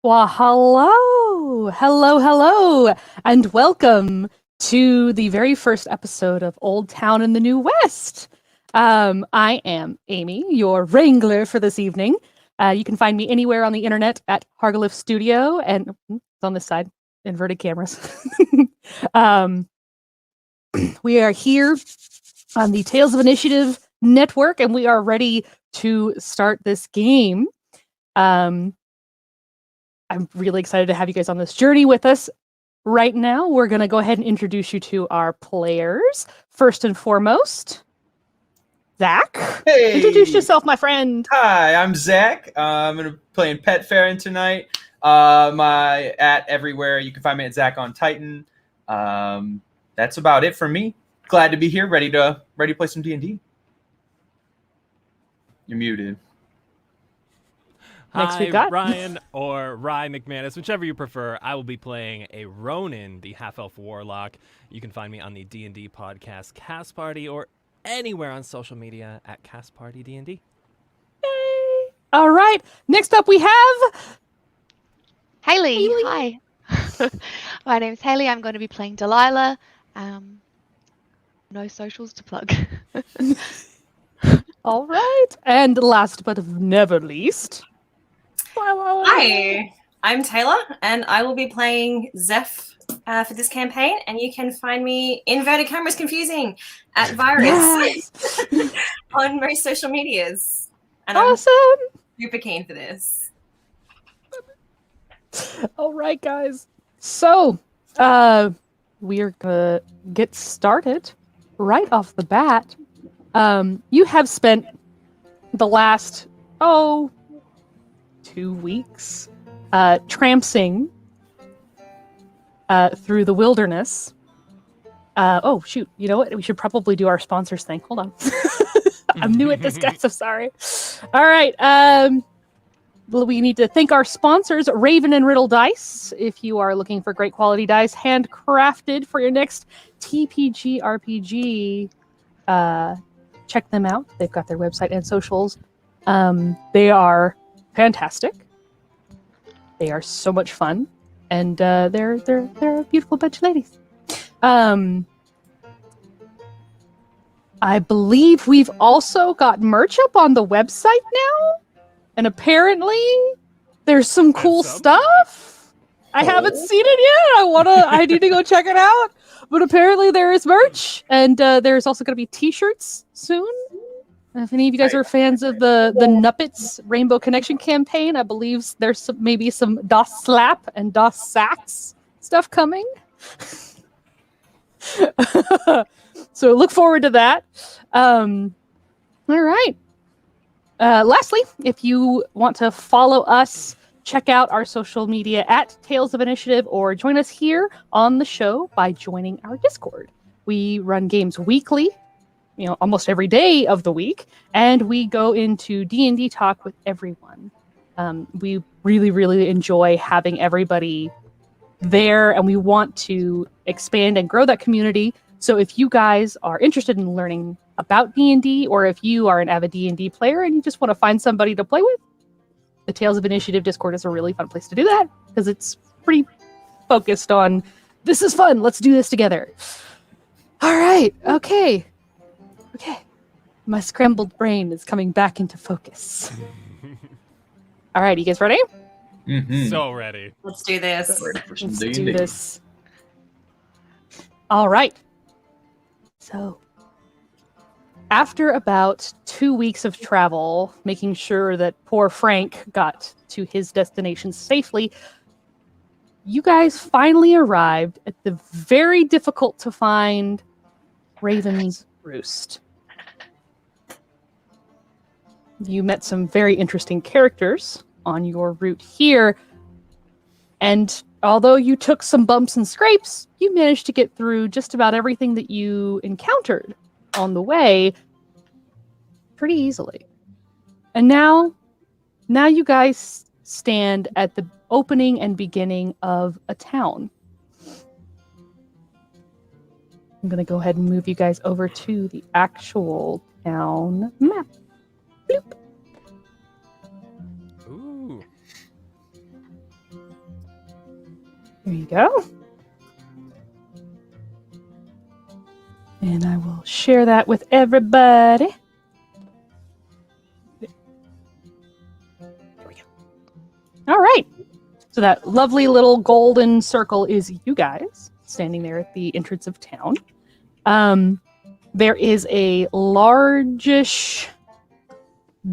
Well, hello, and welcome to the very first episode of Old Town in the New West. I am Amy, your wrangler for this evening. You can find me anywhere on the internet at Hargaliff Studio, and it's on this side, inverted cameras. um, we are here on the Tales of Initiative network, and we are ready to start this game. Um, I'm really excited to have you guys on this journey with us. Right now, we're going to go ahead and introduce you to our players. First and foremost, Zach. Introduce Hey! yourself, my friend. Hi, I'm Zach. I'm gonna be playing Pet Farron tonight. My at everywhere. You can find me at Zach on Titan. That's about it for me. Glad to be here, ready to play some D&D. You're muted. Next Hi, we've got Ryan or Rye McManus, whichever you prefer. I will be playing a Ronin, the half-elf warlock. You can find me on the D&D podcast Cast Party or anywhere on social media at Cast Party D&D. Yay. All right. Next up, we have Haley. Hi. My name's Haley. I'm going to be playing Delilah. No socials to plug. All right, and last but never least. Hi, I'm Taylor, and I will be playing Zeph for this campaign, and you can find me inverted cameras confusing at Virus Yes. on most social medias. And Awesome. I'm super keen for this. All right, guys. So, we are gonna get started right off the bat. You have spent the last 2 weeks trampsing through the wilderness. Oh shoot! You know what? We should probably do our sponsors thing. Hold on. I'm new at this, guys. I'm sorry. All right. We need to thank our sponsors, Raven and Riddle Dice. If you are looking for great quality dice, handcrafted for your next TPG RPG, check them out. They've got their website and socials. They are fantastic. They are so much fun, and they're a beautiful bunch of ladies. I believe we've also got merch up on the website now. And apparently, there's some cool stuff. I haven't seen it yet. I need to go check it out. But apparently, there is merch, and there's also going to be T-shirts soon. If any of you guys are fans of the Nuppets Rainbow Connection campaign, I believe there's maybe some DOS Slap and DOS Sax stuff coming. So look forward to that. All right. Lastly, if you want to follow us, check out our social media at Tales of Initiative or join us here on the show by joining our Discord. We run games weekly, almost every day of the week, and we go into D&D talk with everyone. We really, really enjoy having everybody there, and we want to expand and grow that community. So if you guys are interested in learning about D&D, or if you are an avid D&D player and you just want to find somebody to play with, the Tales of Initiative Discord is a really fun place to do that, because it's pretty focused on, this is fun, let's do this together. All right, okay. My scrambled brain is coming back into focus. All right, you guys ready? Mm-hmm. So ready. Let's do this. Let's do this. All right. So, after about 2 weeks of travel, making sure that poor Frank got to his destination safely, you guys finally arrived at the very difficult to find Raven's Roost. You met some very interesting characters on your route here, and although you took some bumps and scrapes, you managed to get through just about everything that you encountered on the way pretty easily. And now you guys stand at the opening and beginning of a town. I'm going to go ahead and move you guys over to the actual town map. Bloop. Ooh. There you go. And I will share that with everybody. There we go. All right. So that lovely little golden circle is you guys standing there at the entrance of town. There is a largish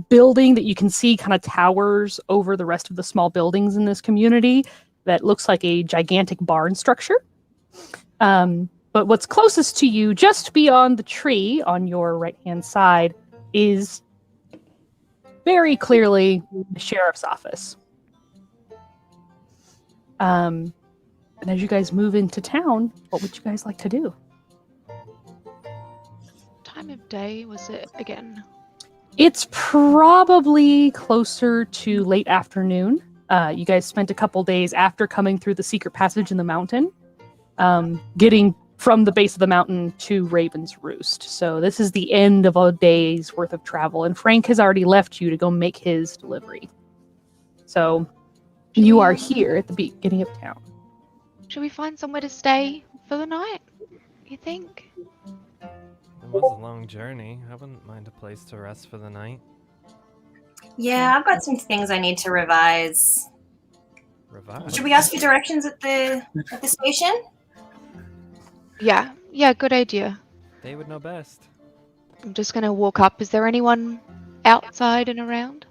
building that you can see kind of towers over the rest of the small buildings in this community that looks like a gigantic barn structure. But what's closest to you, just beyond the tree on your right-hand side, is very clearly the sheriff's office. And as you guys move into town, what would you guys like to do? Time of day was it again? It's probably closer to late afternoon. You guys spent a couple days after coming through the secret passage in the mountain, getting from the base of the mountain to Raven's Roost. So this is the end of a day's worth of travel, and Frank has already left you to go make his delivery. So you are here at the beginning of town. Should we find somewhere to stay for the night, you think? It was a long journey. I wouldn't mind a place to rest for the night. Yeah, I've got some things I need to revise. Revive. Should we ask for directions at the station? Yeah, good idea. They would know best. I'm just gonna walk up. Is there anyone outside and around?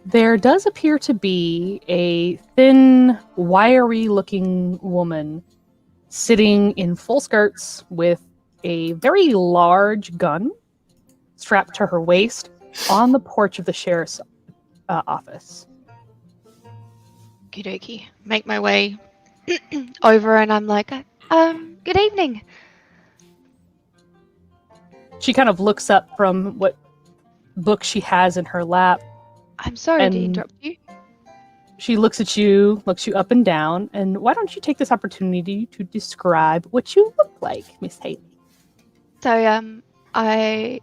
There does appear to be a thin, wiry-looking woman sitting in full skirts with a very large gun strapped to her waist on the porch of the sheriff's office. Okie dokie. Make my way over and I'm like, good evening. She kind of looks up from what book she has in her lap. I'm sorry to And- interrupt you. She looks you up and down, and why don't you take this opportunity to describe what you look like, Miss Haley? So, I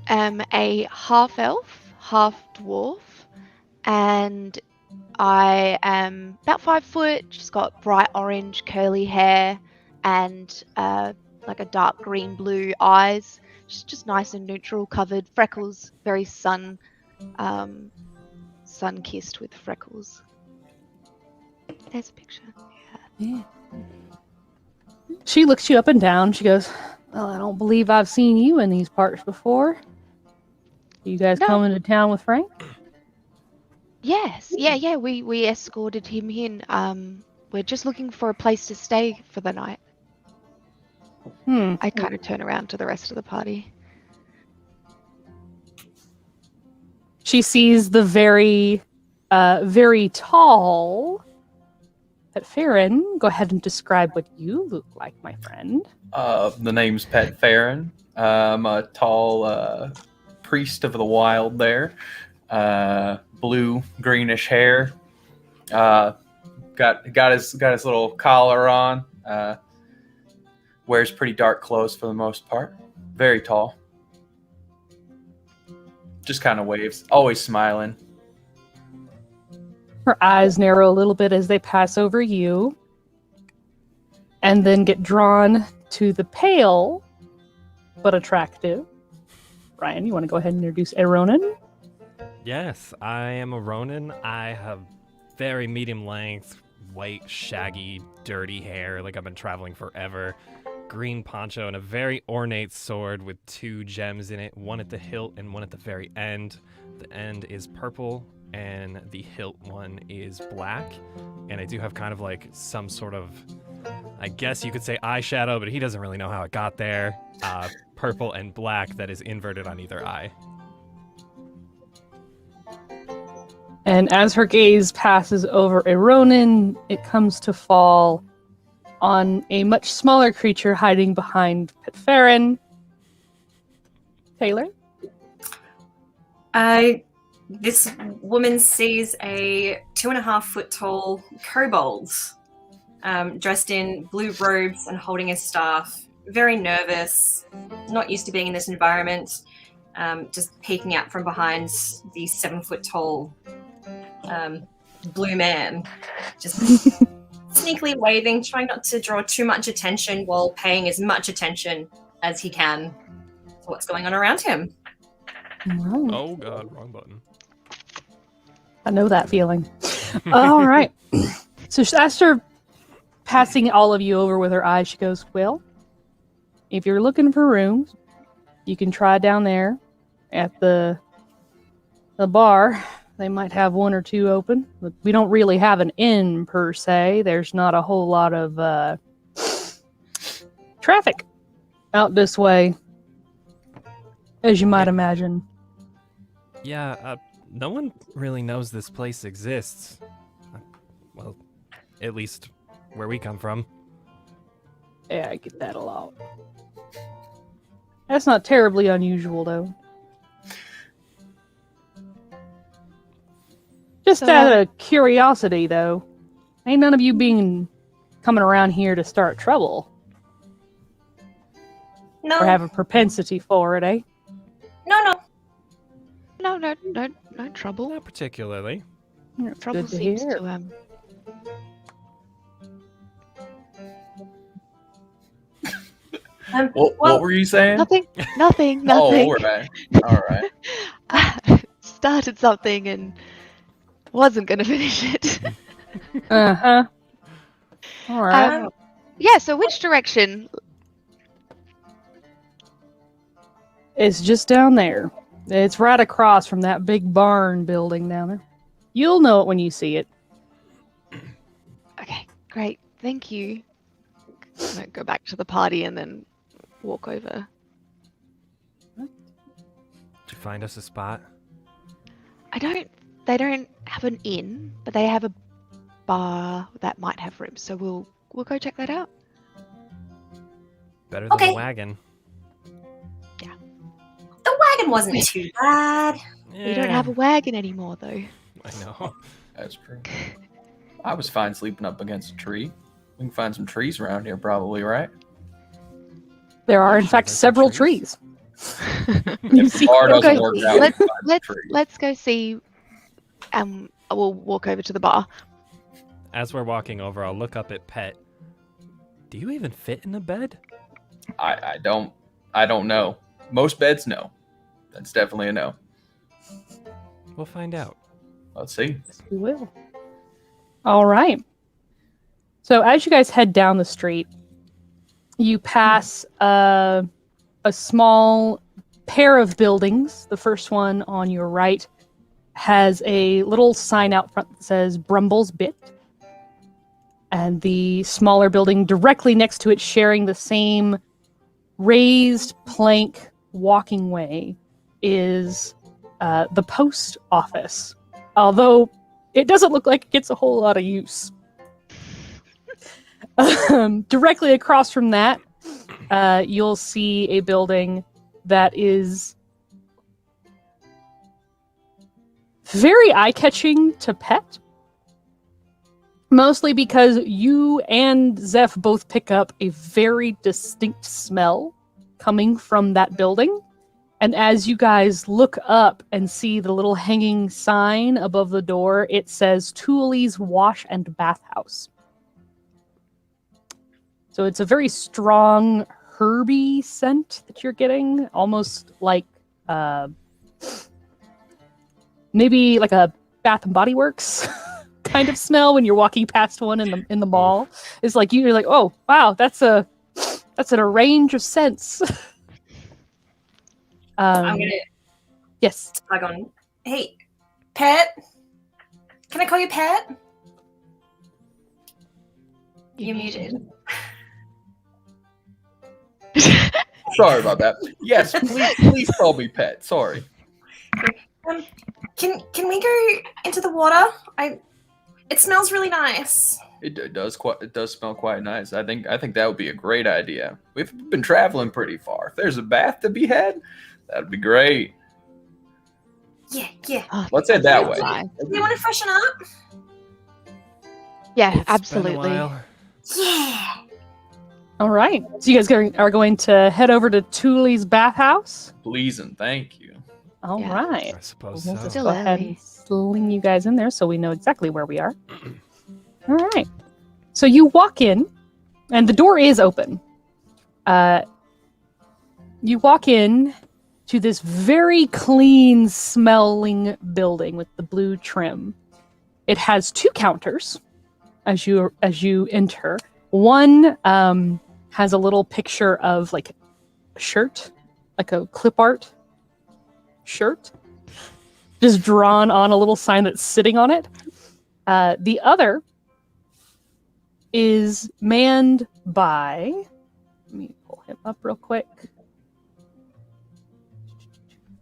am a half elf, half dwarf, and I am about 5 foot. She's got bright orange curly hair and like a dark green blue eyes. She's just nice and neutral, covered freckles, very sun-kissed with freckles. There's a picture. Yeah. She looks you up and down. She goes, "Well, I don't believe I've seen you in these parts before. You guys No. coming to town with Frank?" Yes, yeah. We escorted him in. We're just looking for a place to stay for the night. I kind of turn around to the rest of the party. She sees the very, very tall Pet Farron. Go ahead and describe what you look like, my friend. The name's Pet Farron. I'm a tall priest of the wild there. Blue, greenish hair. Got his little collar on. Wears pretty dark clothes for the most part. Very tall. Just kind of waves. Always smiling. Her eyes narrow a little bit as they pass over you, and then get drawn to the pale but attractive Ryan. You want to go ahead and introduce Aronin? Yes, I am a Ronin. I have very medium length, white, shaggy, dirty hair, like I've been traveling forever. Green poncho and a very ornate sword with 2 gems in it, one at the hilt and one at the very end. The end is purple and the hilt one is black. And I do have kind of like some sort of, I guess you could say eyeshadow, but he doesn't really know how it got there. Purple and black that is inverted on either eye. And as her gaze passes over Aronin, it comes to fall on a much smaller creature hiding behind Pet Farron. Taylor? This woman sees a 2.5 foot tall kobold dressed in blue robes and holding a staff. Very nervous, not used to being in this environment, just peeking out from behind the 7 foot tall blue man. Just sneakily waving, trying not to draw too much attention while paying as much attention as he can to what's going on around him. Right. Oh god, wrong button. I know that feeling. All right. So after passing all of you over with her eyes, she goes, well, if you're looking for rooms, you can try down there at the bar. They might have one or two open. But we don't really have an inn, per se. There's not a whole lot of traffic out this way, as you might imagine. Yeah, no one really knows this place exists. Well, at least where we come from. Yeah, I get that a lot. That's not terribly unusual, though. Just So, out of curiosity, though, ain't none of you coming around here to start trouble No, or have a propensity for it, eh? no. No trouble. Not particularly. That's Trouble good to seems hear. to What were you saying? nothing. Oh, all right. All right. I started something and wasn't gonna finish it. Uh-huh. All right. Yeah. So which direction? It's just down there. It's right across from that big barn building down there. You'll know it when you see it. Okay, great. Thank you. I'm gonna go back to the party and then walk over. Did you find us a spot? They don't have an inn, but they have a bar that might have rooms. So we'll go check that out. Better than Okay. the wagon. The wagon wasn't too bad. We don't have a wagon anymore, though. I know. That's true. I was fine sleeping up against a tree. We can find some trees around here, probably, right? There are, in Sure, fact, there's some several trees. trees. You If see, the bar doesn't okay, work out, we can find some let's trees. let's go see. We'll walk over to the bar. As we're walking over, I'll look up at Pet. Do you even fit in a bed? I don't know. Most beds, no. That's definitely a no. We'll find out. Let's see. Yes, we will. All right. So as you guys head down the street, you pass a small pair of buildings. The first one on your right has a little sign out front that says Brumble's Bit. And the smaller building directly next to it, sharing the same raised plank walking way, is the post office. Although it doesn't look like it gets a whole lot of use. Directly across from that, you'll see a building that is very eye-catching to Pet. Mostly because you and Zeph both pick up a very distinct smell coming from that building. And as you guys look up and see the little hanging sign above the door, it says Tooley's Wash and Bath House. So it's a very strong herby scent that you're getting, almost like maybe like a Bath and Body Works kind of smell when you're walking past one in the mall. It's like you're like, oh wow, that's a range of scents. I'm gonna Yes. tug on. Hey, Pet. Can I call you Pet? You're muted. Sorry about that. Yes, please call me Pet. Sorry. Can we go into the water? It smells really nice. It does smell quite nice. I think that would be a great idea. We've been traveling pretty far. If there's a bath to be had, that'd be great. Yeah. Oh, Let's head that way. nice. Do you want to freshen up? Yeah, It's been a absolutely. while. Yeah. All right. So you guys are going to head over to Tooley's bathhouse. Please and thank you. All Yeah. right. I suppose We'll so. just Still go ahead early. and sling you guys in there so we know exactly where we are. All right. So you walk in, and the door is open. You walk in to this very clean smelling building with the blue trim. It has 2 counters as you enter. One has a little picture of like a shirt, like a clip art shirt, just drawn on a little sign that's sitting on it. The other is manned by, let me pull him up real quick.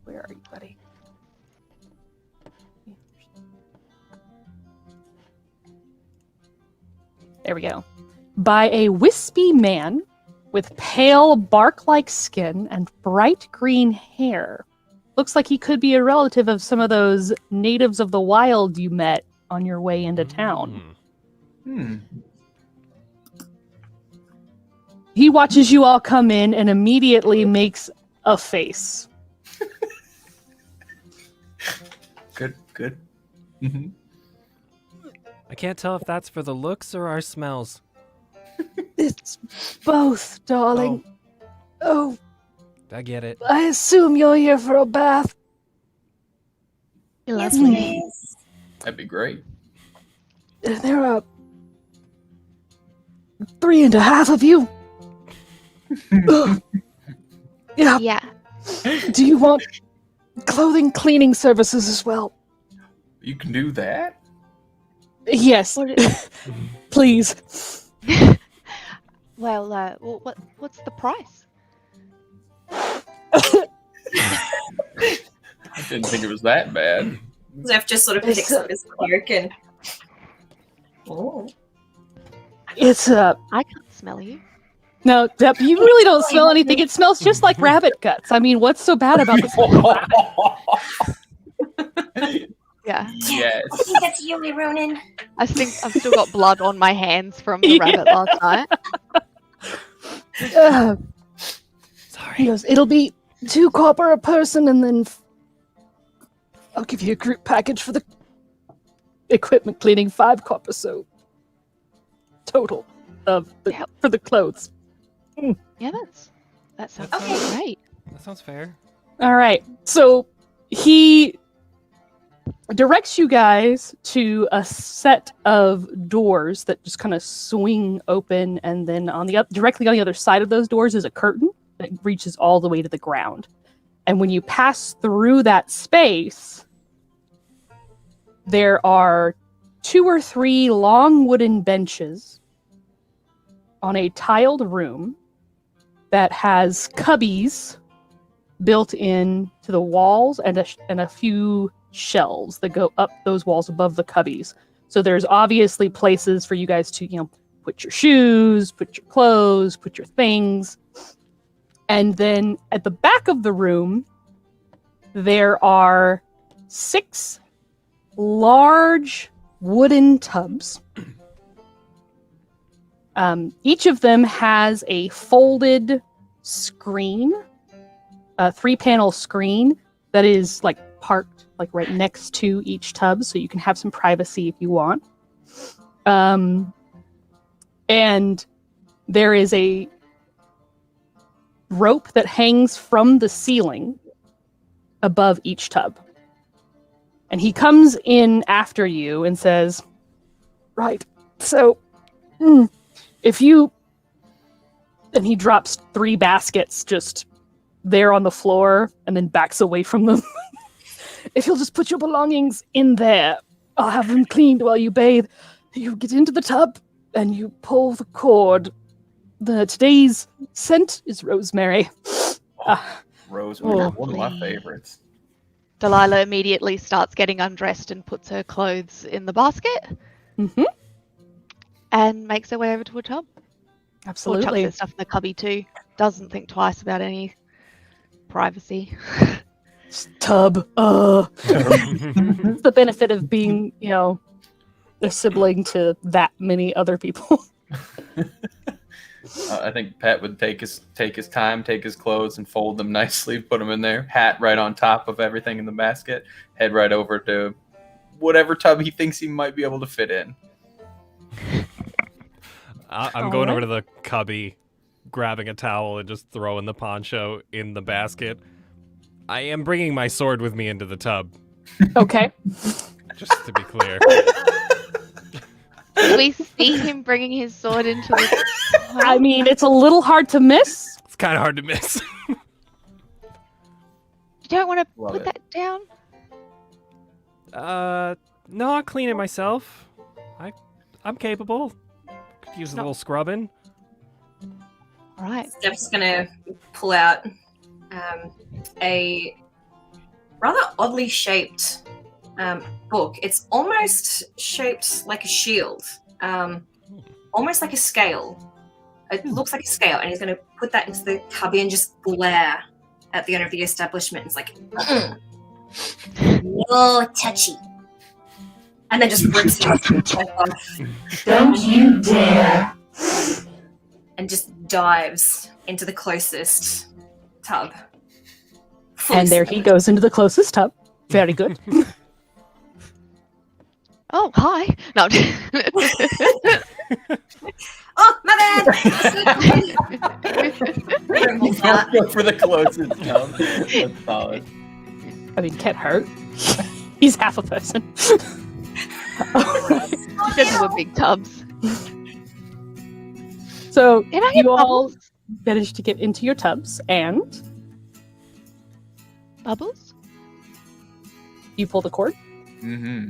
Where are you, buddy? There we go. By a wispy man with pale bark-like skin and bright green hair. Looks like he could be a relative of some of those natives of the wild you met on your way into town. He watches you all come in and immediately makes a face. Good. I can't tell if that's for the looks or our smells. It's both, darling. Oh, I get it. I assume you're here for a bath. You're Yes, lovely. please. That'd be great. There are 3.5 of you. Ugh. Yeah. Yeah. Do you want clothing cleaning services as well? You can do that? Yes. What Please. Well, what's the price? I didn't think it was that bad. Zeph just sort of picks up his cloak and. Oh. It's I can't smell you. no, Deb, you really don't smell anything. It smells just like rabbit guts. I mean, what's so bad about the smell of rabbit? Yeah. Yes. I think that's you, Ronan. I think I've still got blood on my hands from the rabbit last night. He Sorry. goes, it'll be 2 copper a person, and then I'll give you a group package for the equipment cleaning, 5 copper, so total of Yep. for the clothes. Yeah, that sounds Okay. great. That sounds fair. All right, so he directs you guys to a set of doors that just kind of swing open, and then directly on the other side of those doors is a curtain that reaches all the way to the ground. And when you pass through that space, there are 2 or 3 long wooden benches on a tiled room that has cubbies built in to the walls and a few shelves that go up those walls above the cubbies. So there's obviously places for you guys to, put your shoes, put your clothes, put your things. And then at the back of the room, there are 6 large wooden tubs. Each of them has a folded screen, a 3-panel screen that is parked right next to each tub, so you can have some privacy if you want. And there is a rope that hangs from the ceiling above each tub. And he comes in after you and says, right, so if you... And he drops 3 baskets just there on the floor and then backs away from them. If you'll just put your belongings in there, I'll have them cleaned while you bathe. You get into the tub and you pull the cord. Today's scent is rosemary. Rosemary, Oh, one of my favorites. Delilah immediately starts getting undressed and puts her clothes in the basket Mm-hmm. and makes her way over to a tub. Or chucks Absolutely. her stuff in the cubby too. Doesn't think twice about any privacy. Tub. It's the benefit of being, a sibling to that many other people. I think Pat would take his time, take his clothes, and fold them nicely, put them in there. Hat right on top of everything in the basket. Head right over to whatever tub he thinks he might be able to fit in. I'm going over to the cubby, grabbing a towel and just throwing the poncho in the basket. I am bringing my sword with me into the tub, Okay. just to be clear. Do we see him bringing his sword into the... I mean, it's a little hard to miss. It's kind of hard to miss. You don't want to Love put it. that down? No, I'll clean it myself. I'm capable. Could use a little scrubbing. All right. Steph's gonna pull out a rather oddly shaped book. It's almost shaped like a shield, almost like a scale. It looks like a scale, and he's going to put that into the cubby and just glare at the owner of the establishment. It's like, no touchy. And then just rips it off. Don't you dare. And just dives into the closest tub. And there he goes into the closest tub. Very good. Oh, hi. No. Oh, my bad! Don't go for the closest tub. That's solid. I mean, can't hurt. He's half a person. Because of the big tubs. So Did I get you all bubbles? managed to get into your tubs, and Bubbles? you pull the cord. Mm-hmm.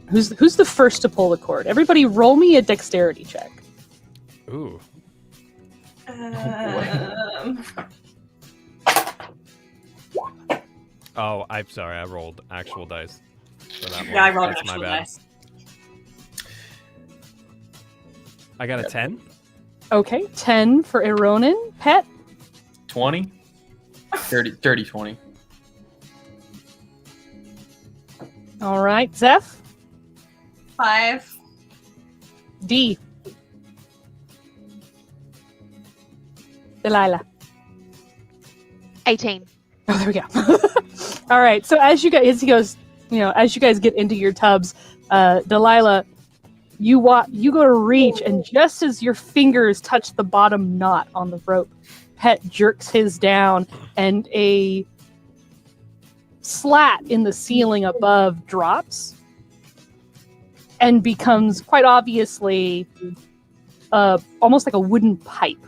Who's the first to pull the cord? Everybody, roll me a dexterity check. Ooh. Oh, I'm sorry. I rolled actual dice for that one. Yeah, I rolled That's actual my bad. dice. I got a 10. Okay, 10 for Ironin. Pet. 20? 30, 20. All right, Zeph. 5. D. Delilah. 18. Oh, there we go. All right. So as you guys get into your tubs, Delilah, you go to reach, and just as your fingers touch the bottom knot on the rope, Pet jerks his down, and a slat in the ceiling above drops, and becomes quite obviously almost like a wooden pipe,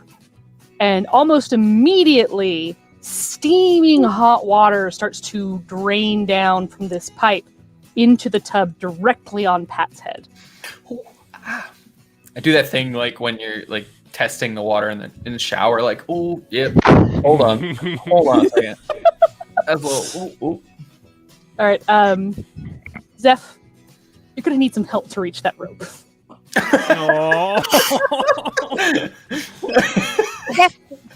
and almost immediately, steaming hot water starts to drain down from this pipe into the tub directly on Pat's head. I do that thing like when you're like testing the water in the shower, like, oh, yep. Hold on a second. That's a little. Ooh. All right, Zeph, you're gonna need some help to reach that rope.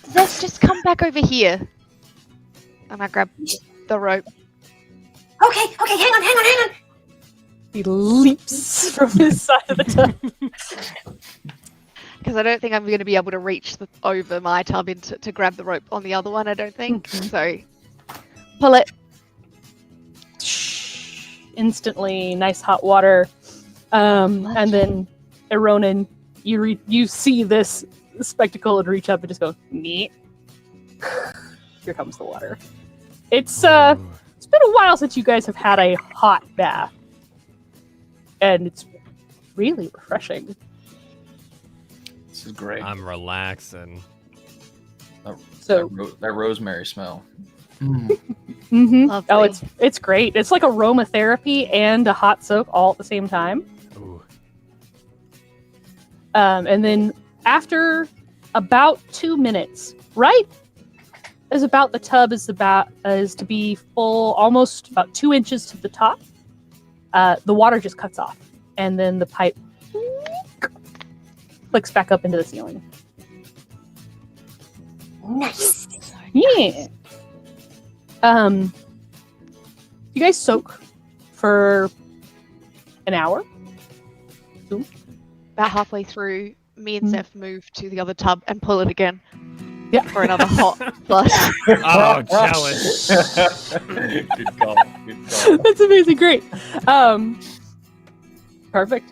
Zeph, just come back over here. And I grab the rope. Okay, hang on. He leaps from his side of the tub. Because I don't think I'm going to be able to reach over my tub to grab the rope on the other one, I don't think. So, pull it. Instantly, nice hot water. And then, Ironin, you see this spectacle and reach up and just go, neat. Here comes the water. It's been a while since you guys have had a hot bath. And it's really refreshing. This is great. I'm relaxing. So that rosemary smell. mm-hmm. Lovely. Oh, it's great. It's like aromatherapy and a hot soak all at the same time. Ooh. And then after about 2 minutes, right as about the tub is to be full, almost about 2 inches to the top, the water just cuts off, and then the pipe flicks back up into the ceiling. Nice. Yeah. You guys soak for an hour. About halfway through, me and Zeph move to the other tub and pull it again. Yeah. For another hot flush. Oh, jealous. Good call. That's amazing. Great. Perfect.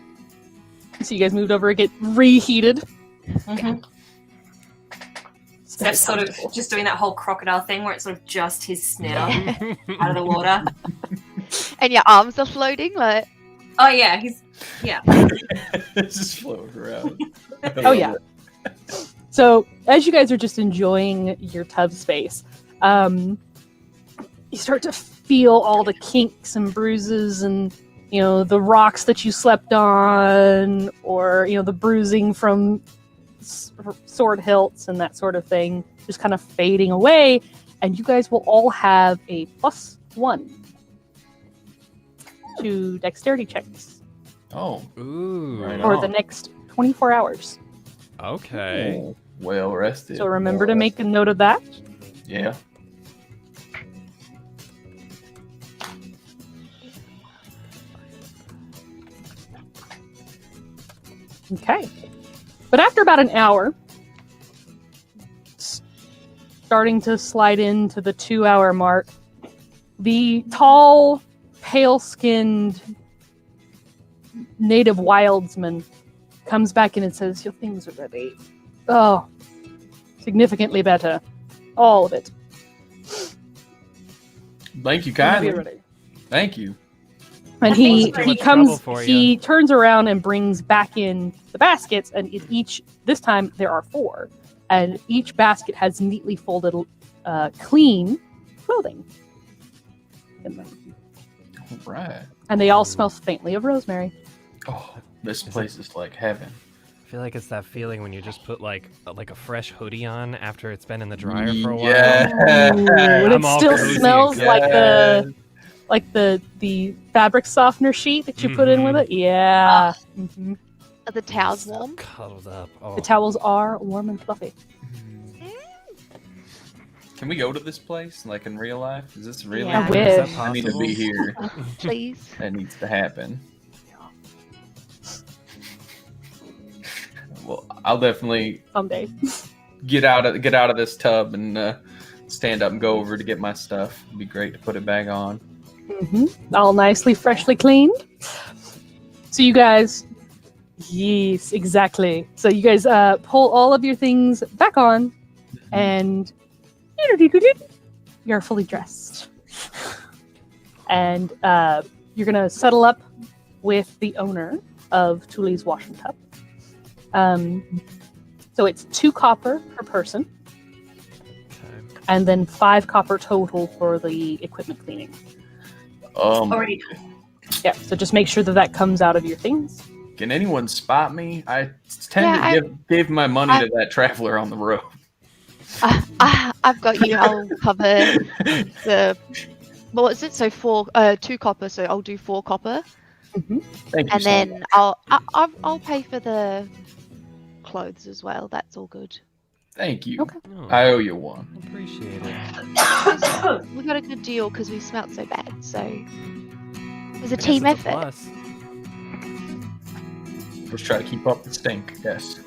So you guys moved over and get reheated. Mhm. Steph's sort of just doing that whole crocodile thing where it's sort of just his snout out of the water. And your arms are floating, like. Oh yeah, It's just floating around. Oh yeah. So as you guys are just enjoying your tub space, you start to feel all the kinks and bruises and the rocks that you slept on, or the bruising from sword hilts and that sort of thing just kind of fading away, and you guys will all have a +1 to dexterity checks Oh. Ooh. Right for on. the next 24 hours. Okay. Oh, well rested. So remember to make a note of that. Yeah. Okay. But after about an hour, starting to slide into the 2-hour mark, the tall, pale-skinned native wildsman comes back in and says, "Your things are ready." Oh, significantly better. All of it. Thank you Whenever kindly. you're ready. Thank you. And I think he it's too he much trouble comes, for he you. turns around and brings back in the baskets, and this time there are 4, and each basket has neatly folded, clean clothing in them, All right. and they all smell faintly of rosemary. Oh, this place is like heaven. I feel like it's that feeling when you just put like a fresh hoodie on after it's been in the dryer for a while. Yeah. Ooh, and I'm it all still cozy and smells good. like the fabric softener sheet that you put in with it. Yeah. Mhm. Are the towels Stuff warm? Cuddled up. Oh. The towels are warm and fluffy. Can we go to this place like in real life? Is this really? Yeah. I Is that wish. I need to be here. Please. That needs to happen. Well, I'll definitely Someday. get out of this tub and stand up and go over to get my stuff. It'd be great to put it back on. All nicely, freshly cleaned. So you guys, yes, exactly. So you guys pull all of your things back on, and you're fully dressed. And you're gonna settle up with the owner of Thule's washing tub. So it's 2 copper per person, Okay. and then 5 copper total for the equipment cleaning. already done. Yeah, so just make sure that comes out of your things. Can anyone spot me? I tend Yeah, to give my money to that traveler on the road. I've got you. I'll cover the. What is it? So 2 copper. So I'll do 4 copper, Thank you. and so then much. I'll pay for the clothes as well. That's all good. Thank you. Okay. Oh, I owe you one. appreciate it. We got a good deal because we smelt so bad. So it was a I guess team it's a effort. plus. Just try to keep up the stink. Yes.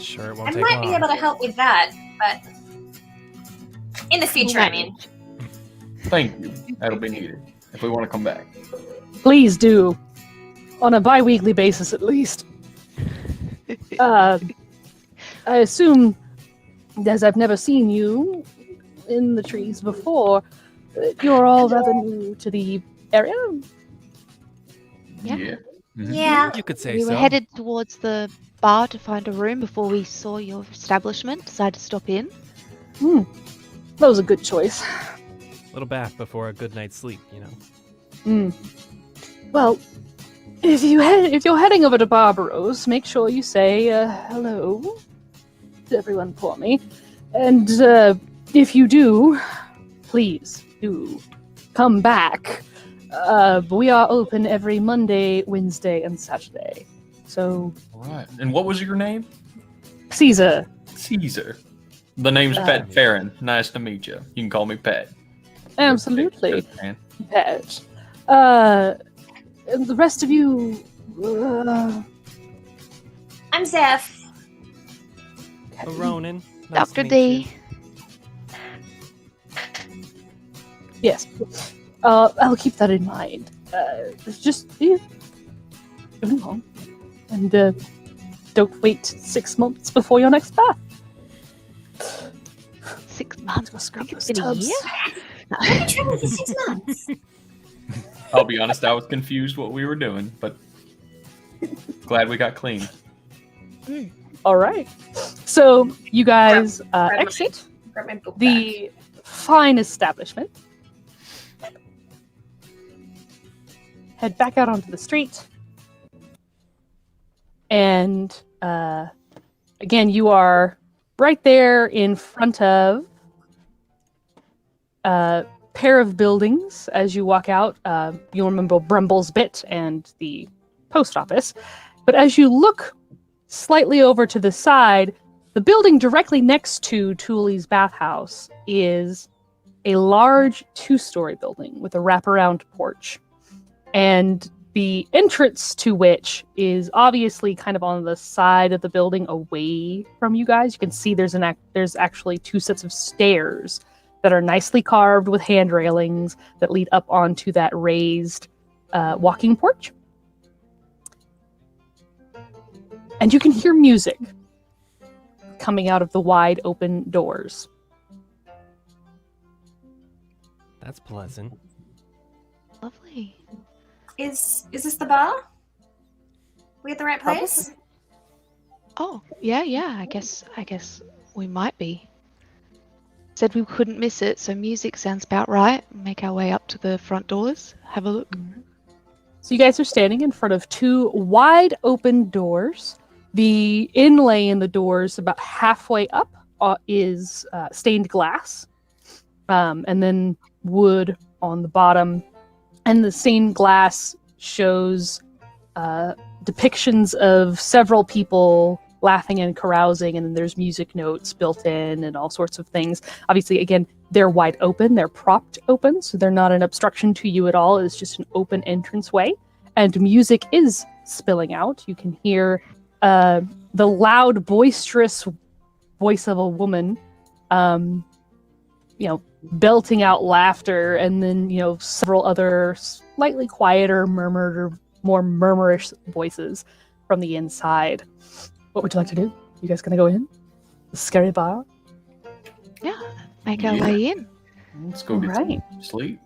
Sure, it I won't take might be long. able to help with that, but in the future, I mean. Thank you. That'll be needed if we want to come back. Please do, on a bi-weekly basis at least. I assume, as I've never seen you in the trees before, you're all rather new to the area. Yeah. Mhm. Yeah. You could say We so. were headed towards the bar to find a room before we saw your establishment. Decided to stop in. That was a good choice. Little bath before a good night's sleep, you know. Well, if you're heading over to Barbaros, make sure you say hello to everyone for me. And if you do, please do come back. We are open every Monday, Wednesday, and Saturday. So, All right. And what was your name? Caesar. Caesar. The name's Pet Farron. Nice to meet you. You can call me Pet. Absolutely. Good man. Pet. And the rest of you. I'm Zeph. A Ronin. Nice to Dr. meet D. Yes. I'll keep that in mind. Just going home. And don't wait 6 months before your next bath. 6 months. Go scrub those In a tubs. year? I've been training for 6 months. I'll be honest, I was confused what we were doing, but glad we got clean. All right. So you guys exit Grab my book the fine establishment. Head back out onto the street. And again, you are right there in front of a pair of buildings as you walk out. You'll remember Brumble's Bit and the post office. But as you look slightly over to the side, the building directly next to Tooley's bathhouse is a large 2-story building with a wraparound porch. And the entrance to which is obviously kind of on the side of the building away from you guys. You can see there's actually 2 sets of stairs that are nicely carved with hand railings that lead up onto that raised walking porch. And you can hear music coming out of the wide open doors. That's pleasant. Lovely. Is this the bar? We at the right place? Oh, yeah. I guess we might be. Said we couldn't miss it, so music sounds about right. Make our way up to the front doors. Have a look. So you guys are standing in front of 2 wide open doors. The inlay in the doors about halfway up is stained glass, and then wood on the bottom. And the stained glass shows depictions of several people laughing and carousing, and then there's music notes built in and all sorts of things. Obviously, again, they're wide open, they're propped open, so they're not an obstruction to you at all. It's just an open entranceway, and music is spilling out. You can hear the loud, boisterous voice of a woman, belting out laughter, and then, several other slightly quieter, murmured or more murmurish voices from the inside. What would you like to do? You guys gonna go in? The scary bar? Yeah, make our way in. Let's go get Right. some sleep.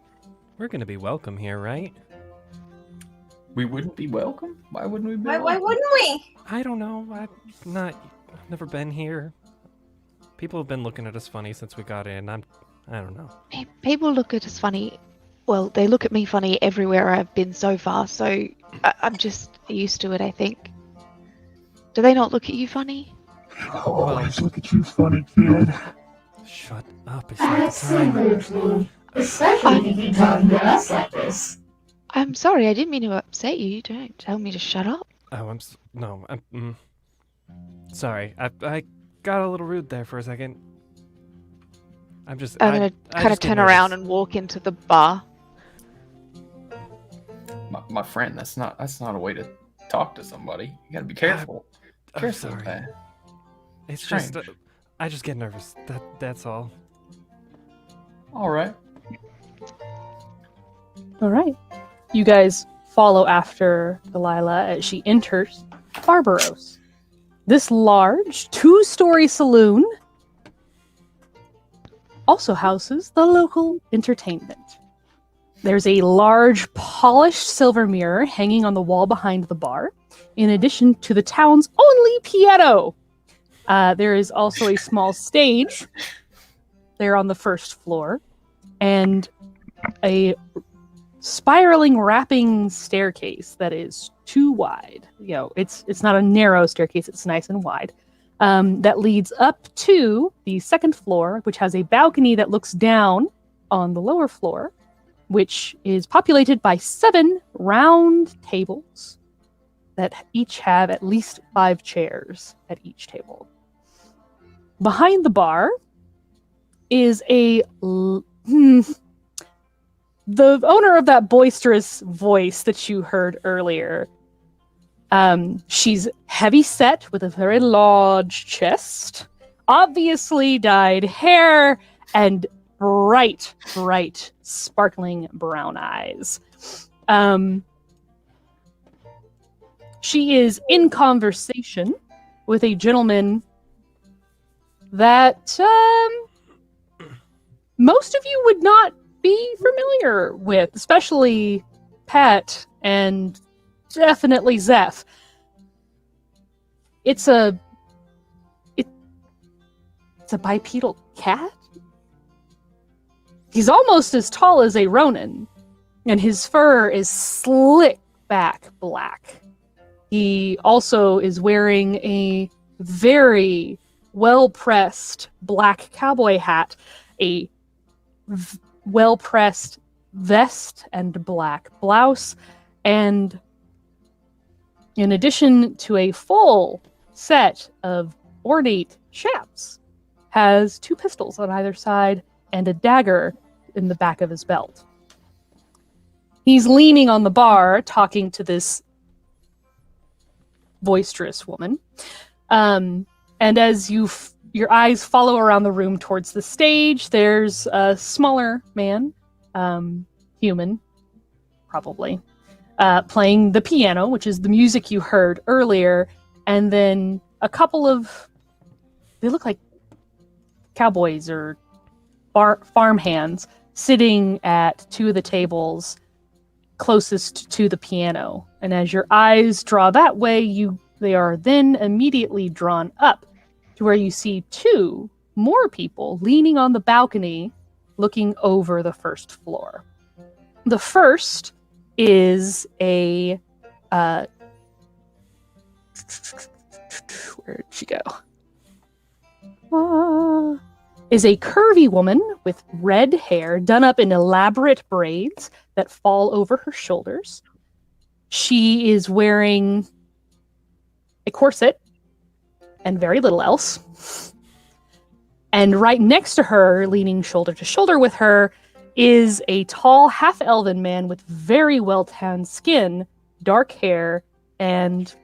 We're gonna be welcome here, right? We wouldn't be welcome? Why wouldn't we be Why welcome? wouldn't we? I don't know. I've never been here. People have been looking at us funny since we got in. I don't know. People look at us funny. Well, they look at me funny everywhere I've been so far, so I'm just used to it, I think. Do they not look at you funny? Always look at you funny, kid. Shut up. It's not the time. Absolutely. Especially if you talk to us like this. I'm sorry, I didn't mean to upset you. Don't tell me to shut up. Oh, I'm sorry. I got a little rude there for a second. I'm gonna kind of turn around and walk into the bar. My friend, that's not a way to talk to somebody. You gotta be careful. I'm Careful sorry. with that. It's Strange. just I just get nervous. That's all. All right. All right. You guys follow after Delilah as she enters Barbaros. This large 2-story saloon also houses the local entertainment. There's a large polished silver mirror hanging on the wall behind the bar, in addition to the town's only piano. There is also a small stage there on the first floor, and a spiraling wrapping staircase that is too wide. It's not a narrow staircase, it's nice and wide. That leads up to the second floor, which has a balcony that looks down on the lower floor, which is populated by 7 round tables that each have at least 5 chairs at each table. Behind the bar is the owner of that boisterous voice that you heard earlier. She's heavy set with a very large chest, obviously dyed hair, and bright, sparkling brown eyes. She is in conversation with a gentleman that most of you would not be familiar with, especially Pat and definitely Zeph. It's a bipedal cat? He's almost as tall as a Ronin, and his fur is slick back black. He also is wearing a very well-pressed black cowboy hat, a well-pressed vest and black blouse, and in addition to a full set of ornate chaps, has 2 pistols on either side and a dagger in the back of his belt. He's leaning on the bar, talking to this boisterous woman. And as your eyes follow around the room towards the stage, there's a smaller man, human, probably, playing the piano, which is the music you heard earlier, and then a couple of, they look like cowboys or farm hands sitting at 2 of the tables closest to the piano. And as your eyes draw that way, they are then immediately drawn up to where you see 2 more people leaning on the balcony looking over the first floor. The first is a where'd she go? Is a curvy woman with red hair done up in elaborate braids that fall over her shoulders. She is wearing a corset and very little else. And right next to her, leaning shoulder to shoulder with her, is a tall half-elven man with very well-tanned skin, dark hair, and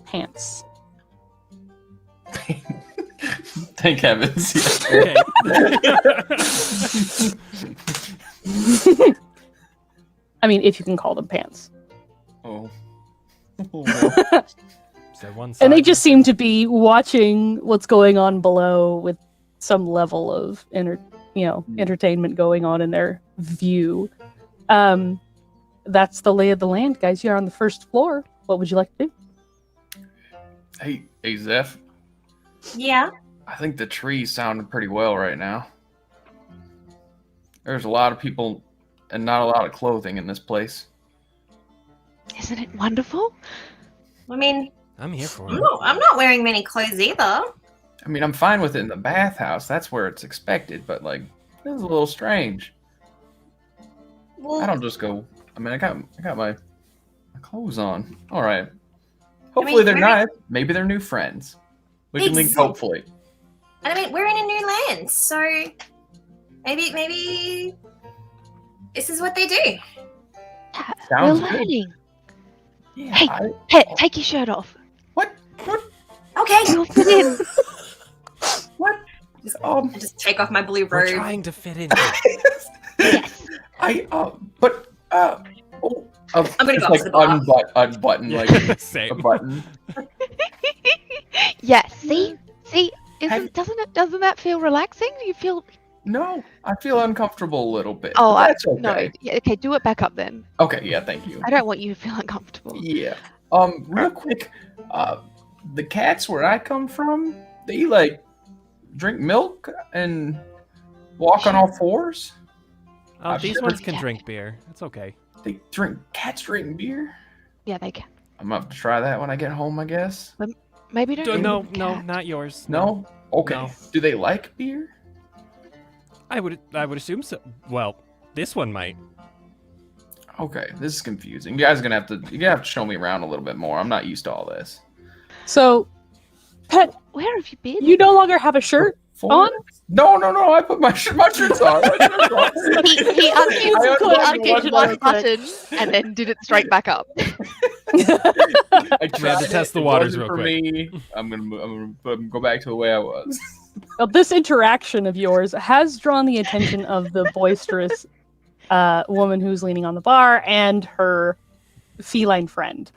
pants. Thank heavens. Okay. I mean, if you can call them pants. Oh. So one And they side- just seem to be watching what's going on below with some level of entertainment going on in their view. That's the lay of the land, guys. You're on the first floor. What would you like to do? Hey, Zeph. Yeah. I think the trees sounded pretty well right now. There's a lot of people and not a lot of clothing in this place. Isn't it wonderful? I mean, I'm here for I'm it. not wearing many clothes either. I mean, I'm fine with it in the bathhouse. That's where it's expected, but like, this is a little strange. Well, I don't just go. I mean, I got my clothes on. All right. Hopefully they're we're- nice. Maybe they're new friends. We can link. Exactly. Hopefully. And I mean, we're in a new land, so maybe this is what they do. Sounds We're good. learning. Yeah. Hey. Pet, take your shirt off. What? Okay. You'll fit in. What? I just take off my blue We're robe. trying to fit in. Yes. I'm gonna it's go up like to the bar. unbutton like a Same. button. Yes. See? Hey. Doesn't that feel relaxing? You feel No, I feel uncomfortable a little bit. Oh, but that's okay. no. Yeah, okay, do it back up then. Okay, yeah, thank you. I don't want you to feel uncomfortable. Yeah. Real quick, the cats where I come from, they like drink milk and walk on all fours. Oh, I've these never- ones can drink beer. It's okay. Cats drink beer. Yeah, they can. I'm gonna have to try that when I get home, I guess. Maybe don't. No, eat no, cat. not yours. No? Okay. No. Do they like beer? I would assume so. Well, this one might. Okay, this is confusing. You guys are gonna have to show me around a little bit more. I'm not used to all this. So, Pet, Where have you been? you no longer have a shirt on? No. I put my shirts on. He unhinged one One button and then did it straight back up. I tried to test it. the It waters wasn't real for quick. me. I'm gonna go back to the way I was. Well, this interaction of yours has drawn the attention of the boisterous woman who's leaning on the bar and her feline friend.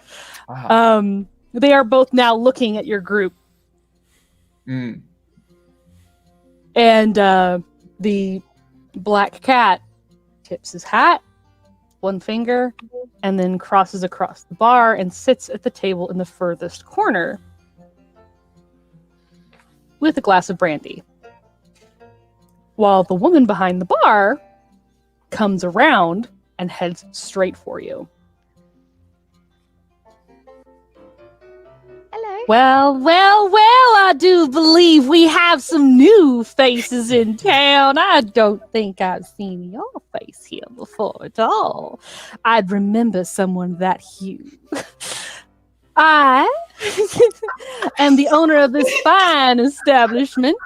Wow. They are both now looking at your group. Mm. And the black cat tips his hat, one finger, and then crosses across the bar and sits at the table in the furthest corner with a glass of brandy. While the woman behind the bar comes around and heads straight for you. Hello. Well, I do believe we have some new faces in town. I don't think I've seen your face here before at all. I'd remember someone that huge. I am the owner of this fine establishment.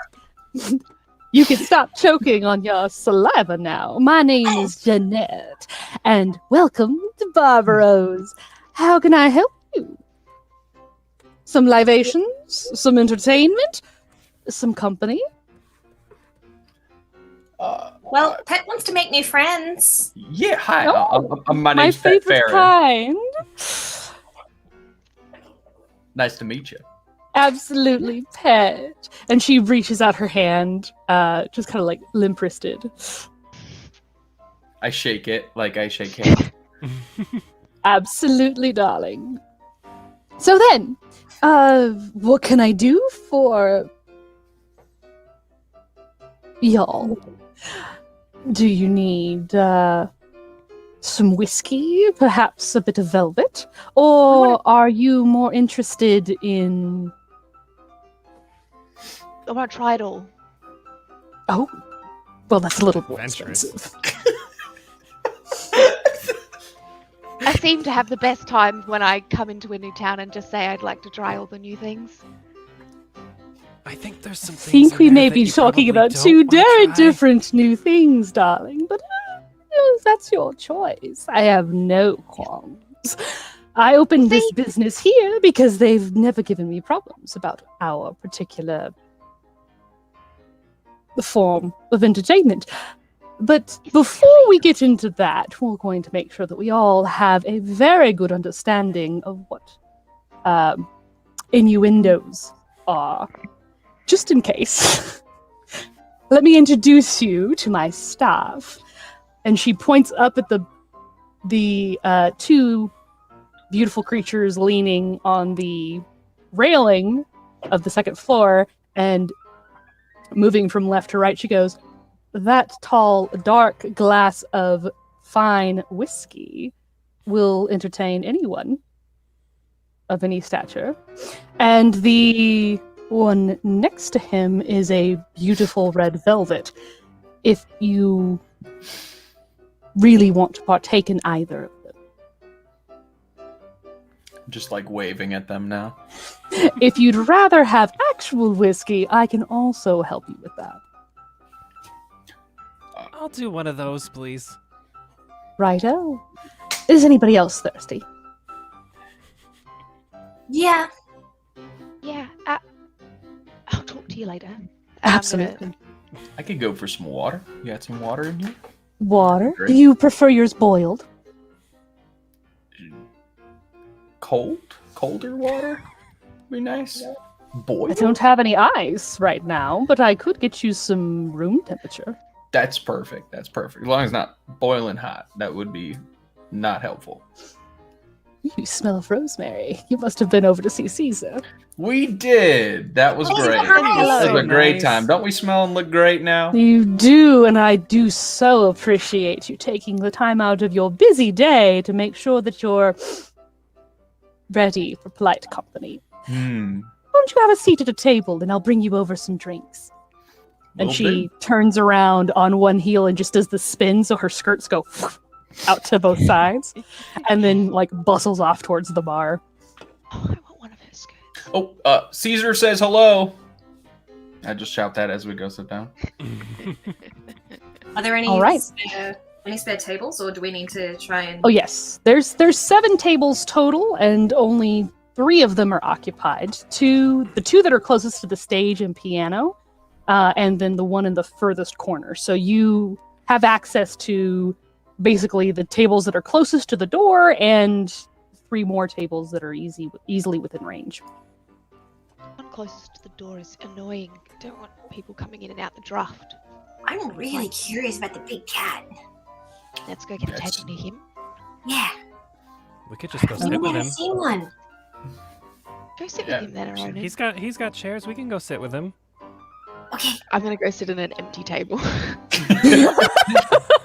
You can stop choking on your saliva now. My name is Jeanette, and welcome to Barbaros. How can I help you? Some libations, some entertainment, some company. Well, Pet wants to make new friends. Yeah, hi. Oh, My My name's Pet favorite Farron. kind. Nice to meet you. Absolutely, Pet. And she reaches out her hand, just kind of like limp-wristed. I shake it like I shake hands. Absolutely, darling. So then, what can I do for y'all? Do you need some whiskey, perhaps a bit of velvet? Or are you more interested in... I want to try it all. Oh, well, that's a little more Adventurous. expensive. I seem to have the best times when I come into a new town and just say I'd like to try all the new things. I think there's some I things think in we there may that be you talking probably about don't two wanna very try. different new things, darling, but that's your choice. I have no qualms. I opened this business here because they've never given me problems about our particular form of entertainment. But before we get into that, we're going to make sure that we all have a very good understanding of what innuendos are. Just in case. Let me introduce you to my staff. And she points up at the two beautiful creatures leaning on the railing of the second floor, and moving from left to right, she goes, "That tall, dark glass of fine whiskey will entertain anyone of any stature. And the one next to him is a beautiful red velvet. If you really want to partake in either of them. Just like waving at them now. If you'd rather have actual whiskey, I can also help you with that. I'll do one of those, please. Righto. Is anybody else thirsty? Yeah. Yeah, I'll talk to you later. Absolutely. I could go for some water. You got some water in here? Water? Great. Do you prefer yours boiled? Cold? Colder water? Be nice. Boiled? I don't have any ice right now, but I could get you some room temperature. That's perfect. That's perfect. As long as it's not boiling hot, that would be not helpful. You smell of rosemary. You must have been over to see Caesar. We did. That was Oh, great. hi. That was a great Nice. time. Don't we smell and look great now? You do, and I do so appreciate you taking the time out of your busy day to make sure that you're ready for polite company. Hmm. Why don't you have a seat at a table, and I'll bring you over some drinks. And Will she do. turns around on one heel and just does the spin, so her skirts go out to both sides, and then like bustles off towards the bar. Oh, I want one of her skirts. Oh, Caesar says hello. I just shout that as we go sit down. Are there any All right. spare tables, or do we need to try and? Oh yes, there's 7 tables total, and only 3 of them are occupied. The two that are closest to the stage and piano, and then the one in the furthest corner. So you have access to basically the tables that are closest to the door and 3 more tables that are easily within range. One closest to the door is annoying. Don't want people coming in and out the draft. I'm really curious about the big cat. Let's go get a table near him. Yeah. We could just go sit We've with never him. seen one. Go sit Yeah. with him then, Ronan. He's got chairs. We can go sit with him. Okay. I'm gonna go sit at an empty table.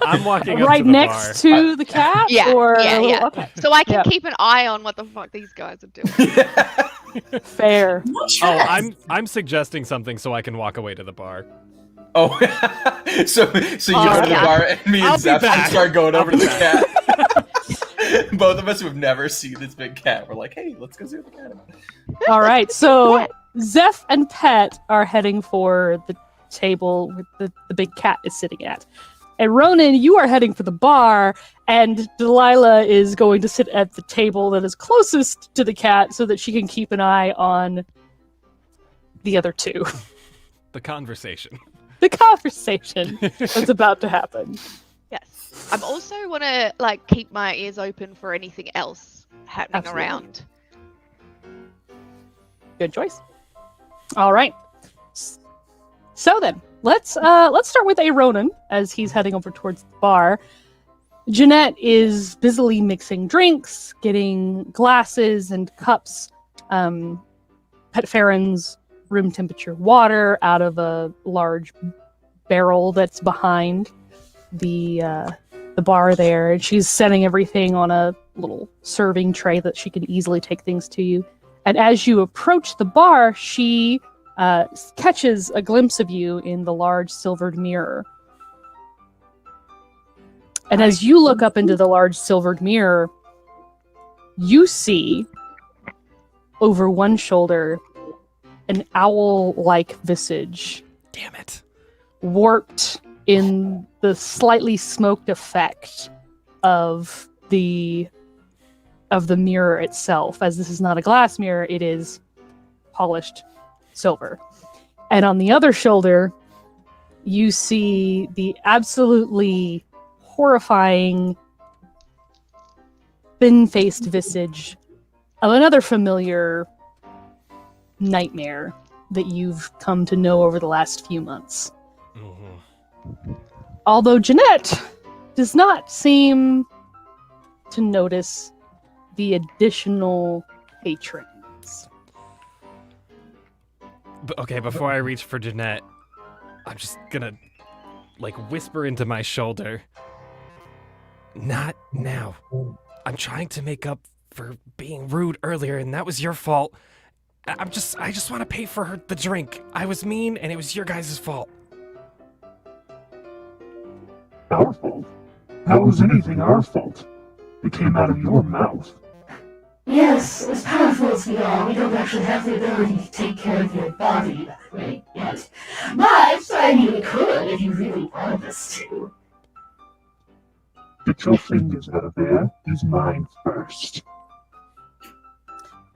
I'm walking up Right to the next bar. to the cat? Yeah, Or yeah, yeah. Okay. So I can Yeah. keep an eye on what the fuck these guys are doing. Fair. No Oh, trust. I'm suggesting something so I can walk away to the bar. Oh, so you go to the yeah. bar and me I'll and be Zeph back. start going over I'll to be the cat. Both of us who have never seen this big cat. We're like, hey, let's go see what the cat is. All right, so Zeph and Pet are heading for the table where the big cat is sitting at. And Ronan, you are heading for the bar, and Delilah is going to sit at the table that is closest to the cat so that she can keep an eye on the other two. The conversation. The conversation that's about to happen. Yes. I'm also wanna like keep my ears open for anything else happening Absolutely. around. Good choice. All right. So then, let's start with Ronan as he's heading over towards the bar. Jeanette is busily mixing drinks, getting glasses and cups, Pet Farron's room temperature water out of a large barrel that's behind the bar there, and she's setting everything on a little serving tray that she can easily take things to you. And as you approach the bar, she catches a glimpse of you in the large silvered mirror. And as you look up into the large silvered mirror, you see over one shoulder an owl-like visage, Damn it. warped in the slightly smoked effect of the mirror itself. As this is not a glass mirror, it is polished silver. And on the other shoulder, you see the absolutely horrifying thin-faced visage of another familiar nightmare that you've come to know over the last few months. Mhm. Although Jeanette does not seem to notice the additional patrons. Okay, before I reach for Jeanette, I'm just gonna, like, whisper into my shoulder. Not now. I'm trying to make up for being rude earlier, and that was your fault. I just want to pay for the drink. I was mean, and it was your guys' fault. Our fault? How was anything our fault? It came out of your mouth. Yes, as powerful as we are, we don't actually have the ability to take care of your body that way yet. But I mean, we could if you really wanted us to. Get your fingers out of there. Use mine first.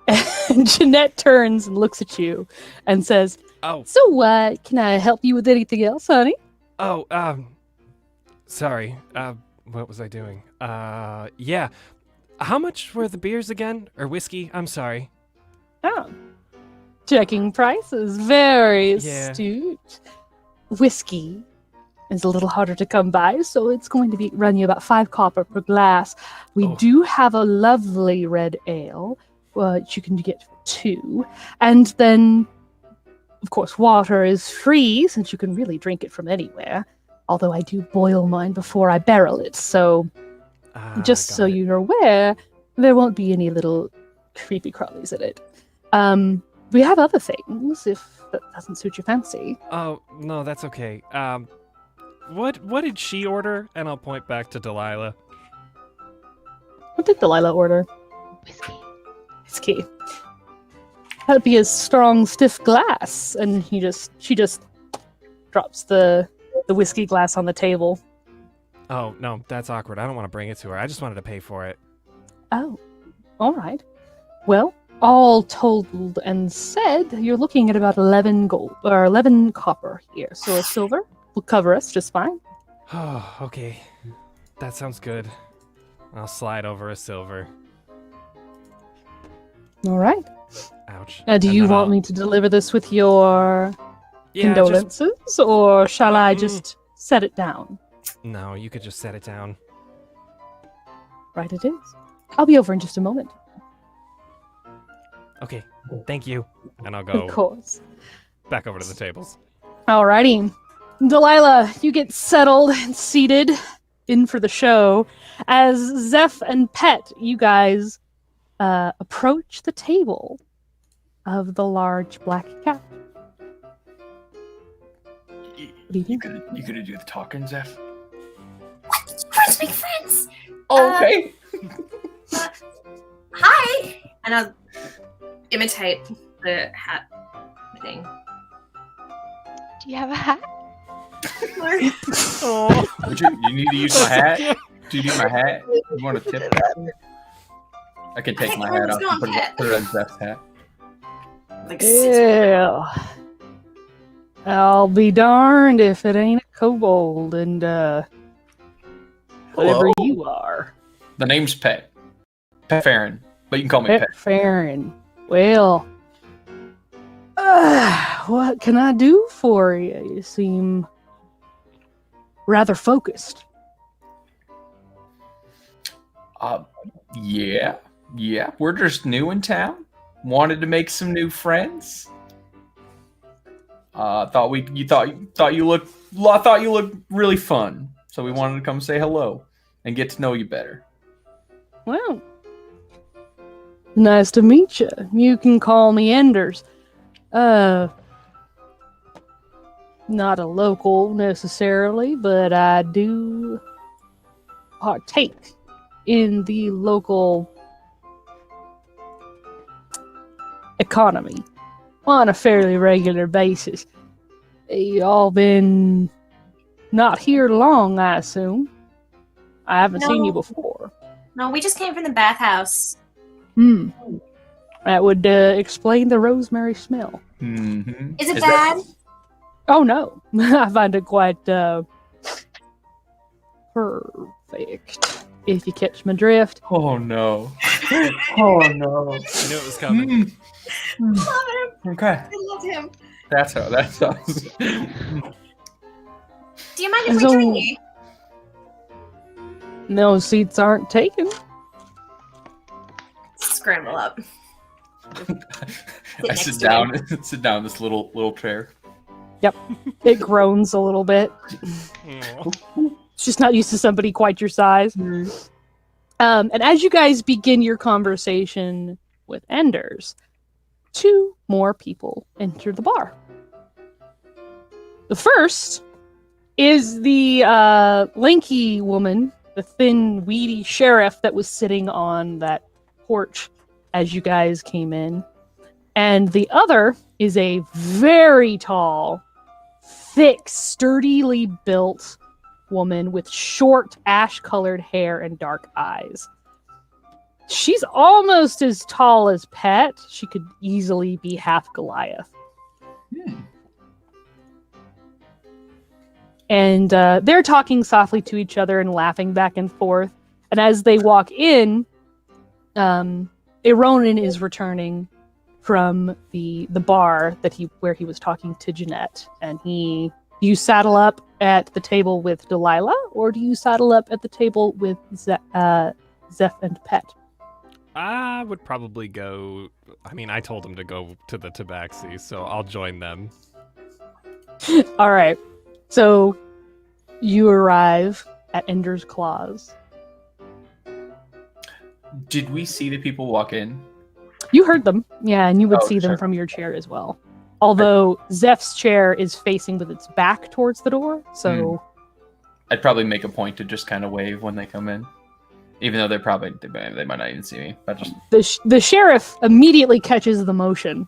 And Jeanette turns and looks at you and says, Oh, "So, can I help you with anything else, honey?" sorry. What was I doing? Yeah. How much were the beers again? Or whiskey? I'm sorry. Oh. Checking prices. Very Yeah. astute. Whiskey is a little harder to come by, so it's going to run you about 5 copper per glass. We Oh. do have a lovely red ale, which you can get for 2. And then, of course, water is free, since you can really drink it from anywhere. Although I do boil mine before I barrel it, so just got so it. you're aware, there won't be any little creepy crawlies in it. We have other things, if that doesn't suit your fancy. Oh, no, that's okay. What did she order? And I'll point back to Delilah. What did Delilah order? Whiskey. Whiskey. That'd be a strong, stiff glass. And she just drops the whiskey glass on the table. Oh, no, that's awkward. I don't want to bring it to her. I just wanted to pay for it. Oh, all right. Well, all told and said, you're looking at about 11 gold or 11 copper here. So a silver will cover us just fine. Oh, okay. That sounds good. I'll slide over a silver. All right. Ouch. Do And you then want I'll- me to deliver this with your Yeah, condolences, or shall I Mm. just set it down? No, you could just set it down. Right, it is. I'll be over in just a moment. Okay, thank you. And I'll Of go course. back over to the tables. Alrighty. Delilah, you get settled and seated in for the show. As Zeph and Pet, you guys approach the table of the large black cat. What do you You do? gonna do the talking, Zeph? Let's make friends. Okay. Hi. And I'll imitate the hat thing. Do you have a hat? Oh. You need to use my hat? Do you need my hat? You want to tip that? I can take my hat off and put it on Zeph's hat. Like, Yeah. I'll be darned if it ain't a kobold and whatever you are. The name's Pet. Pet Farron. But you can call me Pet. Pet Farron. Well, what can I do for you? You seem rather focused. Yeah. We're just new in town. Wanted to make some new friends. I thought you looked really fun. So we wanted to come say hello and get to know you better. Well, nice to meet you. You can call me Enders. Not a local necessarily, but I do partake in the local economy on a fairly regular basis. You all been not here long, I assume. I haven't seen you No. before. No, we just came from the bathhouse. That would explain the rosemary smell. Mm-hmm. Is it bad? Oh no, I find it quite perfect. If you catch my drift. Oh no. Oh no. I knew it was coming. Love him. Okay. I love him. That's how that sounds. Do you mind if we So- join you? No seats aren't taken. Scramble up. I sit down in this little chair. It groans a little bit. Aw. It's just not used to somebody quite your size. And as you guys begin your conversation with Enders, 2 more people enter the bar. The first is the lanky woman, the thin, weedy sheriff that was sitting on that porch as you guys came in. And the other is a very tall, thick, sturdily built woman with short, ash-colored hair and dark eyes. She's almost as tall as Pet. She could easily be half Goliath. And they're talking softly to each other and laughing back and forth. And as they walk in, Aronin is returning from the bar where he was talking to Jeanette. And do you saddle up at the table with Delilah, or do you saddle up at the table with Zeph and Pet? I would probably go. I mean, I told him to go to the Tabaxi, so I'll join them. All right. So you arrive at Ender's Claws. Did we see the people walk in? You heard them, yeah, and you would Oh, see them sure. from your chair as well. Although Zeph's chair is facing with its back towards the door, so I'd probably make a point to just kind of wave when they come in, even though they might not even see me. But just the sheriff immediately catches the motion,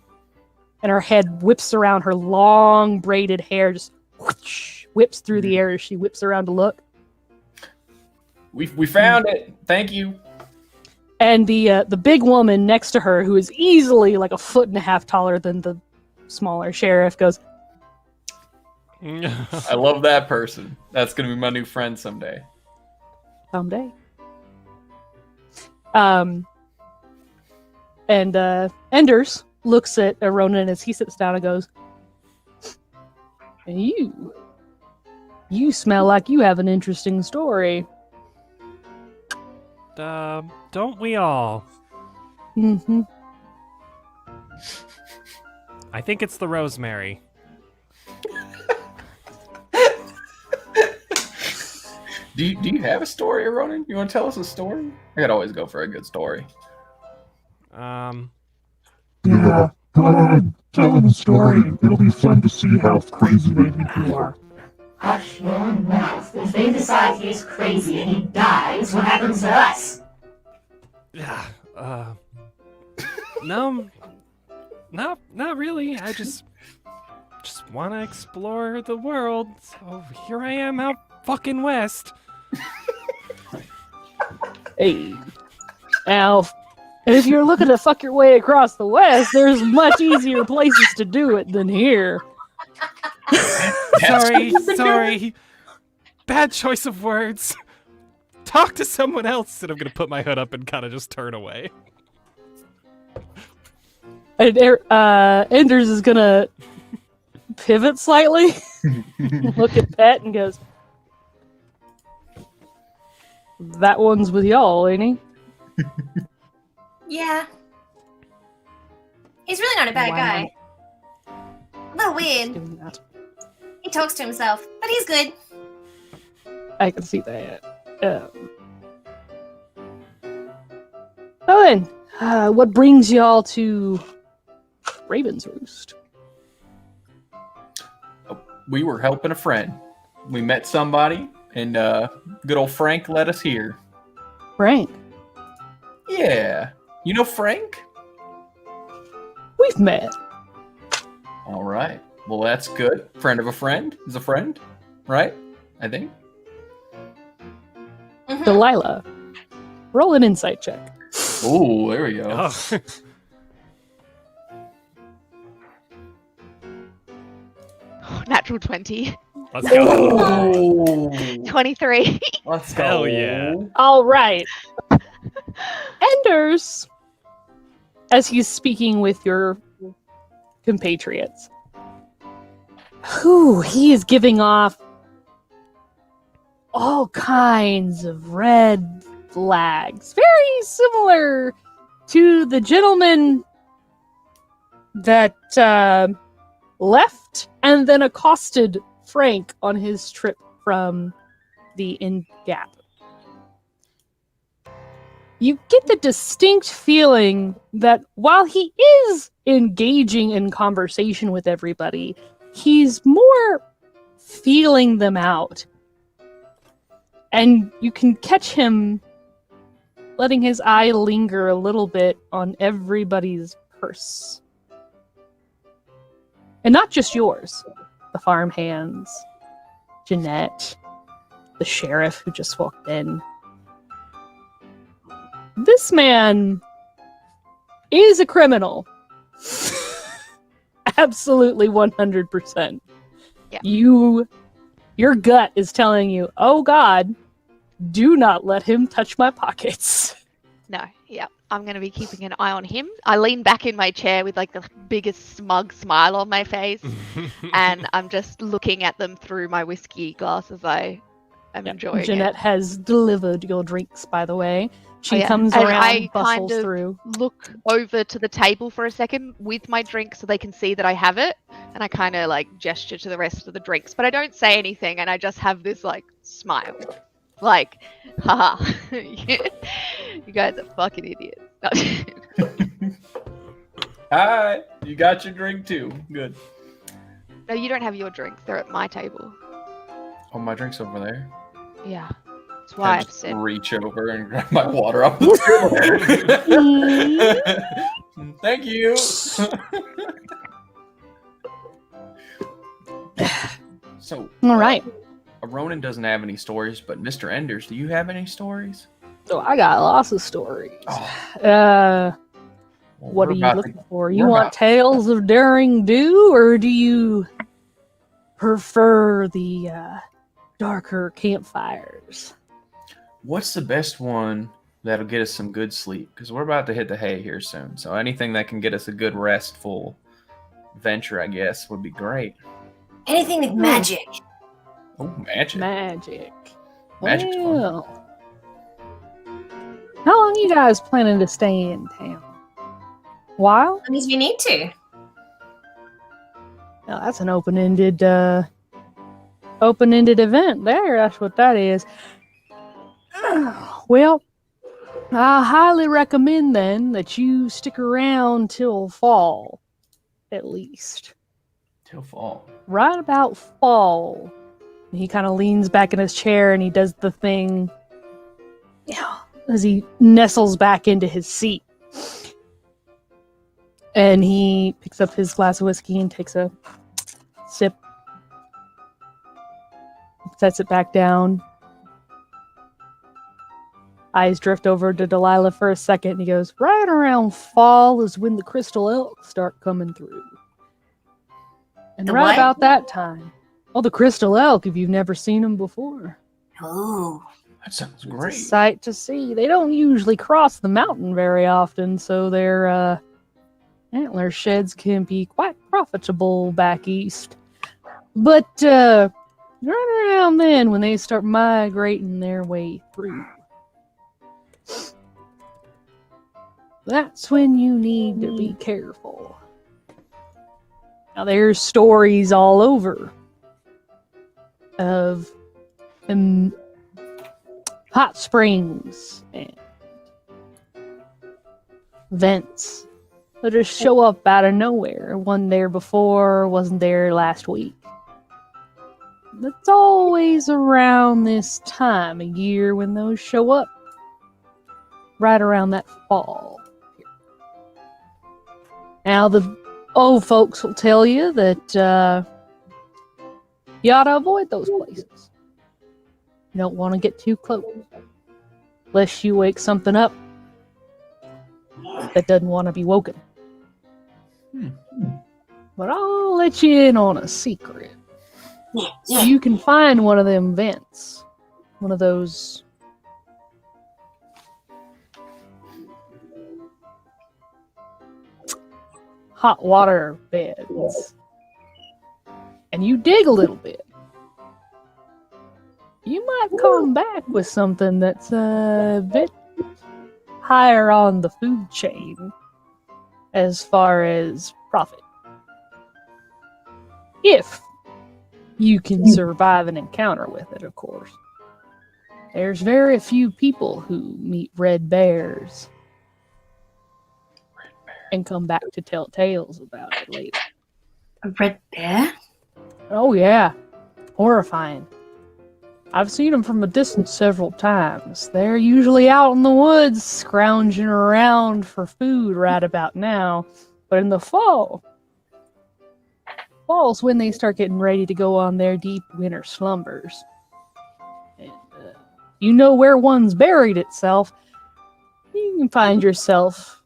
and her head whips around. Her long braided hair just whoosh, whips through the air as she whips around to look. we found it. Thank you. And the big woman next to her, who is easily like 1.5 feet taller than the smaller sheriff, goes, I love that person. That's gonna be my new friend someday. someday. And Enders looks at Ronan as he sits down and goes, you smell like you have an interesting story. Don't we all? Mm-hmm. I think it's the rosemary. Do you have a story, Ronan? You want to tell us a story? I could always go for a good story. Yeah, go ahead, tell him a story. It'll be fun to see how crazy they think you are. Hush your mouth. If they decide he's crazy and he dies, what happens to us? No, not really. I just want to explore the world. So here I am out fucking west. Hey, Alf. If you're looking to fuck your way across the West, there's much easier places to do it than here. Sorry. Bad choice of words. Talk to someone else, and I'm gonna put my hood up and kind of just turn away. And Enders is gonna pivot slightly, look at Pet, and goes, "That one's with y'all, ain't he?" Yeah. He's really not a bad guy. A little weird. He talks to himself, but he's good. I can see that. Oh, then, what brings y'all to Raven's Roost? We were helping a friend. We met somebody, and good old Frank led us here. Frank? Yeah. You know Frank? We've met. All right. Well, that's good. Friend of a friend is a friend, right? I think. Mhm. Delilah. Roll an insight check. Oh, there we go. Oh. Natural 20. Let's go. Oh, 23. let's go. Hell yeah. All right. Enders, as he's speaking with your compatriots, he is giving off all kinds of red flags, very similar to the gentleman that left and then accosted Frank on his trip from the Inn Gap. You get the distinct feeling that while he is engaging in conversation with everybody, he's more feeling them out. And you can catch him letting his eye linger a little bit on everybody's purse. And not just yours. The farmhands, Jeanette, the sheriff who just walked in. This man is a criminal. Absolutely 100%. Yeah. Your gut is telling you, oh God, do not let him touch my pockets. No, yeah. I'm going to be keeping an eye on him. I lean back in my chair with like the biggest smug smile on my face. And I'm just looking at them through my whiskey glass as I am enjoying Jeanette it. has delivered your drinks, by the way. She yeah. comes And around, I bustles kind of through. look over to the table for a second with my drink so they can see that I have it. And I kind of like gesture to the rest of the drinks, but I don't say anything. And I just have this like smile. Like, haha, you guys are fucking idiots. Hi, you got your drink too. Good. No, you don't have your drinks. They're at my table. Oh, my drink's over there. Yeah. That's why I I've just said. reach over and grab my water off the table. Thank you. So, All right. Ronan doesn't have any stories, but Mr. Enders, do you have any stories? So I got lots of stories. Well, What we're are you about looking for? we're You want about- tales of daring do, or do you prefer the darker campfires? What's the best one that'll get us some good sleep? Because we're about to hit the hay here soon. So anything that can get us a good restful venture, I guess, would be great. Anything with magic. Oh, magic. Magic. Magic's fun. Well, how long you guys planning to stay in town? While? That means we need to. Now, that's an open-ended event there. That's what that is. Well, I highly recommend then that you stick around till fall, at least. Till fall. Right about fall. He kind of leans back in his chair and he does the thing as he nestles back into his seat. And he picks up his glass of whiskey and takes a sip. Sets it back down. Eyes drift over to Delilah for a second and he goes, right around fall is when the crystal elk start coming through. And The right what? about that time. Oh, the crystal elk, if you've never seen them before. Oh. That sounds It's a great. sight to see. They don't usually cross the mountain very often, so their antler sheds can be quite profitable back east. But right around then, when they start migrating their way through, that's when you need to be careful. Now, there's stories all over of hot springs and vents that just show up out of nowhere. One there before, wasn't there last week. That's always around this time of year when those show up. Right around that fall. Now, the old folks will tell you that you ought to avoid those places. You don't want to get too close. Unless you wake something up that doesn't want to be woken. But I'll let you in on a secret. Yeah. You can find one of them vents. One of those hot water beds. And you dig a little bit. You might come back with something that's a bit higher on the food chain as far as profit. If you can survive an encounter with it, of course. There's very few people who meet red bears and come back to tell tales about it later. A red bear? Oh yeah, horrifying. I've seen them from a distance several times. They're usually out in the woods scrounging around for food right about now. But in the fall's when they start getting ready to go on their deep winter slumbers. And you know where one's buried itself, you can find yourself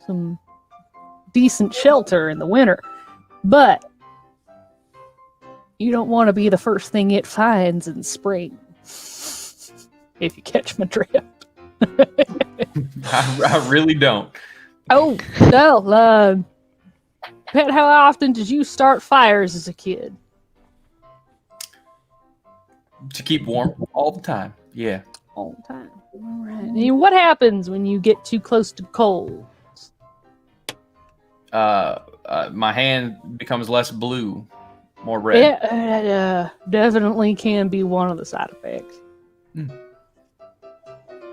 some decent shelter in the winter. But you don't want to be the first thing it finds in spring. If you catch my drift. I really don't. Oh, well, Pet, how often did you start fires as a kid? To keep warm all the time. Yeah. All the time. All right. And what happens when you get too close to coal? My hand becomes less blue, more red. It definitely can be one of the side effects. Hmm.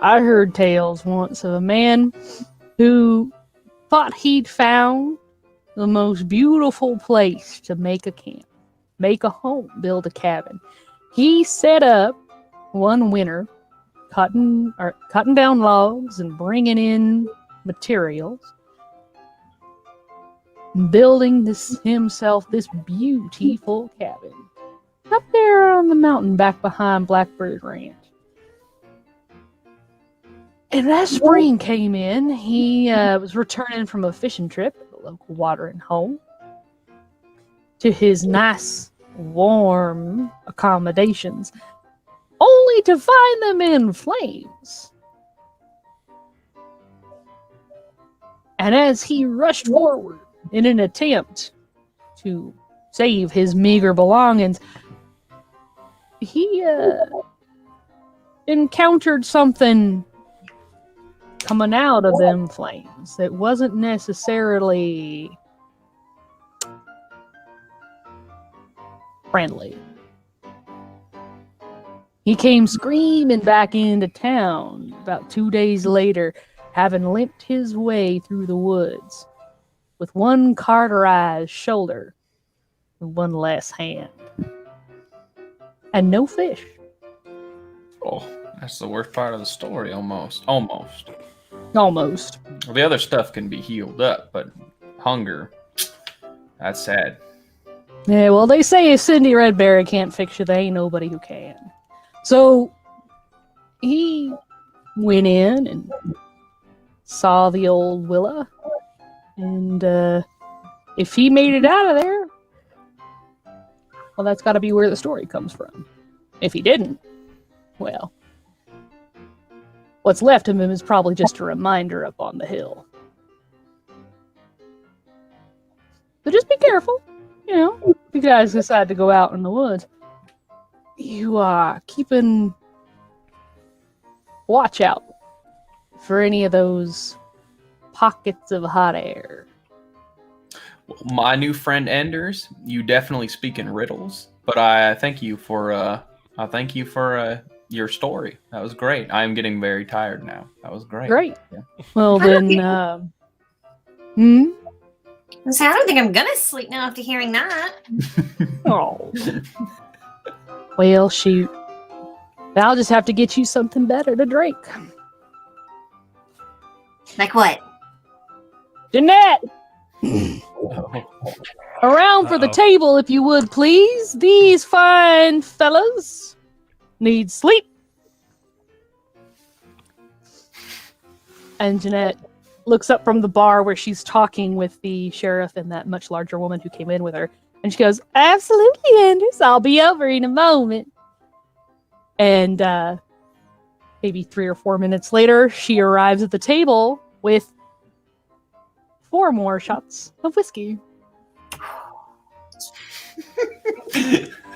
I heard tales once of a man who thought he'd found the most beautiful place to make a camp, make a home, build a cabin. He set up one winter cutting down logs and bringing in materials, building himself this beautiful cabin up there on the mountain back behind Blackbird Ranch. And as spring came in, he was returning from a fishing trip at the local watering hole to his nice, warm accommodations. only to find them in flames. And as he rushed forward in an attempt to save his meager belongings, he encountered something coming out of them flames that wasn't necessarily friendly. He came screaming back into town about 2 days later, having limped his way through the woods with one cauterized shoulder and one less hand. And no fish. Oh, that's the worst part of the story, almost. Almost. Almost. Well, the other stuff can be healed up, but hunger, that's sad. Yeah, well, they say if Cindy Redberry can't fix you, there ain't nobody who can. So he went in and saw the old Willa, and if he made it out of there, well, that's got to be where the story comes from. If he didn't, well, what's left of him is probably just a reminder up on the hill. So just be careful, you know, if you guys decide to go out in the woods. You are keeping watch out for any of those pockets of hot air. Well, my new friend Enders, you definitely speak in riddles, but I thank you for your story. That was great. I am getting very tired now. That was great. Great. Yeah. Well then, So I don't think I'm gonna sleep now after hearing that. Oh. Well, shoot. I'll just have to get you something better to drink. Like what? Jeanette! Around for the table, if you would, please. These fine fellas need sleep. And Jeanette looks up from the bar where she's talking with the sheriff and that much larger woman who came in with her. And she goes, absolutely, Anders. I'll be over in a moment. And maybe 3 or 4 minutes later, she arrives at the table with 4 more shots of whiskey.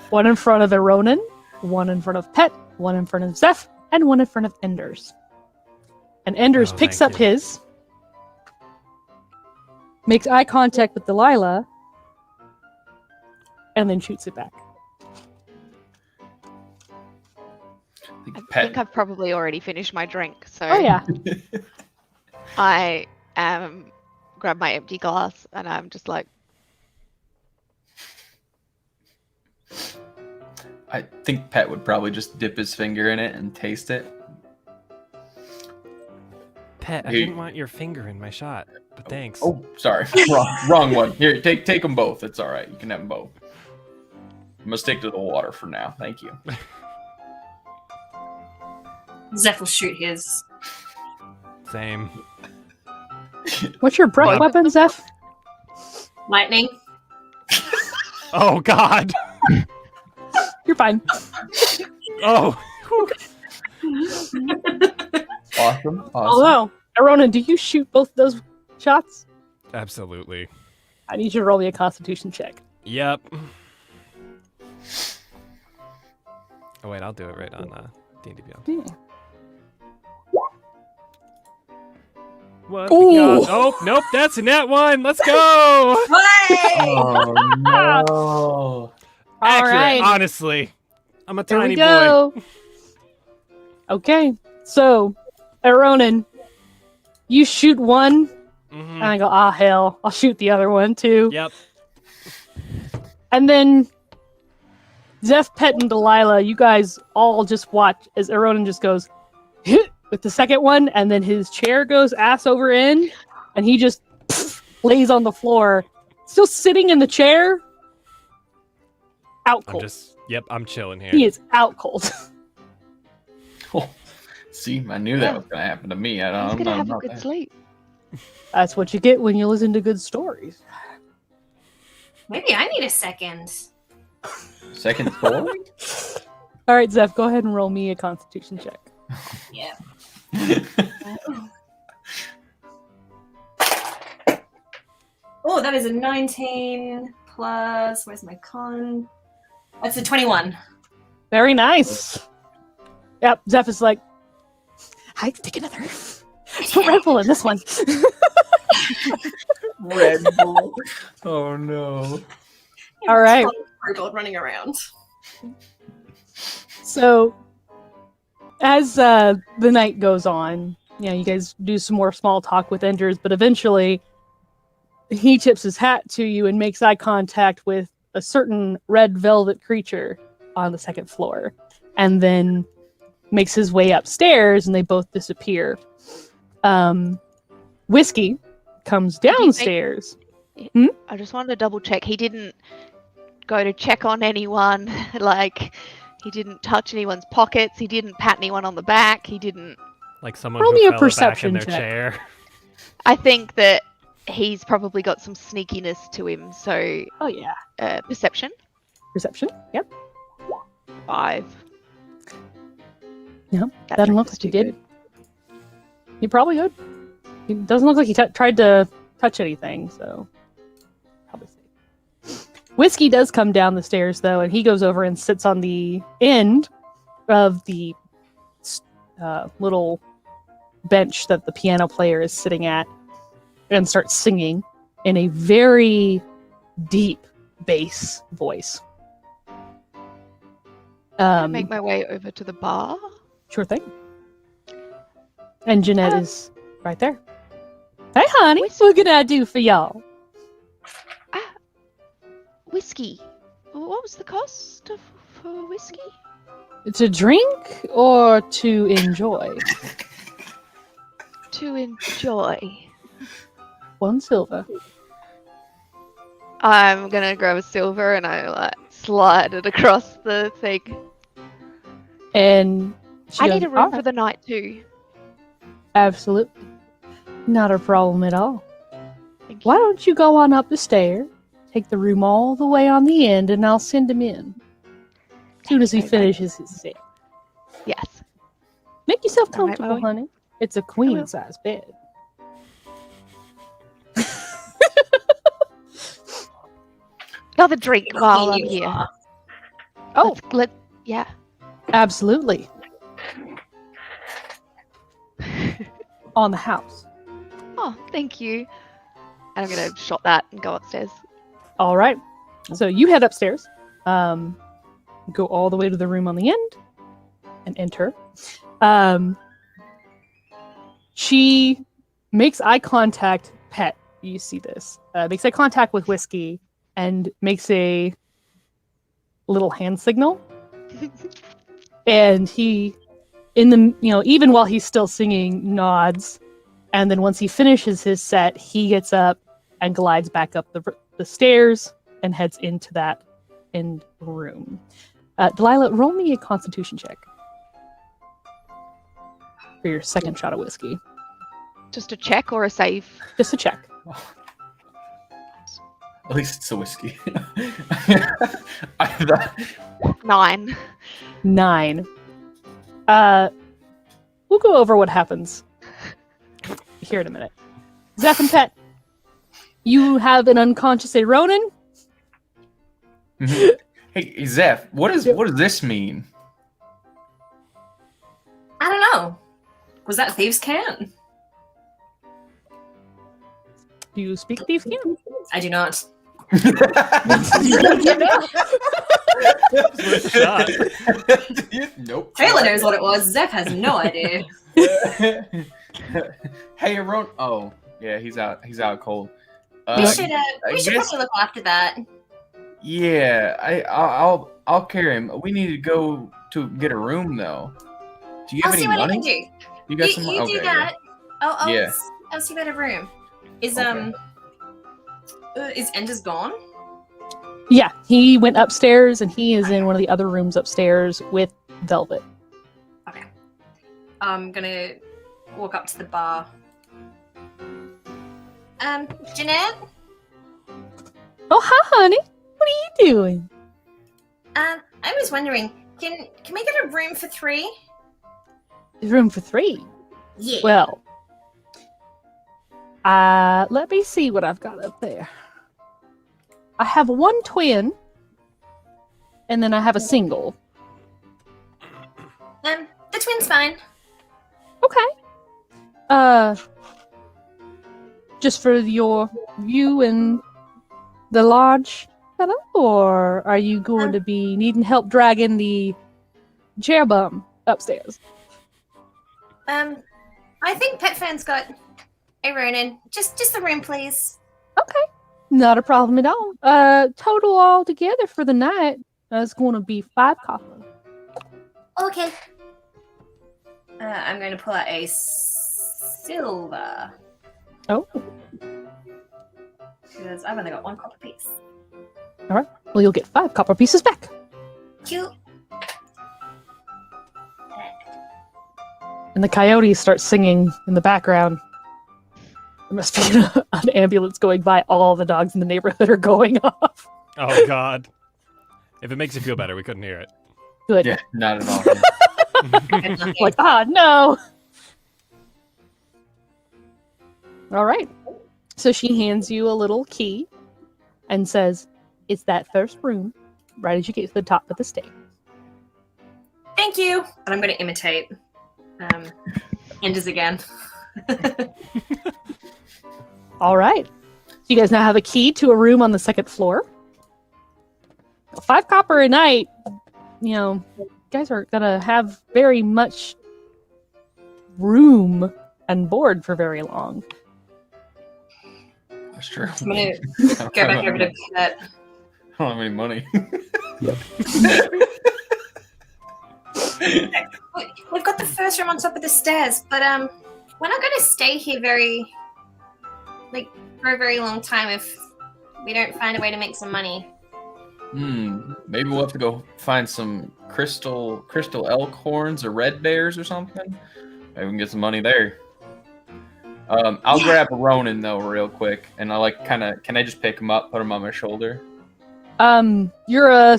One in front of the Ronin, one in front of Pet, one in front of Zeph, and one in front of Enders. And Enders picks up his, makes eye contact with Delilah, and then shoots it back. I think I've probably already finished my drink, so Oh yeah. I grab my empty glass and I'm just like, I think Pet would probably just dip his finger in it and taste it. Pet, I Here- didn't want your finger in my shot, but thanks. Oh, sorry. Wrong one. Here, take them both. It's all right. You can have them both. I'm going to stick to the water for now. Thank you. Zeph will shoot his. Same. What's your breath weapon, Zeph? Lightning. Oh, God. You're fine. Oh. Awesome. Although, Arona, do you shoot both those shots? Absolutely. I need you to roll me a Constitution check. Yep. Oh, wait, I'll do it right on D&D Beyond. Yeah. What? We got... Oh, nope, that's a nat 1. Let's go. Oh, no. Accurate, right. honestly. I'm a There tiny we go. boy. Okay, so, Aronin, you shoot one, Mhm. and I go, ah, hell, I'll shoot the other one too. Yep. And then Zeph, Pet, and Delilah, you guys all just watch as Aronin just goes hit with the second one, and then his chair goes ass over in, and he just lays on the floor, still sitting in the chair, out cold. I'm chilling here. He is out cold. Oh, see, I knew that was going to happen to me. I he's don't gonna know have a about good that. sleep. That's what you get when you listen to good stories. Maybe I need a second. Second story? All right, Zeph, go ahead and roll me a Constitution check. Yeah. Oh, that is a 19 plus. Where's my con? That's a 21. Very nice. Yep, Zeph is like, I take another. Put Red Bull in this one. Red Bull. Oh no. All right. Robot running around. So, as the night goes on, you guys do some more small talk with Enders, but eventually he tips his hat to you and makes eye contact with a certain red velvet creature on the second floor, and then makes his way upstairs, and they both disappear. Whiskey comes downstairs. I just wanted to double check. He didn't go to check on anyone. Like, he didn't touch anyone's pockets. He didn't pat anyone on the back. He didn't. Like someone Roll who me a fell back in perception their check. chair. I think that he's probably got some sneakiness to him. So, Oh yeah, perception. perception. Yep. 5. Yep. That Doesn't drink look is like he too did. He probably good. He doesn't look like he tried to touch anything, so probably safe. Whiskey does come down the stairs though, and he goes over and sits on the end of the little bench that the piano player is sitting at, and starts singing in a very deep bass voice. Make my way over to the bar. Sure thing. And Jeanette is right there. Hey, honey, what can I do for y'all? Whiskey. What was the cost for whiskey? To drink or to enjoy? To enjoy. 1 silver. I'm gonna grab a silver and I slide it across the thing. And she I goes, need a room "All for right, the night too. absolutely. Not a problem at all. Thank Why you. don't you go on up the stair, take the room all the way on the end, and I'll send him in. As soon as he Thank you very much. finishes his set. Yes. Make yourself All right, comfortable, Molly. honey. It's a queen-size bed. Another drink while I'm You here. are. Oh, Yeah. absolutely. On the house. Oh, thank you. And I'm gonna shot that and go upstairs. All right. So you head upstairs, go all the way to the room on the end, and enter. She makes eye contact. Pet, you see this? Makes eye contact with Whiskey and makes a little hand signal. And he, even while he's still singing, nods. And then once he finishes his set, he gets up and glides back up the stairs and heads into that end room. Delilah, roll me a Constitution check for your second shot of whiskey. Just a check or a save? Just a check. At least it's a whiskey. I thought 9. 9. We'll go over what happens here in a minute. Zeph and Pet, you have an unconscious Ronin. Hey, Zeph, what does this mean? I don't know. Was that thieves' can? Do you speak thief can? I do not. Shot. Nope. Taylor knows what it was. Zeph has no idea. Hey, Aaron. Oh, yeah, he's out. He's out cold. We should guess- probably look after that. Yeah, I'll carry him. We need to go to get a room though. Do you have I'll see any what I money? can do. You got some money? You Okay, do that. I'll Yeah. I'll see about a room. Is Okay. is Enders gone? Yeah, he went upstairs and he is in one of the other rooms upstairs with Velvet. I'm gonna walk up to the bar. Jeanette? Oh, hi, honey. What are you doing? I was wondering, Can we get a room for 3? Room for 3. Yeah. Well, let me see what I've got up there. I have 1 twin, and then I have a single. The twin's fine. Okay. Just for you and the lodge setup, or are you going to be needing help dragging the chair bum upstairs? I think Pet Fan's got a Ronin. Just the room, please. Okay. Not a problem at all. Total all together for the night is going to be 5 copper. Okay. I'm going to pull out a silver. Oh. Because I've only got 1 copper piece. Well, you'll get 5 copper pieces back. Cute. And the coyotes start singing in the background. There must be an ambulance going by. All the dogs in the neighborhood are going off. Oh, God. If it makes you feel better, we couldn't hear it. Good. Yeah, not at all. Like, no. All right. So she hands you a little key and says, it's that first room right as you get to the top of the stairs. Thank you. And I'm going to imitate Enders again. All right. So you guys now have a key to a room on the 2nd floor. 5 copper a night. You guys aren't going to have very much room and board for very long. That's true. I'm going to go back over to Pet. I don't have any money. We've got the first room on top of the stairs, but we're not going to stay here for a very long time if we don't find a way to make some money. Maybe we'll have to go find some crystal elk horns or red bears or something. Maybe we can get some money there. I'll grab a Ronin though real quick, and I can I just pick him up, put him on my shoulder? You're a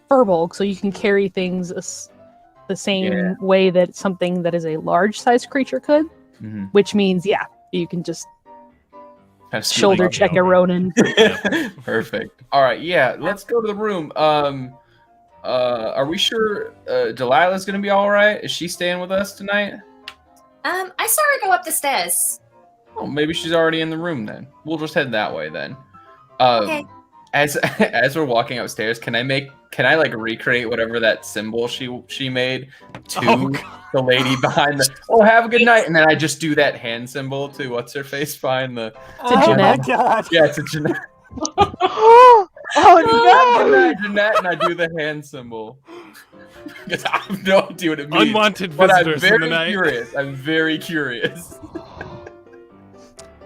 furbolg, so you can carry things the same way that something that is a large sized creature could, which means you can just shoulder check a Ronin. Perfect. All right, let's go to the room. Are we sure Delilah's gonna be all right? Is she staying with us tonight? I saw her go up the stairs. Oh, maybe she's already in the room then. We'll just head that way then. Okay. As we're walking upstairs, can I recreate whatever that symbol she made to the lady behind the have a good night, and then I just do that hand symbol to what's her face behind the Jeanette. God. Yeah, it's a Jeanette. Oh no! Good night, Jeanette, and I do the hand symbol. Because I have no idea what it means. Unwanted but visitors I'm in the night. curious. I'm very curious.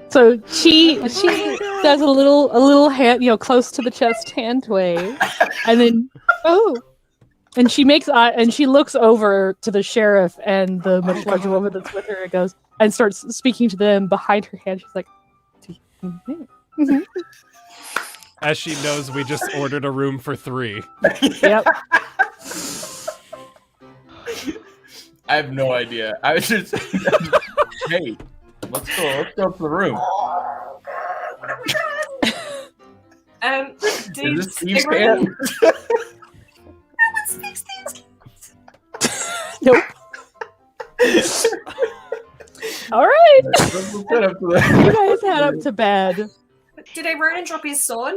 So she does a little hand, close to the chest hand wave, and then and she makes and she looks over to the sheriff and the much larger woman that's with her and goes and starts speaking to them behind her hand. She's like, As she knows, we just ordered a room for 3. Yep. I have no idea. I was just hey, let's go to the room. Is this Steve's camp? No one speaks these. Nope. All right. You guys head up to bed. Did a Ronin drop his sword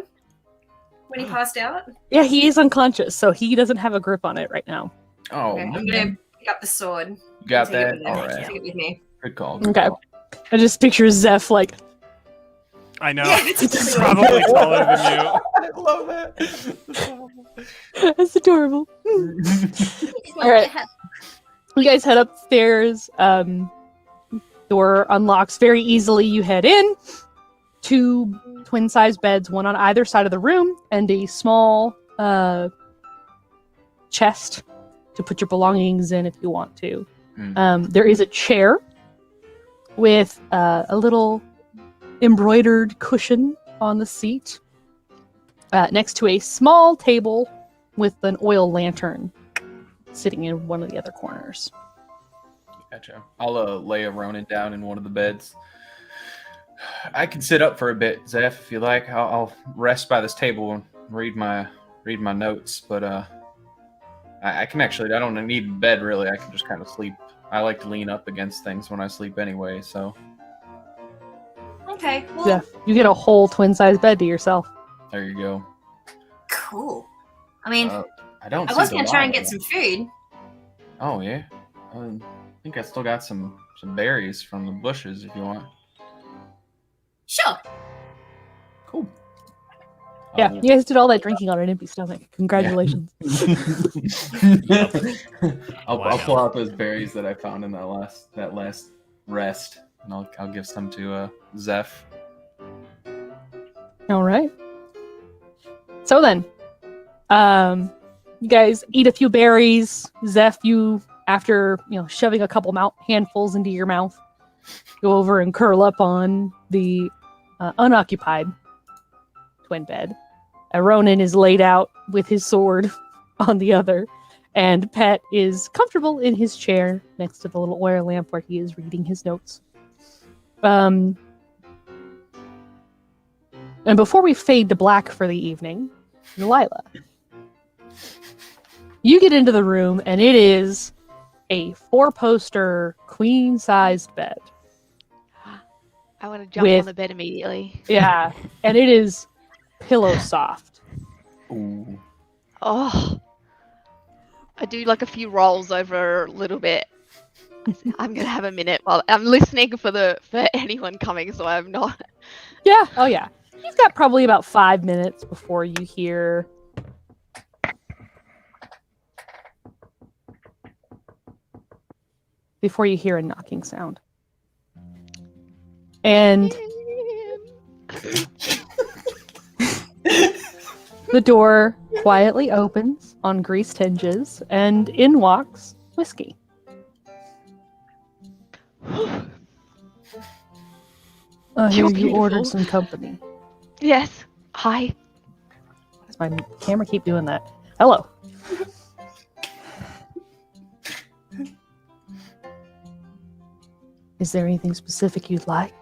when he passed out? Yeah, he is unconscious, so he doesn't have a grip on it right now. Oh, Okay, I'm gonna pick up the sword. you got Take that? it with All me. right. Take it with me. Good call. Okay. I just picture Zeph like, I know. Yeah, It's probably taller than you. I love that. that's adorable. All right. You guys head upstairs. Door unlocks very easily. You head in. 2 twin-sized beds, one on either side of the room, and a small chest to put your belongings in if you want to. There is a chair with a little embroidered cushion on the seat next to a small table with an oil lantern sitting in one of the other corners. Gotcha. I'll lay a Ronin down in one of the beds. I can sit up for a bit, Zeph, if you like. I'll rest by this table and read my notes. But I can actually. I don't need bed really. I can just kind of sleep. I like to lean up against things when I sleep anyway. So Okay. Well, Zeph, you get a whole twin-size bed to yourself. there you go. cool. I mean, I don't. I see was gonna try and Delilah. get some food. Oh yeah. I think I still got some berries from the bushes if you want. Sure. Cool. Yeah, you guys did all that drinking on an empty stomach. Congratulations. I'll pull out those berries that I found in that last rest, and I'll give some to Zeph. All right. So then, you guys eat a few berries. Zeph, you, after shoving a couple handfuls into your mouth, go over and curl up on the unoccupied twin bed. Ronan is laid out with his sword on the other, and Pet is comfortable in his chair next to the little oil lamp where he is reading his notes. And before we fade to black for the evening, Delilah, you get into the room, and it is a 4-poster queen-sized bed. I want to jump on the bed immediately. Yeah, and it is pillow soft. Ooh. Oh, I do like a few rolls over a little bit. I'm gonna have a minute while I'm listening for anyone coming, so I'm not. Yeah. Oh yeah. You've got probably about 5 minutes before you hear. A knocking sound. And the door quietly opens on greased hinges, and in walks Whiskey. I hear You're you beautiful. ordered some company. Yes. Hi. Why does my camera keep doing that? Hello. Is there anything specific you'd like?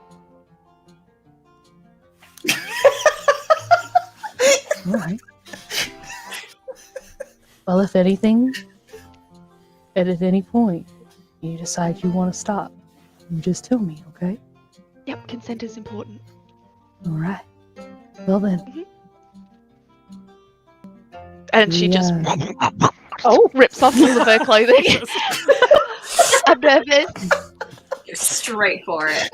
All right. Well, if anything, at any point, you decide you want to stop, you just tell me, okay? Yep. Consent is important. All right. Well then. And she just Oh, rips off all of her clothing. I'm nervous. Go straight for it.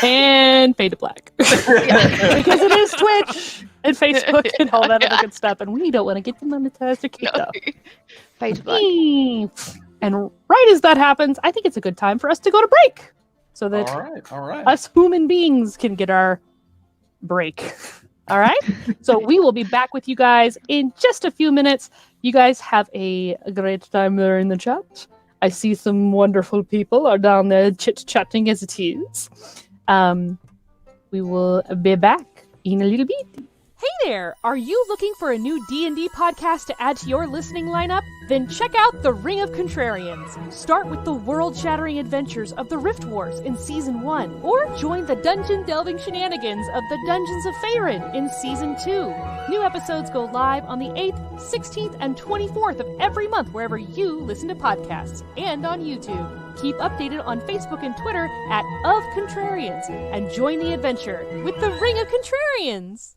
and fade to black. Because it is Twitch and Facebook and all that other good stuff, and we don't want to get demonetized or kicked off. Fade to black. And right as that happens, I think it's a good time for us to go to break, so that All right. us human beings can get our break. All right? So we will be back with you guys in just a few minutes. You guys have a great time there in the chat. I see some wonderful people are down there chit-chatting as it is. We will be back in a little bit. Hey there! Are you looking for a new D&D podcast to add to your listening lineup? Then check out The Ring of Contrarians. Start with the world-shattering adventures of the Rift Wars in Season 1, or join the dungeon-delving shenanigans of the Dungeons of Faerun in Season 2. New episodes go live on the 8th, 16th, and 24th of every month wherever you listen to podcasts, and on YouTube. Keep updated on Facebook and Twitter at Of Contrarians, and join the adventure with The Ring of Contrarians!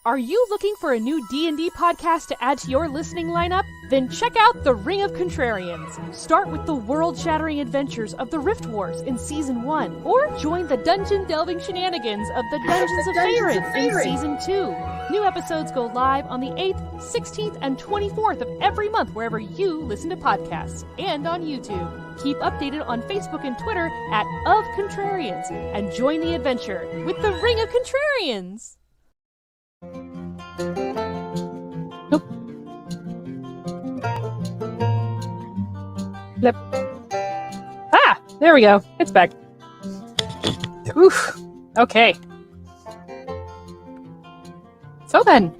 Are you looking for a new D&D podcast to add to your listening lineup? Then check out The Ring of Contrarians. Start with the world-shattering adventures of the Rift Wars in Season 1, or join the dungeon-delving shenanigans of the Dungeons of Faerun in Season 2. New episodes go live on the 8th, 16th, and 24th of every month wherever you listen to podcasts, and on YouTube. Keep updated on Facebook and Twitter at Of Contrarians, and join the adventure with The Ring of Contrarians! Nope. Flip. Ah! There we go. It's back. Oof. Okay. So then,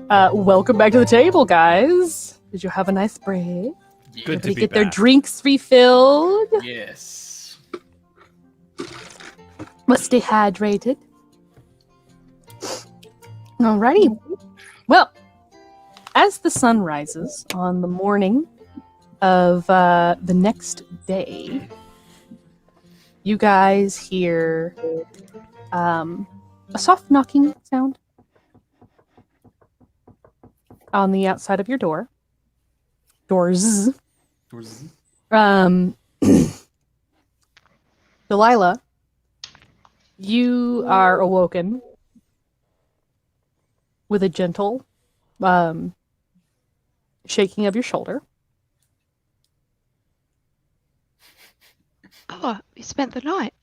welcome back to the table, guys. Did you have a nice break? Good to Everybody be get their back. drinks refilled? Yes. Must stay hydrated. Alrighty. Well, as the sun rises on the morning of the next day, you guys hear a soft knocking sound on the outside of your door. Doors. Delilah, you are awoken with a gentle shaking of your shoulder. Oh, you spent the night.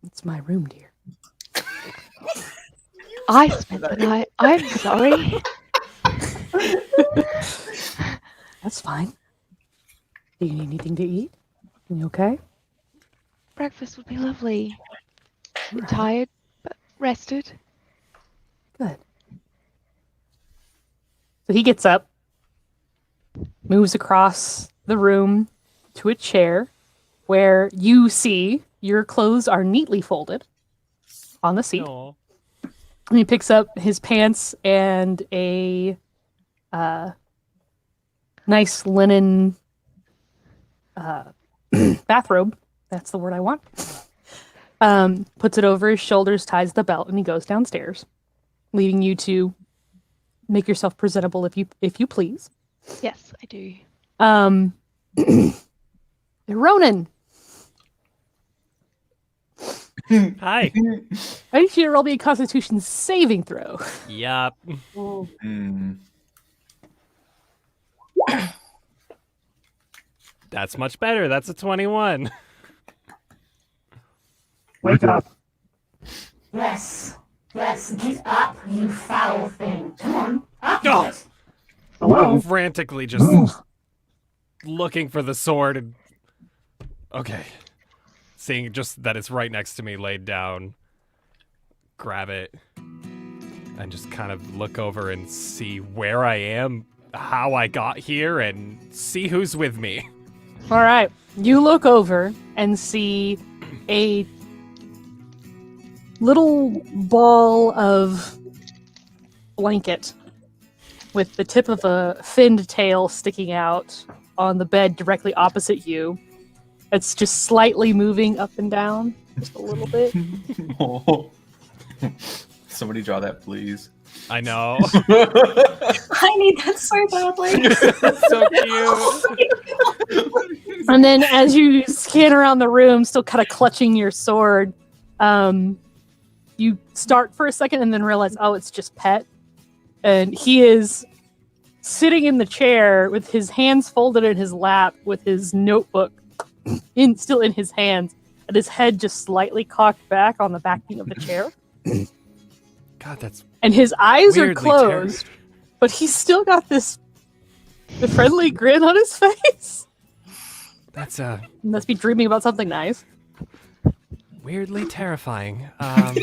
It's my room, dear. I spent the night. I'm sorry. That's fine. Do you need anything to eat? You okay? Breakfast would be lovely. I'm tired, but rested. Good. So he gets up, moves across the room to a chair where you see your clothes are neatly folded on the seat. Aw. And he picks up his pants and a nice linen bathrobe. That's the word I want. Puts it over his shoulders, ties the belt, and he goes downstairs, leaving you to make yourself presentable if you please. Yes, I do. Ronan, Hi. I need you to roll me a Constitution saving throw. Yup. Mm. That's much better. That's a 21. Wake up. Yes. Yes, get up, you foul thing. Come on, up. Oh. Hello? Frantically just Move. looking for the sword and... Okay. Seeing just that it's right next to me laid down. Grab it. And just kind of look over and see where I am, how I got here, and see who's with me. All right. You look over and see a little ball of blanket with the tip of a finned tail sticking out on the bed directly opposite you. It's just slightly moving up and down, just a little bit. Somebody draw that, please. I know. I need that so badly. So cute. And then as you scan around the room, still kind of clutching your sword, you start for a second and then realize, oh, it's just Pet. And he is sitting in the chair with his hands folded in his lap with his notebook still in his hands, and his head just slightly cocked back on the backing of the chair. God, that's And his eyes are weirdly closed, but he's still got the friendly grin on his face. That's He must be dreaming about something nice. weirdly terrifying. I'll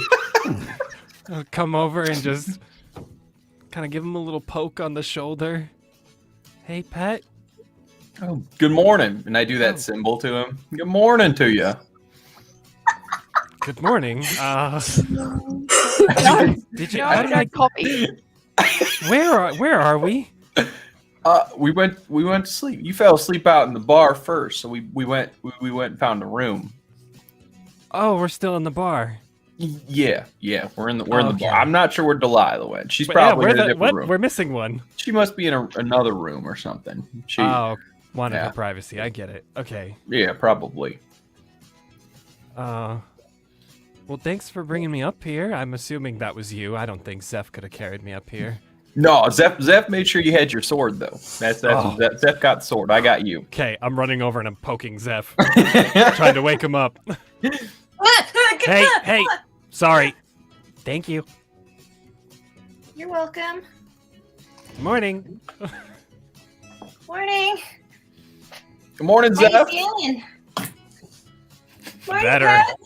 come over and just kind of give him a little poke on the shoulder. Hey, Pet. Oh, good morning. And I do that symbol to him. Good morning to you. Good morning. Did you? No, How did I? don't copy. Where are we? We went to sleep. You fell asleep out in the bar first, so we went and found a room. Oh, we're still in the bar. Yeah, we're in the Okay. bar. I'm not sure where Delilah went. She's Wait, probably we're in a different room. We're missing one. She must be in another room or something. Wanted yeah. her privacy. I get it. Okay. Yeah, probably. Well, thanks for bringing me up here. I'm assuming that was you. I don't think Zeph could have carried me up here. No, Zeph made sure you had your sword though. That's what Zeph got the sword. I got you. Okay, I'm running over and I'm poking Zeph, trying to wake him up. Hey, sorry. Thank you. You're welcome. Morning. Morning. Good morning, How Zeph. you feeling? Morning, Better. Pat.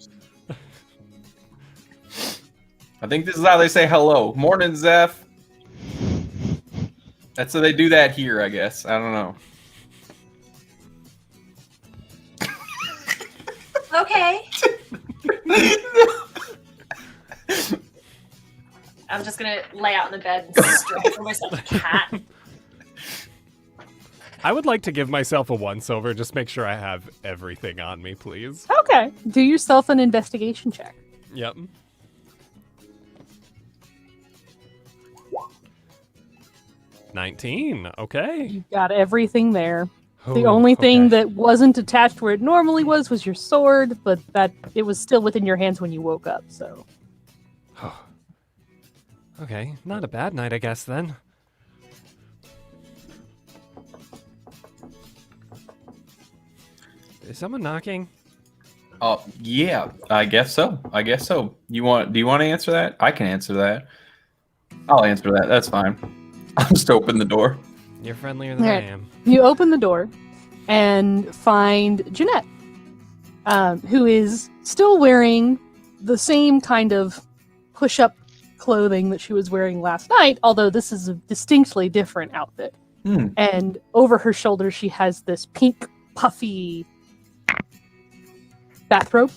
I think this is how they say hello. Morning, Zeph. That's how they do that here, I guess. I don't know. Okay. I'm just gonna lay out in the bed and stretch almost like a cat. I would like to give myself a once-over. Just make sure I have everything on me, please. Okay. Do yourself an investigation check. Yep. $19. Okay. You got everything there. The Ooh, only thing okay. that wasn't attached where it normally was your sword, but that it was still within your hands when you woke up. So Okay, not a bad night, I guess, then. Is someone knocking? Oh, yeah, I guess so. Do you want to answer that? I can answer that. I'll answer that. That's fine. I'll just open the door. You're friendlier than I Alright. am. you open the door and find Jeanette, who is still wearing the same kind of push-up clothing that she was wearing last night, although this is a distinctly different outfit. And over her shoulders, she has this pink, puffy bathrobe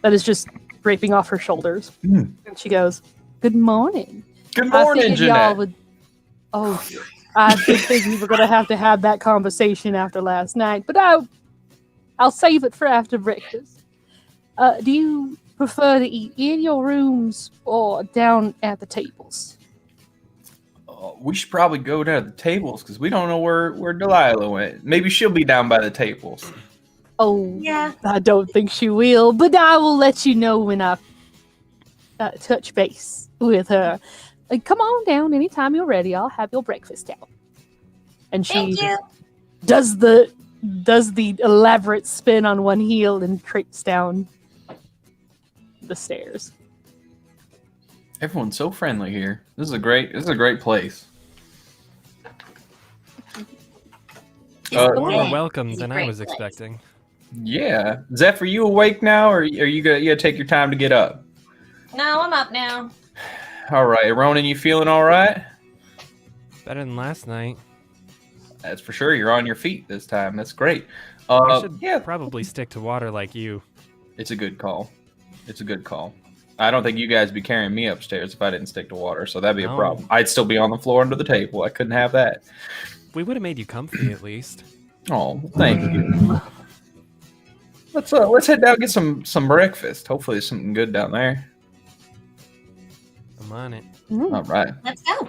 that is just draping off her shoulders. And she goes, "Good morning. Good I morning, figured y'all Jeanette. would." Oh, I did think we were gonna have that conversation after last night, but I'll save it for after breakfast. Do you prefer to eat in your rooms or down at the tables? We should probably go down to the tables because we don't know where Delilah went. Maybe she'll be down by the tables. Oh, Yeah. I don't think she will, but I will let you know when I touch base with her. Come on down anytime you're ready. I'll have your breakfast out. And she Thank you. does the elaborate spin on one heel and trips down the stairs. Everyone's so friendly here. This is a great place. More Yeah. welcome It's a than I great was place. expecting. Yeah, Zeph, are you awake now, or are you gonna take your time to get up? No, I'm up now. All right, Ronan, you feeling all right? Better than last night. That's for sure. You're on your feet this time. That's great. I should Yeah, probably stick to water like you. it's a good call. I don't think you guys would be carrying me upstairs if I didn't stick to water, so that'd be a No. problem. I'd still be on the floor under the table. I couldn't have that. We would have made you comfy at least. Oh, thank you. Let's head down and get some breakfast. Hopefully, there's something good down there. I'm on it. Mm. All right, Let's go.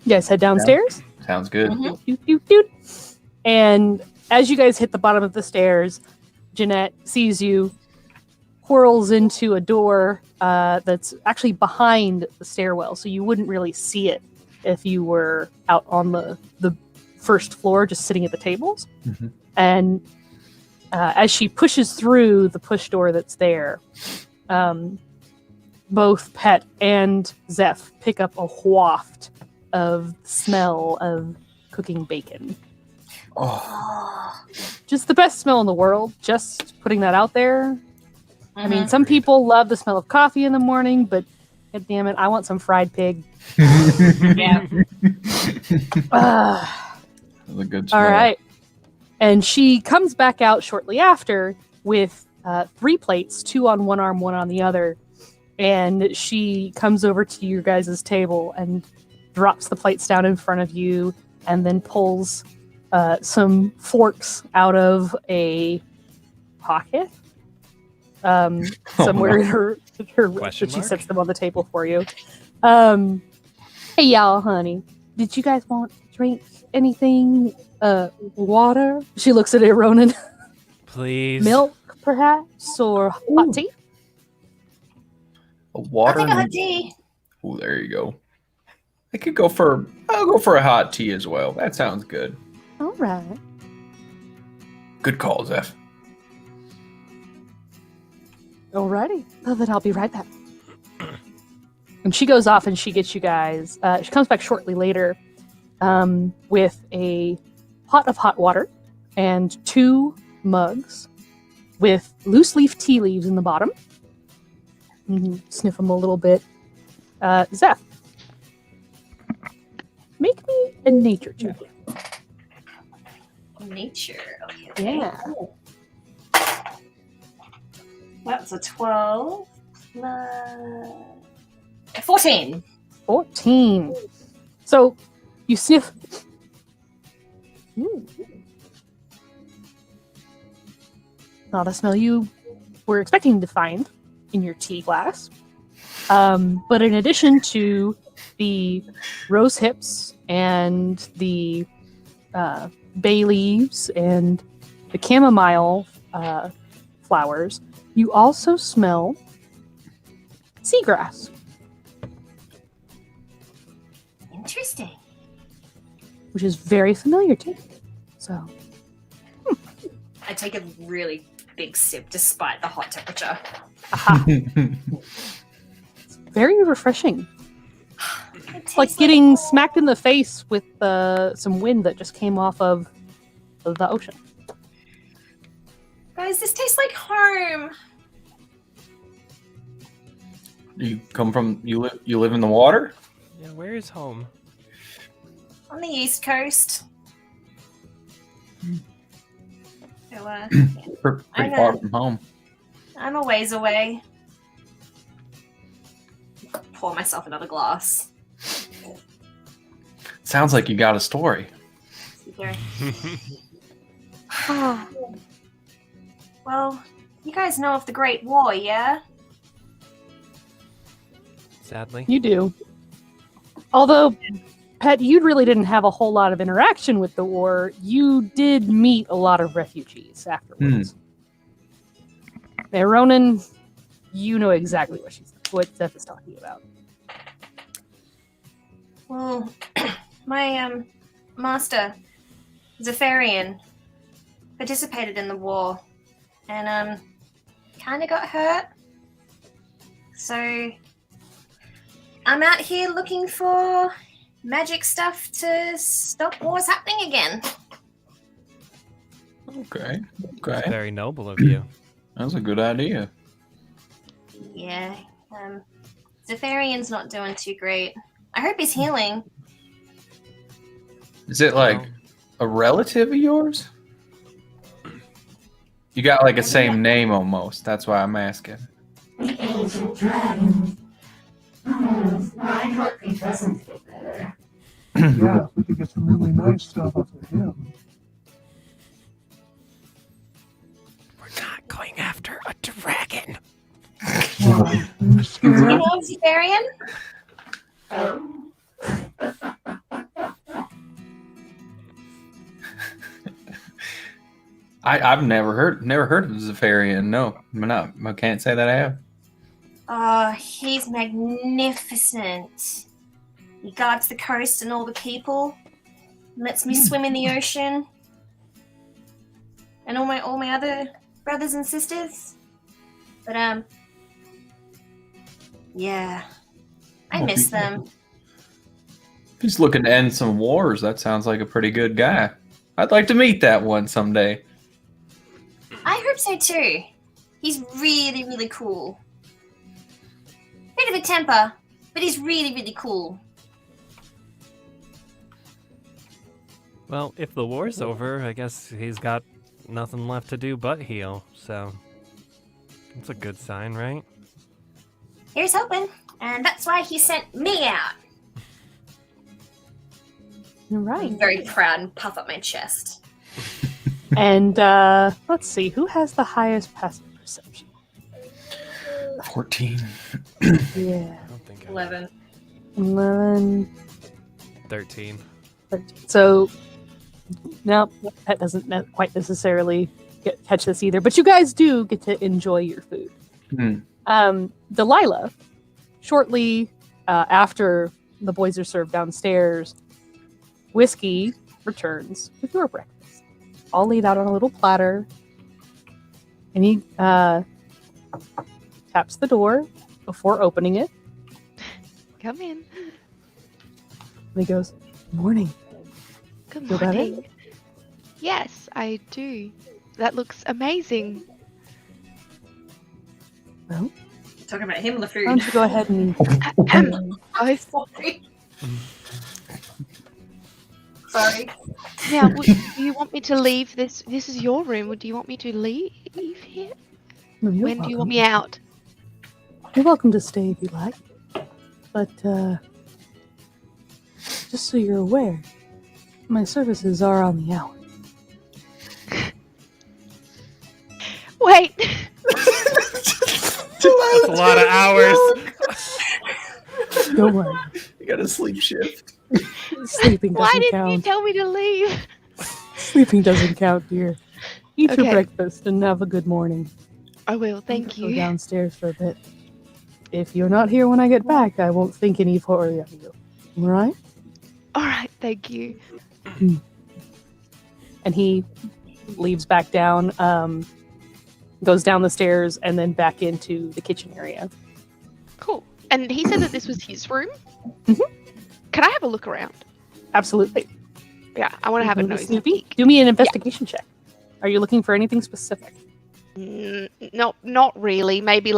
You guys head downstairs. sounds good. Mhm. Doot, doot, doot. And as you guys hit the bottom of the stairs, Jeanette sees you, whirls into a door that's actually behind the stairwell, so you wouldn't really see it if you were out on the first floor just sitting at the tables. Mhm. And as she pushes through the push door that's there, both Pet and Zeph pick up a waft of smell of cooking bacon. Oh, Just the best smell in the world. Just putting that out there. I mean, some people love the smell of coffee in the morning, but god damn it, I want some fried pig. Yeah. Ah. that's a good smell. All right. And she comes back out shortly after with 3 plates, 2 on one arm, 1 on the other. And she comes over to your guys' table and drops the plates down in front of you and then pulls some forks out of a pocket somewhere no. in her Question that she mark? sets them on the table for you. Hey y'all, honey, did you guys want to drink anything? Water? She looks at it, Ronan. Please. Milk, perhaps, or hot tea? A I water. think I had tea. Oh, there you go. I'll go for a hot tea as well. That sounds good. All right. Good call, Zeph. Alrighty. Well, then I'll be right back. And she goes off and she gets you guys. She comes back shortly later with a pot of hot water and 2 mugs with loose leaf tea leaves in the bottom. Sniff them a little bit. Zeph, make me a nature check. Nature. Okay. Yeah. That's a 12 plus 14. 14. So you sniff. Not the smell you were expecting to find in your tea glass. But in addition to the rose hips and the bay leaves and the chamomile flowers, you also smell seagrass, Interesting. which is very familiar to you. So, I take a really big sip despite the hot temperature. aha, very refreshing. It It's like tastes getting smacked in the face with some wind that just came off of the ocean. Guys, this tastes like home. You come from you live in the water? Yeah, where is home? On the East Coast. So, Pretty I know. far from home. I'm a ways away. Pour myself another glass. Sounds like you got a story. There. Well, you guys know of the Great War, yeah? Sadly. You do. Although, Pet, you really didn't have a whole lot of interaction with the war. You did meet a lot of refugees afterwards. Now, Ronan, you know exactly what Zeph is talking about. Well, my master, Zephyrian, participated in the war and kind of got hurt. So I'm out here looking for magic stuff to stop wars happening again. Okay. It's very noble of you. That's a good idea. Yeah, Zephyrian's not doing too great. I hope he's healing. Is it like a relative of yours? You got like a same name almost. That's why I'm asking. The ancient dragon. Oh, my heartbeat doesn't get better. Yeah, we could get some really nice stuff off of him. We're not going after a dragon. Well, I'm You scared. know Zephyrian? I've never heard of Zephyrian. No, I can't say that I have. Oh, he's magnificent. He guards the coast and all the people. Lets me swim in the ocean. And all my other brothers and sisters. But yeah. I miss them. If he's looking to end some wars, that sounds like a pretty good guy. I'd like to meet that one someday. I hope so too. He's really, really cool. Bit of a temper, but he's really, really cool. Well, if the war's over, I guess he's got nothing left to do but heal, so it's a good sign, right? Here's hoping, and that's why he sent me out. You're right. I'm very proud and puff up my chest. And let's see, who has the highest passive perception? 14. Yeah. I don't think I 11. 11. 13. 13. So, no, Pet doesn't quite necessarily catch this either. But you guys do get to enjoy your food. Delilah, shortly after the boys are served downstairs, Whiskey returns with your breakfast, all laid out on a little platter. And he taps the door before opening it. Come in. And he goes, "Morning." Good Feel better? morning. Yes, I do. That looks amazing. Well, Talking about him on the why don't food. you go ahead and Guys, Sorry. Sorry. now, do you want me to leave this? This is your room. Do you want me to leave here? No, you're When do you want welcome. me out? You're welcome to stay if you like. But just so you're aware, my services are on the hour. Wait. That's a lot of hours. Don't worry. You got a sleep shift. Sleeping Why doesn't didn't you count. tell me to leave? Sleeping doesn't count, dear. Eat your Okay. breakfast and have a good morning. I will. Thank Go you. downstairs for a bit. If you're not here when I get back, I won't think any poorly of you. All right? All right. Thank you. And he leaves back down, goes down the stairs, and then back into the kitchen area. Cool. And he said that this was his room. Mhm. Can I have a look around? Absolutely. Yeah, I want to have a Little nosy snoopy. peek. Do me an investigation check. Are you looking for anything specific? No, not really. Maybe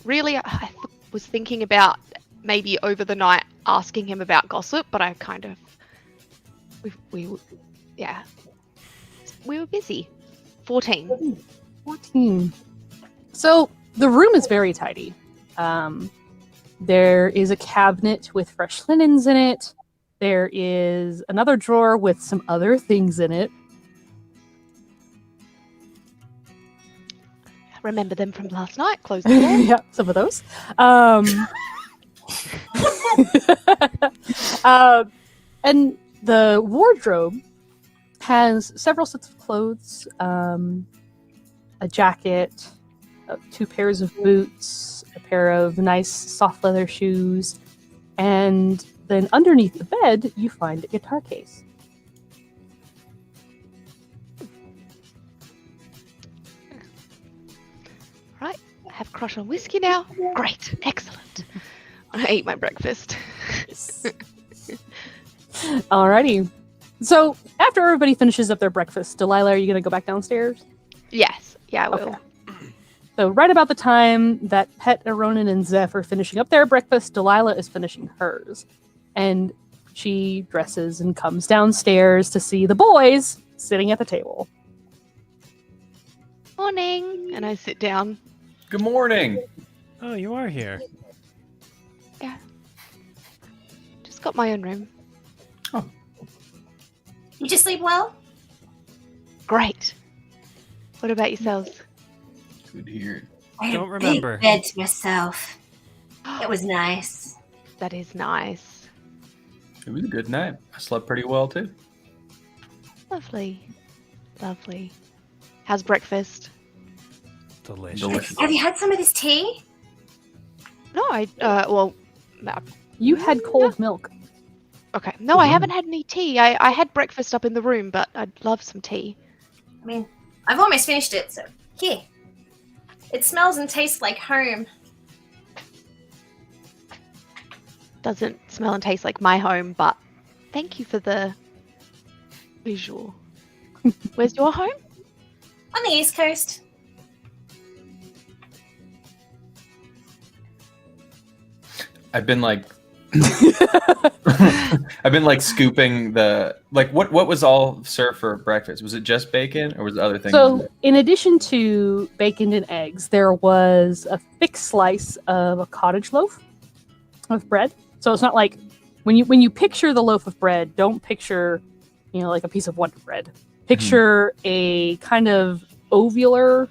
really. I was thinking about maybe over the night asking him about gossip, but I kind of we were busy. 14. 14. So the room is very tidy. There is a cabinet with fresh linens in it. There is another drawer with some other things in it. Remember them from last night. Close the door. Yeah, some of those. And the wardrobe has several sets of clothes, a jacket, 2 pairs of boots, a pair of nice soft leather shoes, and then underneath the bed you find a guitar case. Right. I have a crush on whiskey now. Great. Excellent. I ate my breakfast. Alrighty. So after everybody finishes up their breakfast, Delilah, are you going to go back downstairs? Yes. Yeah, I will. Okay. So right about the time that Pet, Ronan, and Zeph are finishing up their breakfast, Delilah is finishing hers. And she dresses and comes downstairs to see the boys sitting at the table. Morning. And I sit down. Good morning. Oh, you are here. Just got my own room. You just sleep well? Great. What about yourselves? Good to hear. I had Don't a remember. big bed to myself. It was nice. That is nice. It was a good night. I slept pretty well too. Lovely. Lovely. How's breakfast? Delicious. Delicious. Have you had some of this tea? No, You had cold milk. okay. No, I haven't had any tea. I had breakfast up in the room, but I'd love some tea. I mean, I've almost finished it, so here. It smells and tastes like home. Doesn't smell and taste like my home, but thank you for the visual. Where's your home? On the East Coast. I've been like I've been like scooping the what was all served for breakfast? Was it just bacon or was it other things? So, in addition to bacon and eggs, there was a thick slice of a cottage loaf of bread. So it's not like when you picture the loaf of bread, don't picture, like a piece of Wonder Bread. Picture a kind of ovular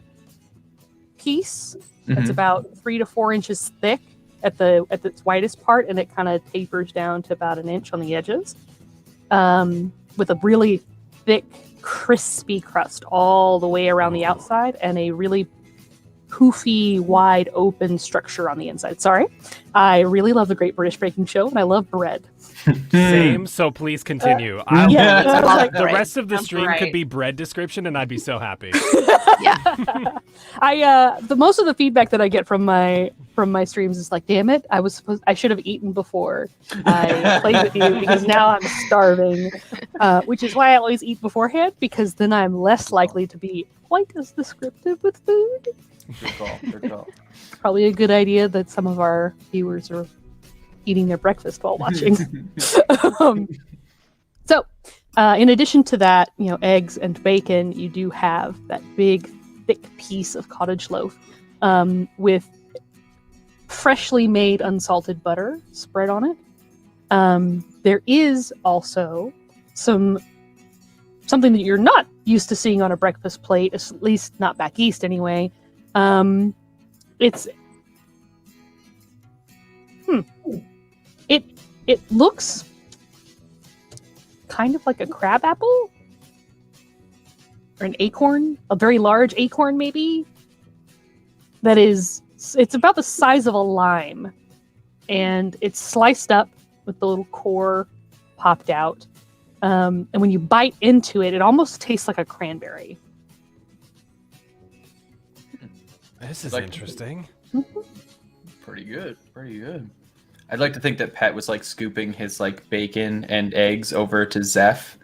piece It's about 3 to 4 inches thick at its widest part, and it kind of tapers down to about an inch on the edges, with a really thick, crispy crust all the way around the outside, and a really poofy, wide open structure on the inside. Sorry. I really love the Great British Baking Show, and I love bread. Same, so please continue. Yeah, I was like, the rest of the Sounds stream great. could be bread description, and I'd be so happy. Yeah. The most of the feedback that I get from my streams is like, damn it, I should have eaten before I played with you because now I'm starving. Which is why I always eat beforehand, because then I'm less likely to be quite as descriptive with food. Good call. Probably a good idea that some of our viewers are eating their breakfast while watching. So, in addition to that, eggs and bacon, you do have that big, thick piece of cottage loaf with freshly made unsalted butter spread on it. There is also something that you're not used to seeing on a breakfast plate, at least not back east anyway. It looks kind of like a crab apple or an acorn, a very large acorn maybe. It's about the size of a lime, and it's sliced up with the little core popped out. And when you bite into it, it almost tastes like a cranberry. This is Like- interesting. Pretty good. I'd like to think that Pet was like scooping his like bacon and eggs over to Zeph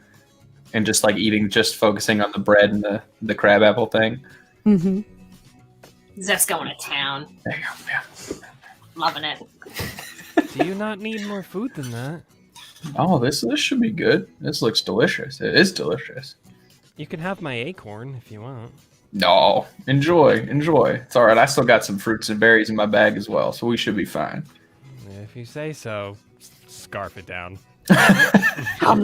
and just like eating, just focusing on the bread and the crab apple thing. Mm-hmm. Zeph's going to town. There you go. Yeah. Loving it. Do you not need more food than that? Oh, this should be good. This looks delicious. It is delicious. You can have my acorn if you want. No, enjoy. It's all right. I still got some fruits and berries in my bag as well, so we should be fine. If you say so, scarf it down. All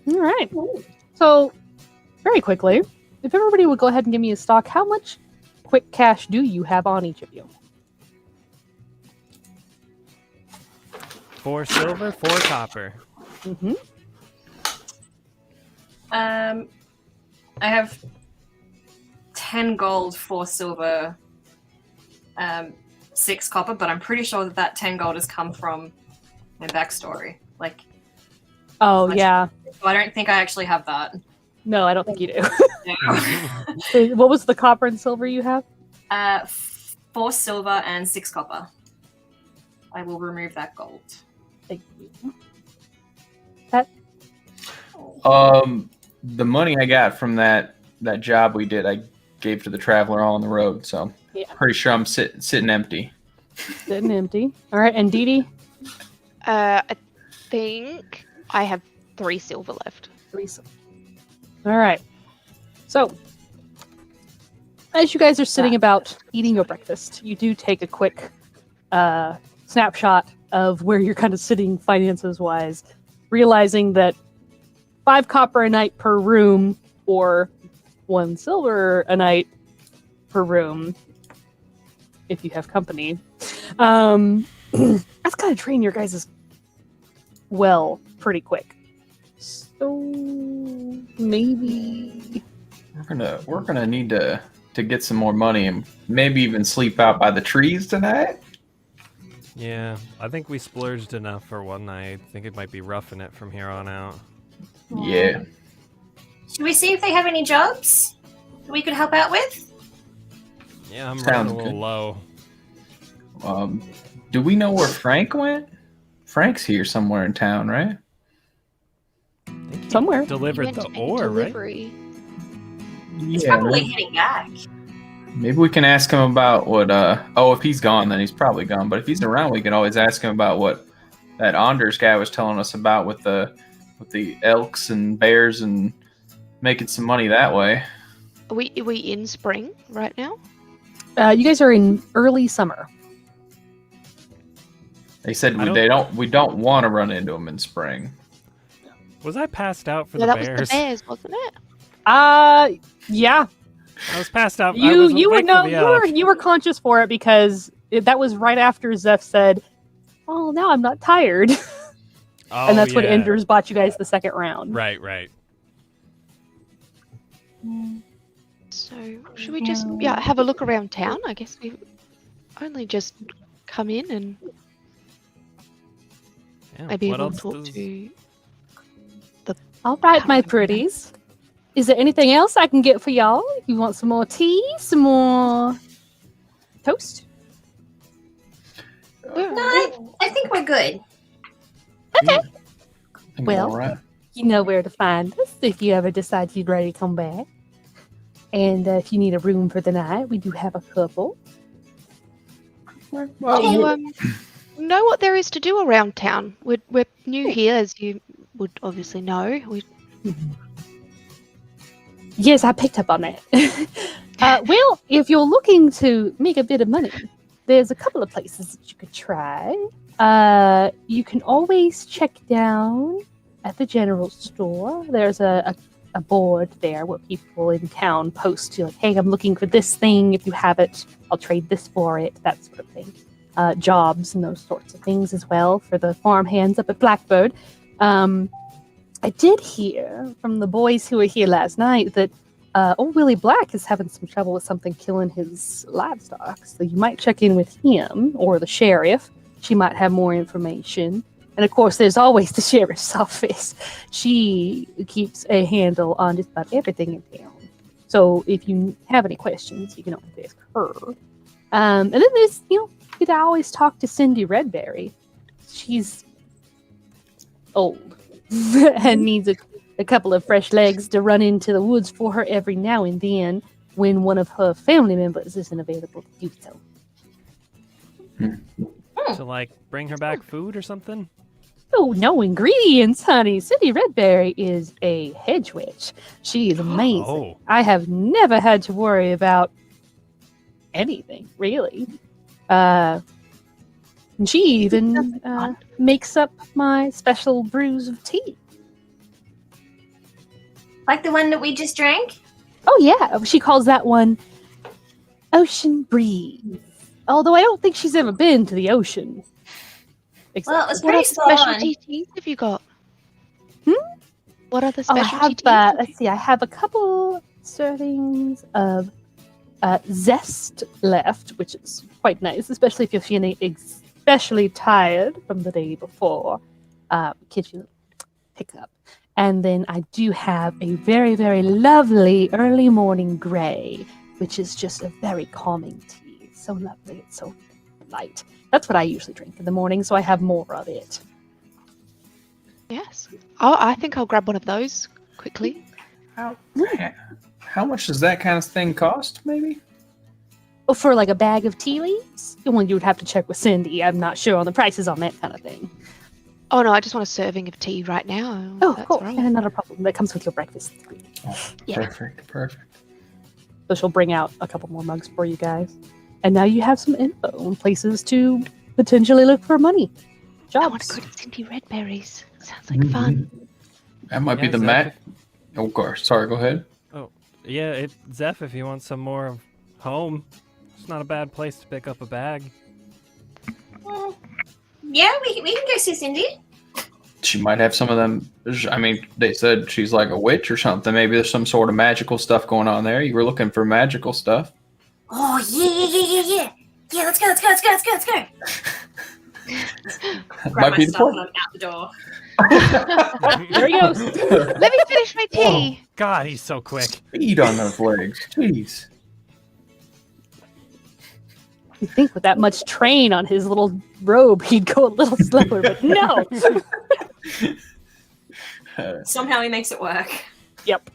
right. So, very quickly, if everybody would go ahead and give me a stock, how much quick cash do you have on each of you? 4 silver, 4 copper. Mm-hmm. I have 10 gold, 4 silver, 6 copper, but I'm pretty sure that 10 gold has come from my backstory. Like, Oh, Much- yeah. so I don't think I actually have that. No, I don't think you do. No. What was the copper and silver you have? 4 silver and 6 copper. I will remove that gold. Thank you. The money I got from that job we did, I gave to the traveler all on the road, so Yeah. pretty sure I'm sitting empty. Sitting empty. All right, and Dee Dee? I think I have 3 silver left. 3 silver. All right. So, as you guys are sitting about eating your breakfast, you do take a quick snapshot of where you're kind of sitting finances-wise, realizing that 5 copper a night per room, or 1 silver a night per room, if you have company. That's gotta drain your guys' well pretty quick. So maybe We're gonna need to get some more money and maybe even sleep out by the trees tonight. Yeah, I think we splurged enough for one night. I think it might be roughing it from here on out. Yeah. Should we see if they have any jobs that we could help out with? Yeah, I'm Sounds running a little good. low. Do we know where Frank went? Frank's here somewhere in town, right? somewhere. You Delivered went the to make a ore, right? delivery. He's probably heading back. Maybe we can ask him about what. If he's gone, then he's probably gone. But if he's around, we can always ask him about what that Anders guy was telling us about with the elks and bears and making some money that way. Are we in spring right now? You guys are in early summer. They said I we don't want to run into them in spring. Was I passed out for Yeah, the that bears? was the bears, wasn't it? Yeah. I was passed out. I You was you awake would know for the elk. you were conscious for it because that was right after Zeph said, "Oh, now I'm not tired," Oh, and that's when yeah. Enders bought you guys the second round. Right, right. So should we just have a look around town? I guess we've only just come in and Yeah, maybe what we'll else talk does- to. All right, my pretties. Is there anything else I can get for y'all? You want some more tea? Some more toast? No, I think we're good. Okay. Well, Well, all right. You know where to find us if you ever decide you'd ready to come back. And if you need a room for the night, we do have a couple. Do you know what there is to do around town? We're new here, as you would obviously know. Yes, I picked up on that. Well, if you're looking to make a bit of money, there's a couple of places that you could try. You can always check down at the general store. There's a board there where people in town post, like, hey, I'm looking for this thing. If you have it, I'll trade this for it, that sort of thing. Jobs and those sorts of things as well for the farm hands up at Blackbird. I did hear from the boys who were here last night that old Willie Black is having some trouble with something killing his livestock. So you might check in with him or the sheriff. She might have more information. And of course, there's always the sheriff's office. She keeps a handle on just about everything in town. So if you have any questions, you can always ask her. And then there's, you could always talk to Cindy Redberry. She's old and needs a couple of fresh legs to run into the woods for her every now and then when one of her family members isn't available to do so. To, like, bring her back food or something? Oh, no ingredients, honey. Cindy Redberry is a hedge witch. She is amazing. Oh. I have never had to worry about anything, really. And she even makes up my special brews of tea. Like the one that we just drank? Oh, yeah. She calls that one Ocean Breeze. Although I don't think she's ever been to the ocean. Well, it was What pretty other spot on. specialty teas have you got? What other Oh, I specialty have, teas? let's see, I have a couple servings of zest left, which is quite nice, especially if you're feeling especially tired from the day before. Gives you a pickup. And then I do have a very, very lovely early morning gray, which is just a very calming tea. It's so lovely. It's so light. That's what I usually drink in the morning, so I have more of it. Yes. Oh, I think I'll grab one of those quickly. How much does that kind of thing cost, maybe? Oh, for like a bag of tea leaves? Well, you would have to check with Cindy. I'm not sure on the prices on that kind of thing. Oh no, I just want a serving of tea right now. Oh, That's cool. right. And another problem that comes with your breakfast. Yeah. Perfect. So she'll bring out a couple more mugs for you guys. And now you have some info and places to potentially look for money. I want Jobs. to go to Cindy Redberry's. Sounds like fun. That might be Yeah, the Zeph, mat. Oh, gosh. Sorry, go ahead. Yeah, Zeph, if you want some more of home, it's not a bad place to pick up a bag. Yeah, we can go see Cindy. She might have some of them. I mean, they said she's like a witch or something. Maybe there's some sort of magical stuff going on there. You were looking for magical stuff. Oh, yeah. Yeah, let's go. Grab Might my be the stuff point. and I'm out the door. There he goes. Let me finish my tea. God, he's so quick. Speed on those legs. Jeez. You think with that much train on his little robe, he'd go a little slower, but no. Somehow he makes it work. Yep.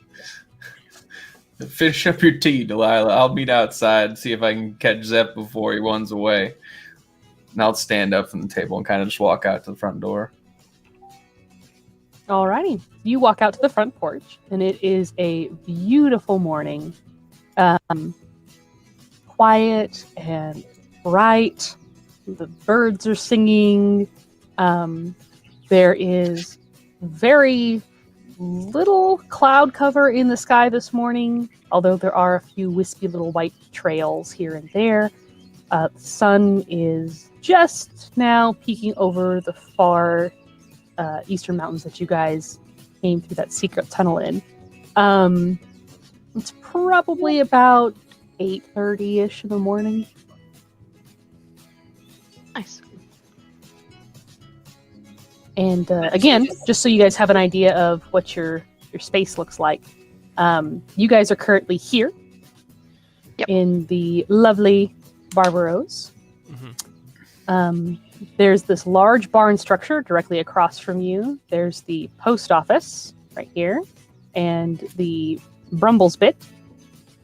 Finish up your tea, Delilah. I'll meet outside and see if I can catch Zep before he runs away. And I'll stand up from the table and kind of just walk out to the front door. Alrighty. You walk out to the front porch, and it is a beautiful morning. Quiet and bright. The birds are singing. There is very little cloud cover in the sky this morning, although there are a few wispy little white trails here and there. The sun is just now peeking over the far eastern mountains that you guys came through that secret tunnel in. It's probably about 8:30-ish in the morning. Nice. And again, just so you guys have an idea of what your space looks like, you guys are currently here in the lovely Barbaros. There's this large barn structure directly across from you. There's the post office right here, and the Brumbles bit.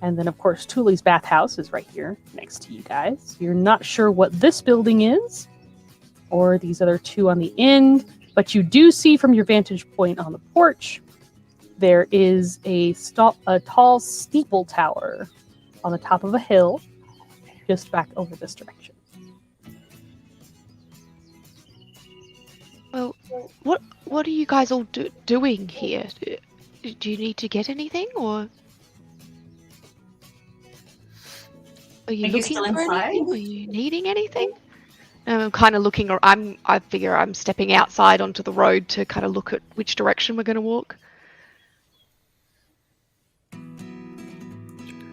And then, of course, Thule's bathhouse is right here next to you guys. You're not sure what this building is, or these other two on the end, but you do see from your vantage point on the porch, there is a tall steeple tower on the top of a hill, just back over this direction. Well, what are you guys all doing here? Do you need to get anything, or are you looking still for inside? anything? Are you needing anything? I'm kind of looking. I figure I'm stepping outside onto the road to kind of look at which direction we're going to walk.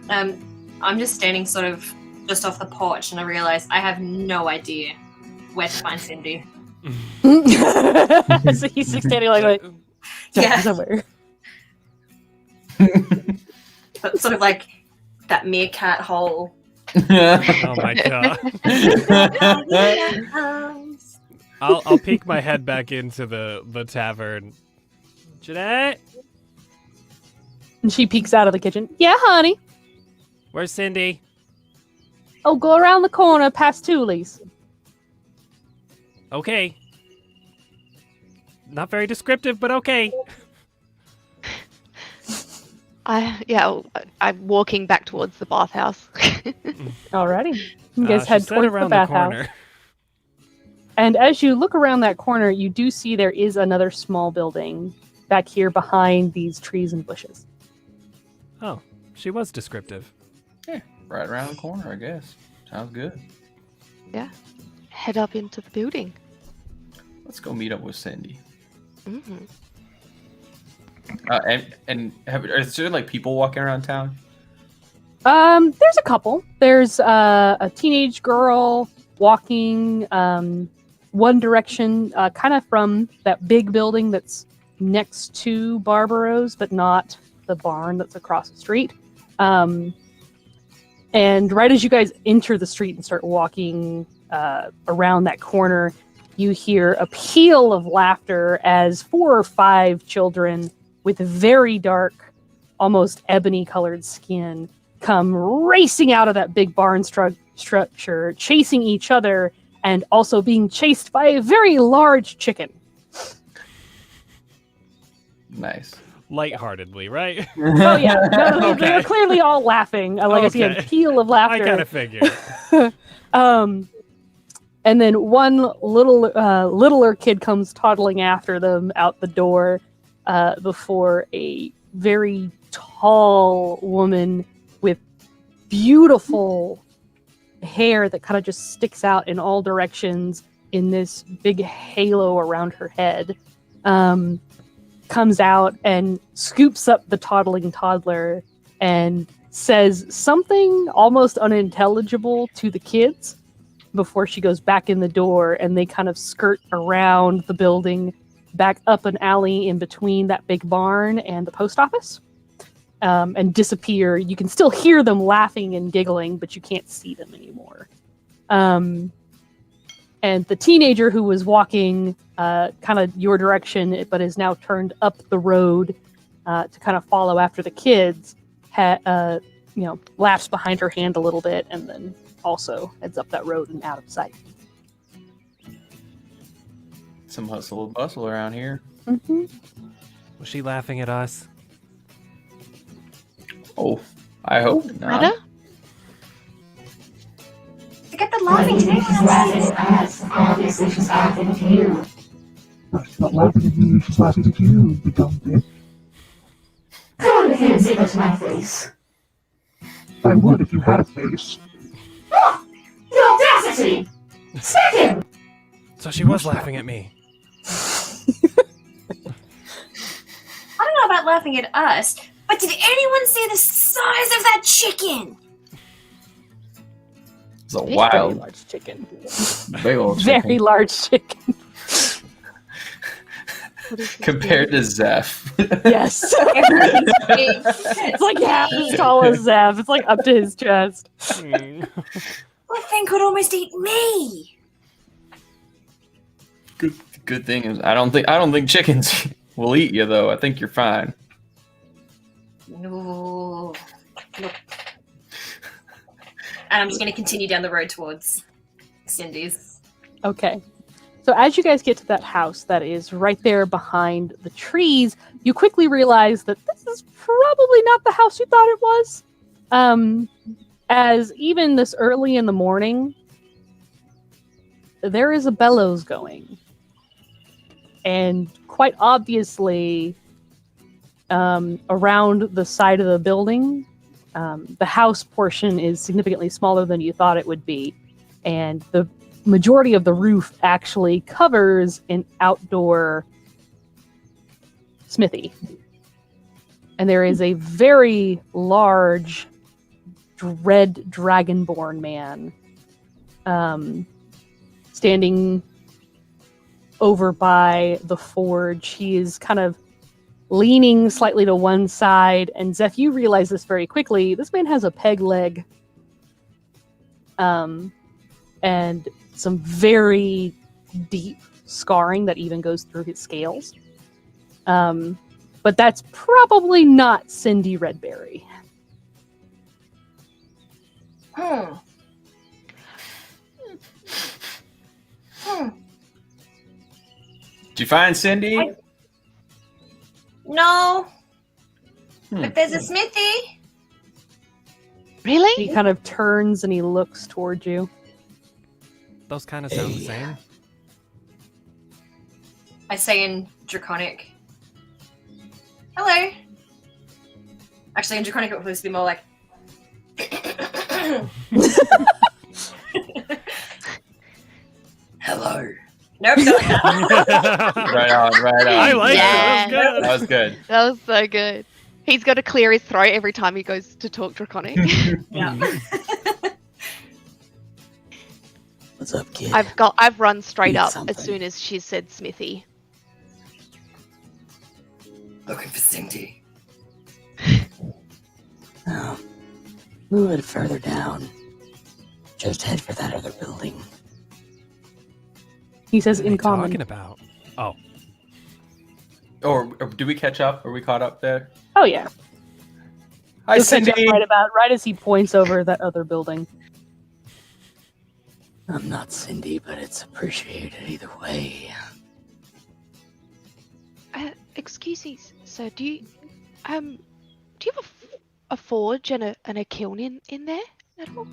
I'm just standing sort of just off the porch, and I realize I have no idea where to find Cindy. So he's just standing like Yeah. somewhere. But sort of like that meerkat hole. Oh my god. I'll peek my head back into the tavern. Jeanette? And she peeks out of the kitchen. Yeah, honey. Where's Cindy? Oh, go around the corner past Thule's. Okay. Not very descriptive, but okay. I'm walking back towards the bathhouse. Alrighty. You guys head she said towards around the the bathhouse. corner. And as you look around that corner, you do see there is another small building back here behind these trees and bushes. Oh, she was descriptive. Yeah, right around the corner, I guess. Sounds good. Head up into the building. Let's go meet up with Cindy. Mm-hmm. Is there like people walking around town? There's a couple. There's a teenage girl walking one direction, kind of from that big building that's next to Barbaros, but not the barn that's across the street. And right as you guys enter the street and start walking around that corner, you hear a peal of laughter as 4 or 5 children with very dark, almost ebony-colored skin come racing out of that big barn structure, chasing each other, and also being chased by a very large chicken. Nice. Lightheartedly, right? Oh yeah, no, Okay. they're clearly all laughing. Like I see a Okay. peal of I laughter. kind of figured. And then one littler kid comes toddling after them out the door before a very tall woman with beautiful hair that kind of just sticks out in all directions in this big halo around her head comes out and scoops up the toddling toddler and says something almost unintelligible to the kids before she goes back in the door, and they kind of skirt around the building back up an alley in between that big barn and the post office and disappear. You can still hear them laughing and giggling, but you can't see them anymore. And the teenager who was walking kind of your direction, but is now turned up the road to kind of follow after the kids, laughs behind her hand a little bit and then also heads up that road and out of sight. Some hustle and bustle around here. Mm-hmm. Was she laughing at us? Oh, I hope not. Ada? To get the laughing She's laughing tales. at us. Obviously, she's laughing at you. She's not laughing at you, she's laughing at you, you dumb bitch. ahead and say that to my face. I would if you had a face. Ah! The audacity! Smack him! So she was laughing at me. I don't know about laughing at us, but did anyone see the size of that chicken? It's a Very wild, large chicken. big old chicken. Very large chicken. Compared to Zeph. Yes. It's like half as tall as Zev. It's like up to his chest. Mm. That thing could almost eat me. Good thing is I don't think chickens will eat you though. I think you're fine. No. Nope. And I'm just going to continue down the road towards Cindy's. Okay. So as you guys get to that house that is right there behind the trees, you quickly realize that this is probably not the house you thought it was. As even this early in the morning, there is a bellows going. And quite obviously, around the side of the building, the house portion is significantly smaller than you thought it would be. And the majority of the roof actually covers an outdoor smithy. And there is a very large red dragonborn man standing over by the forge. He is kind of leaning slightly to one side, and Zeph, you realize this very quickly. This man has a peg leg. And some very deep scarring that even goes through his scales. But that's probably not Cindy Redberry. Hmm. Did you find Cindy? No. But there's a smithy. Really? He kind of turns and he looks towards you. Those kind of sound the same. I say in Draconic. Hello. Actually, in Draconic, it was supposed to be more like. Hello. Nope, not like that. Right on. I like Yeah. that. That was good. That was so good. He's got to clear his throat every time he goes to talk Draconic. Yeah. What's up, kid? I've run straight Need up something. as soon as she said Smithy. Looking for Cindy. Oh, move it further down. Just head for that other building. He says What are in they common. talking about? Oh, Or do we catch up? Are we caught up there? Oh yeah. Hi, You'll catch up Cindy. right as he points over that other building. I'm not Cindy, but it's appreciated either way. Excuse me, sir. Do you have a forge and a kiln in there at all?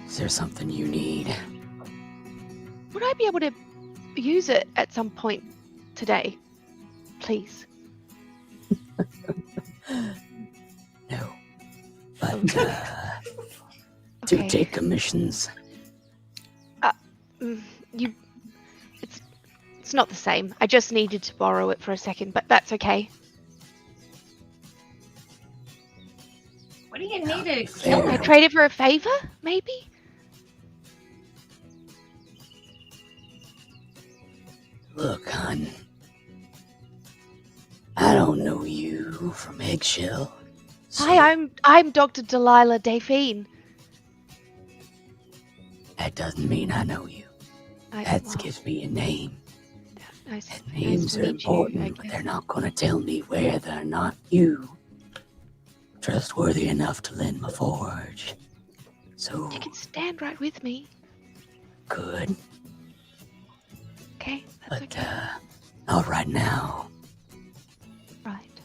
Is there something you need? Would I be able to use it at some point today, please? No. But, do Okay. take commissions. It's not the same. I just needed to borrow it for a second, but that's okay. What do you need to Fair. kill I him? trade it for a favor, maybe? Look, hon. I don't know you from Eggshell. so Hi, I'm Dr. Delilah Dafine. That doesn't mean I know you. That gives me a name. Nice Names to are meet you, important, but they're not going to tell me whether or not you trustworthy enough to lend my forge. So You can stand right with me, good, okay? That's but okay. not right now. Right.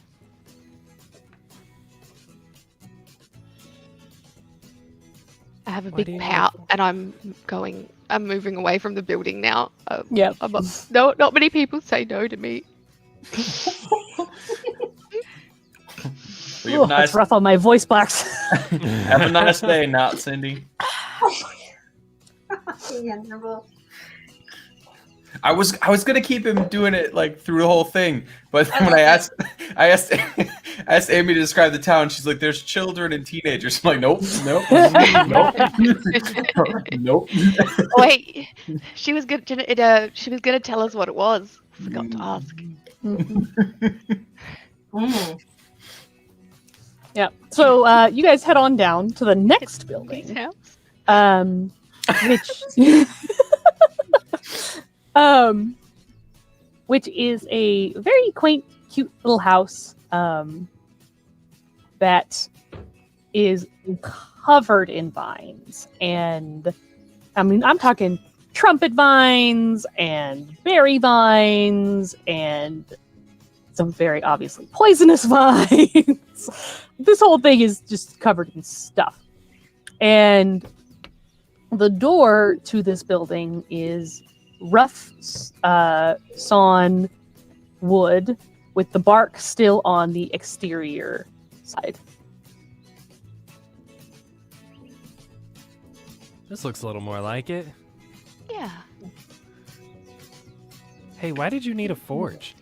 I have a Why big do you need pout, a and I'm moving away from the building now. Yep. No, not many people say no to me. Well, you have, Ooh, that's rough on my voice box. have a nice day, not Cindy. I was gonna keep him doing it like through the whole thing, but then when I asked Amy to describe the town, she's like, "There's children and teenagers." I'm like, "Nope, nope." Wait, she was gonna tell us what it was. Forgot to ask. Yeah. So you guys head on down to the next building, which is a very quaint, cute little house that is covered in vines. And I mean, I'm talking trumpet vines and berry vines and some very obviously poisonous vines. This whole thing is just covered in stuff. And the door to this building is rough sawn wood with the bark still on the exterior side. This looks a little more like it. Yeah. Hey, why did you need a forge?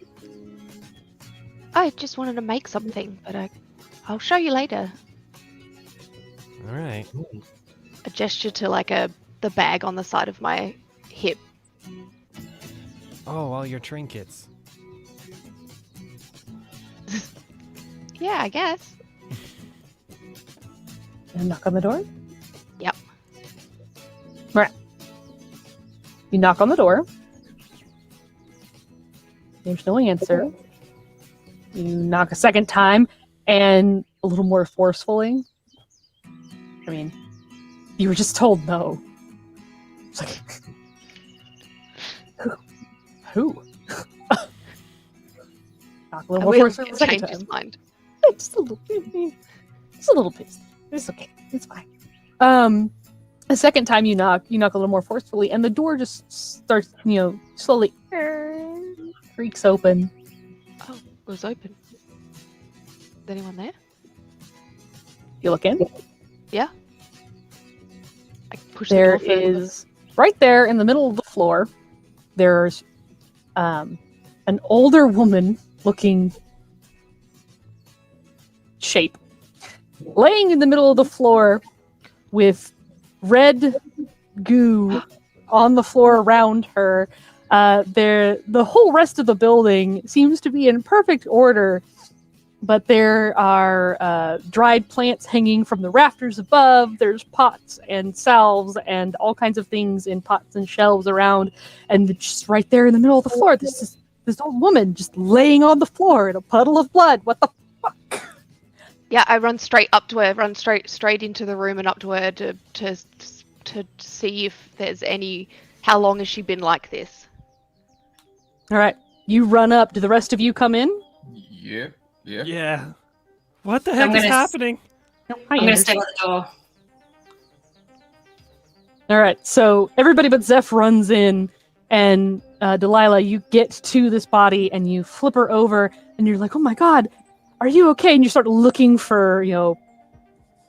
I just wanted to make something, but I'll show you later. All right. A gesture to like the bag on the side of my hip. Oh, all your trinkets. Yeah, I guess. And knock on the door? Yep. Right. You knock on the door. There's no answer. You knock a second time and a little more forcefully. I mean, you were just told no. It's like, who? Knock a little more forcefully the second change his time. mind. Just a little pissed. It's okay. It's fine. The second time you knock a little more forcefully, and the door just starts, slowly creaks open. Oh, it was open. Is anyone there? You look in. Yeah. I push There the door further. is right there in the middle of the floor. There's an older woman looking shape laying in the middle of the floor with red goo on the floor around her. The whole rest of the building seems to be in perfect order, but there are dried plants hanging from the rafters above. There's pots and salves and all kinds of things in pots and shelves around, and just right there in the middle of the floor, this old woman just laying on the floor in a puddle of blood. What the fuck? Yeah, I run straight up to her, run straight into the room and up to her to see if there's how long has she been like this? All right, you run up. Do the rest of you come in? Yeah. Yeah. What the heck is gonna happening? I'm going to stay by the door. All right, so everybody but Zeph runs in, and Delilah, you get to this body and you flip her over, and you're like, "Oh my god, are you okay?" And you start looking for,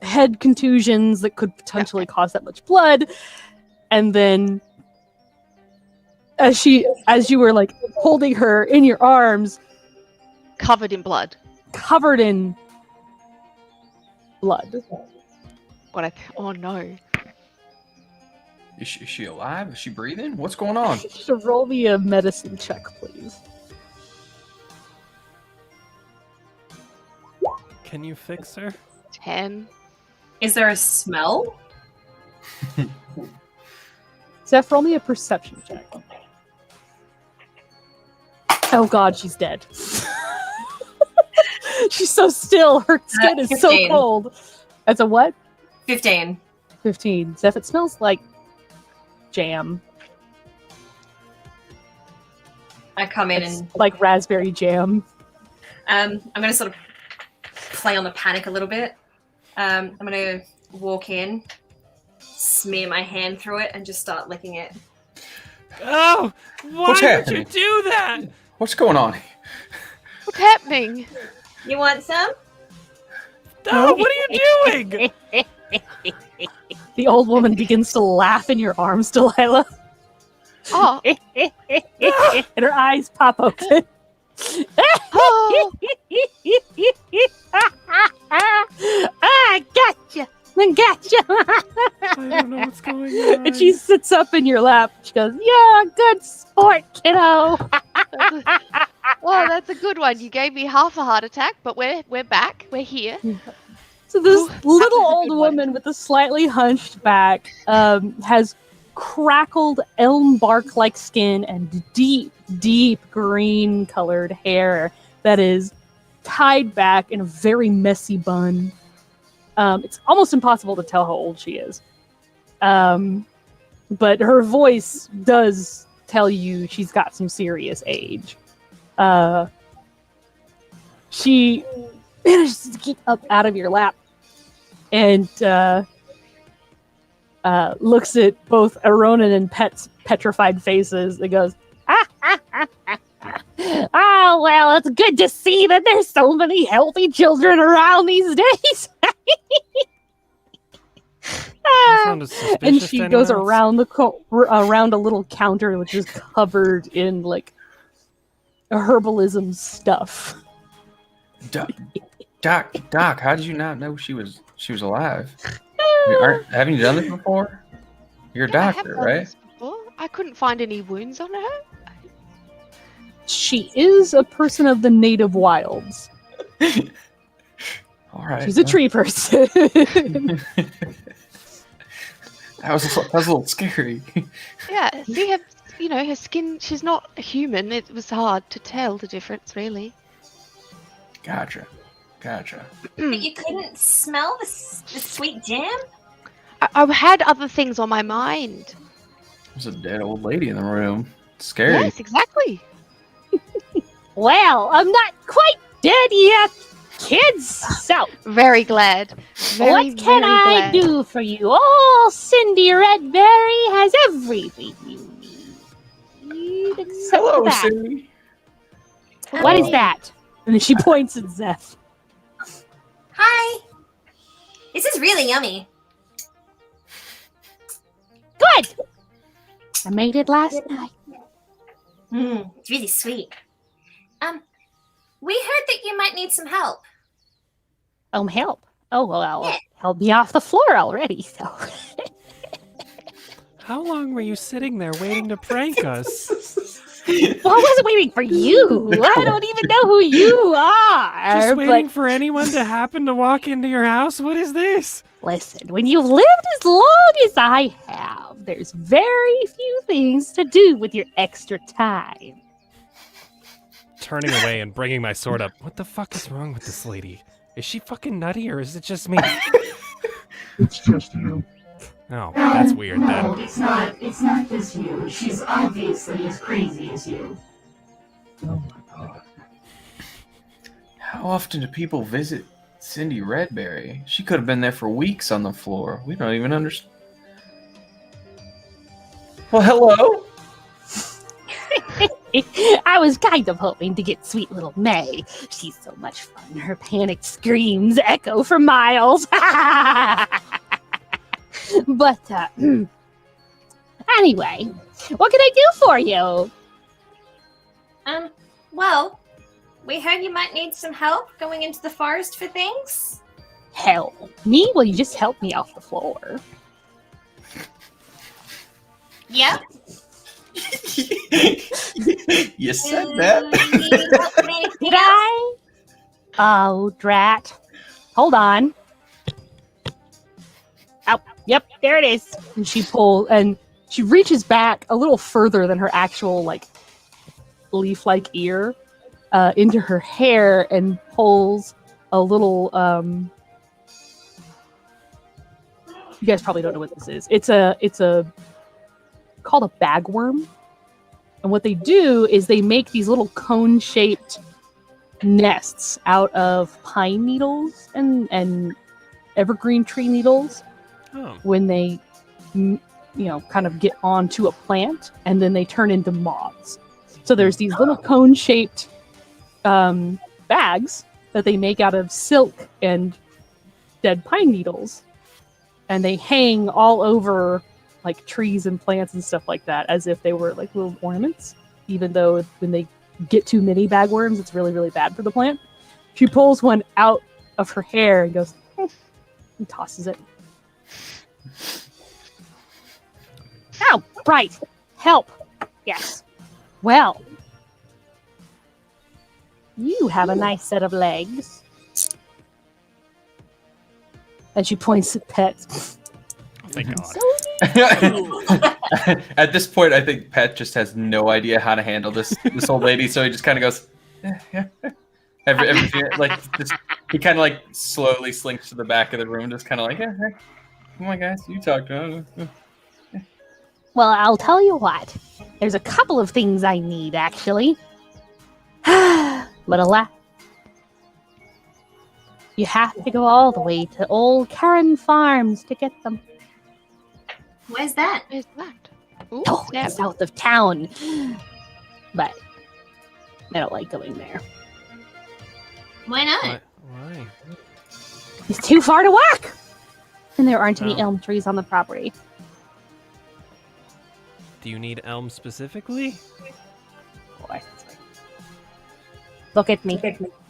head contusions that could potentially cause that much blood, and then as you were like holding her in your arms, Covered in blood. covered in blood. Oh no. Is she alive? Is she breathing? What's going on? So roll me a medicine check, please. Can you fix her? 10. Is there a smell? Zeph, roll me a perception check. Oh god, she's dead. She's so still. Her skin is so 15. cold. That's a what? 15. 15. Zeph, it smells like jam. I come in It's and like raspberry jam. I'm going to sort of play on the panic a little bit. I'm going to walk in, smear my hand through it, and just start licking it. Oh! Why What's would happening? you do that? What's going on? happening? You want some? No, what are you doing? The old woman begins to laugh in your arms, Delilah. Oh, And her eyes pop open. oh. I gotcha. I gotcha. I don't know what's going on. And she sits up in your lap. She goes, "You're a good sport, kiddo." Well, that's a good one. You gave me half a heart attack, but we're back. We're here. So this Ooh, that little was a old good one. woman with a slightly hunched back has crackled elm bark-like skin and deep, deep green-colored hair that is tied back in a very messy bun. It's almost impossible to tell how old she is. But her voice does tell you she's got some serious age. She manages to get up out of your lap and looks at both Aronin and Pet's petrified faces and goes, "Oh, well, it's good to see that there's so many healthy children around these days." That sounded suspicious And to she anyone goes else? around around a little counter which is covered in like herbalism stuff. Doc, how did you not know she was alive? Haven't you done this before? You're a Yeah, I have doctor, done right? this before. I couldn't find any wounds on her. She is a person of the native wilds. All right. She's a tree person. That was a little scary. Yeah, see her, her skin. She's not a human. It was hard to tell the difference, really. Gotcha. But you couldn't smell the sweet jam? I had other things on my mind. There's a dead old lady in the room. Scary. Yes, exactly. Well, I'm not quite dead yet, kids. So, Very glad. Very, what can very I glad. do for you? Oh, Cindy Redberry has everything you need except Hello, that. Cindy. What is that? And then she points at Zeph. Hi. This is really yummy. Good. I made it last night. It's really sweet. We heard that you might need some help. Help. Oh, well, Yeah. help me off the floor already, so. How long were you sitting there waiting to prank us? Well, I wasn't waiting for you. I don't even know who you are. Just waiting But for anyone to happen to walk into your house? What is this? listen, when you've lived as long as I have, there's very few things to do with your extra time. Turning away and bringing my sword up. What the fuck is wrong with this lady? Is she fucking nutty or is it just me? It's just you. Oh, that's weird No, then. it's not. It's not just you. She's obviously as crazy as you. Oh my god. How often do people visit Cindy Redberry? She could have been there for weeks on the floor. We don't even understand. Well, hello. I was kind of hoping to get sweet little May. She's so much fun. Her panicked screams echo for miles. But, anyway, what can I do for you? Well, we heard you might need some help going into the forest for things. Help me? Well, you just helped me off the floor. Yep. You said that. Need help with anything Did else? I? Oh, drat. Hold on. Oh, yep, there it is. And she reaches back a little further than her actual, like, leaf-like ear into her hair and pulls a little, you guys probably don't know what this is. It's called a bagworm. And what they do is they make these little cone-shaped nests out of pine needles and evergreen tree needles Oh. when they, kind of get onto a plant, and then they turn into moths. So there's these little cone-shaped bags that they make out of silk and dead pine needles, and they hang all over like trees and plants and stuff like that as if they were like little ornaments, even though when they get too many bagworms, it's really, really bad for the plant. She pulls one out of her hair and goes, and tosses it. Oh, right. Help. Yes. Well, you have a nice set of legs. And she points at Pet. Thank God. At this point, I think Pet just has no idea how to handle this old lady, so he just kind of goes, yeah. He kind of like slowly slinks to the back of the room, just kind of like, yeah, come on, guys, you talk to him. Well, I'll tell you what. There's a couple of things I need, actually. But alas, you have to go all the way to Old Karen Farms to get them. Where's that? Where's that? Ooh, Oh, snap. it's south of town. But I don't like going there. Why not? Why? It's too far to walk! And there aren't any Oh. elm trees on the property. Do you need elm specifically? Boy. Look at me.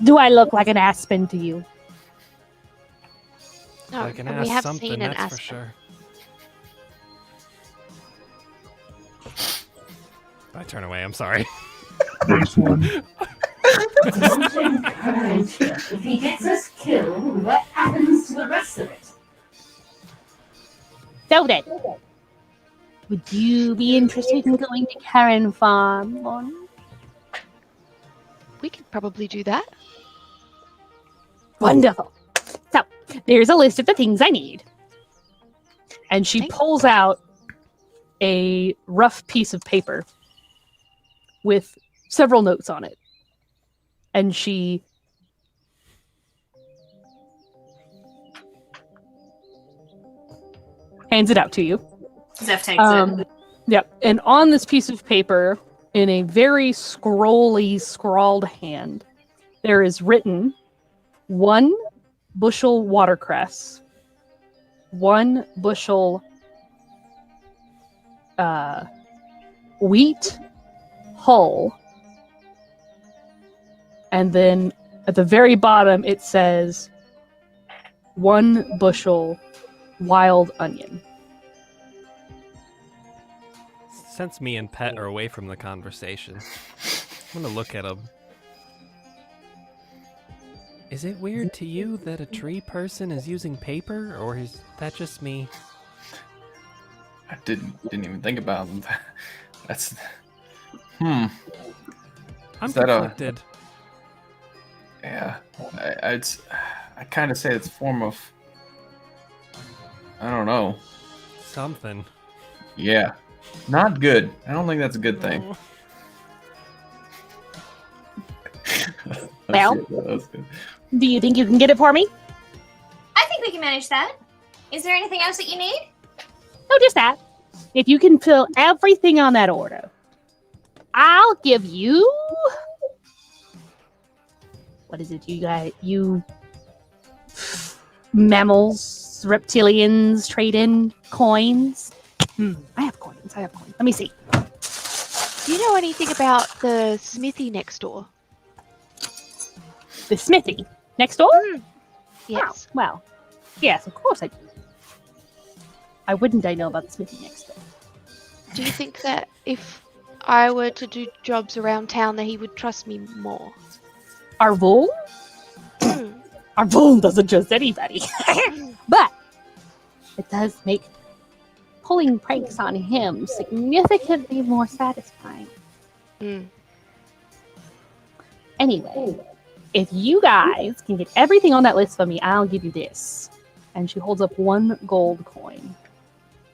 Do I look like an aspen to you? No, I can and ask we have something, seen an that's aspen. for sure. I turn away, I'm sorry. Nice one. Don't encourage him. If he gets us killed, what happens to the rest of it? So then, would you be interested in going to Karen Farm? We could probably do that. Wonderful. So, there's a list of the things I need. And she Thank you. pulls out a rough piece of paper with several notes on it. And she hands it out to you. Zeph takes it. Yep. And on this piece of paper, in a very scrawled hand, there is written 1 bushel watercress, 1 bushel wheat hull, and then at the very bottom it says 1 bushel wild onion. Since me and Pet are away from the conversation, I'm gonna look at him. Is it weird to you that a tree person is using paper, or is that just me? I didn't even think about that. That's I'm Is that conflicted. yeah. I kind of say it's a form of, I don't know. Something. Yeah, not good. I don't think that's a good thing. Well. That's good. Do you think you can get it for me? I think we can manage that. Is there anything else that you need? No, just that. If you can fill everything on that order, I'll give you. What is it, you mammals, reptilians trade in coins? I have coins. Let me see. Do you know anything about the smithy next door? The smithy next door? Yes. Oh, well, yes, of course I do. Why wouldn't I know about the smithy next door? Do you think that if I were to do jobs around town that he would trust me more? Arvul? Arvul doesn't trust anybody. But it does make pulling pranks on him significantly more satisfying. Anyway, if you guys can get everything on that list for me, I'll give you this. And she holds up 1 gold coin.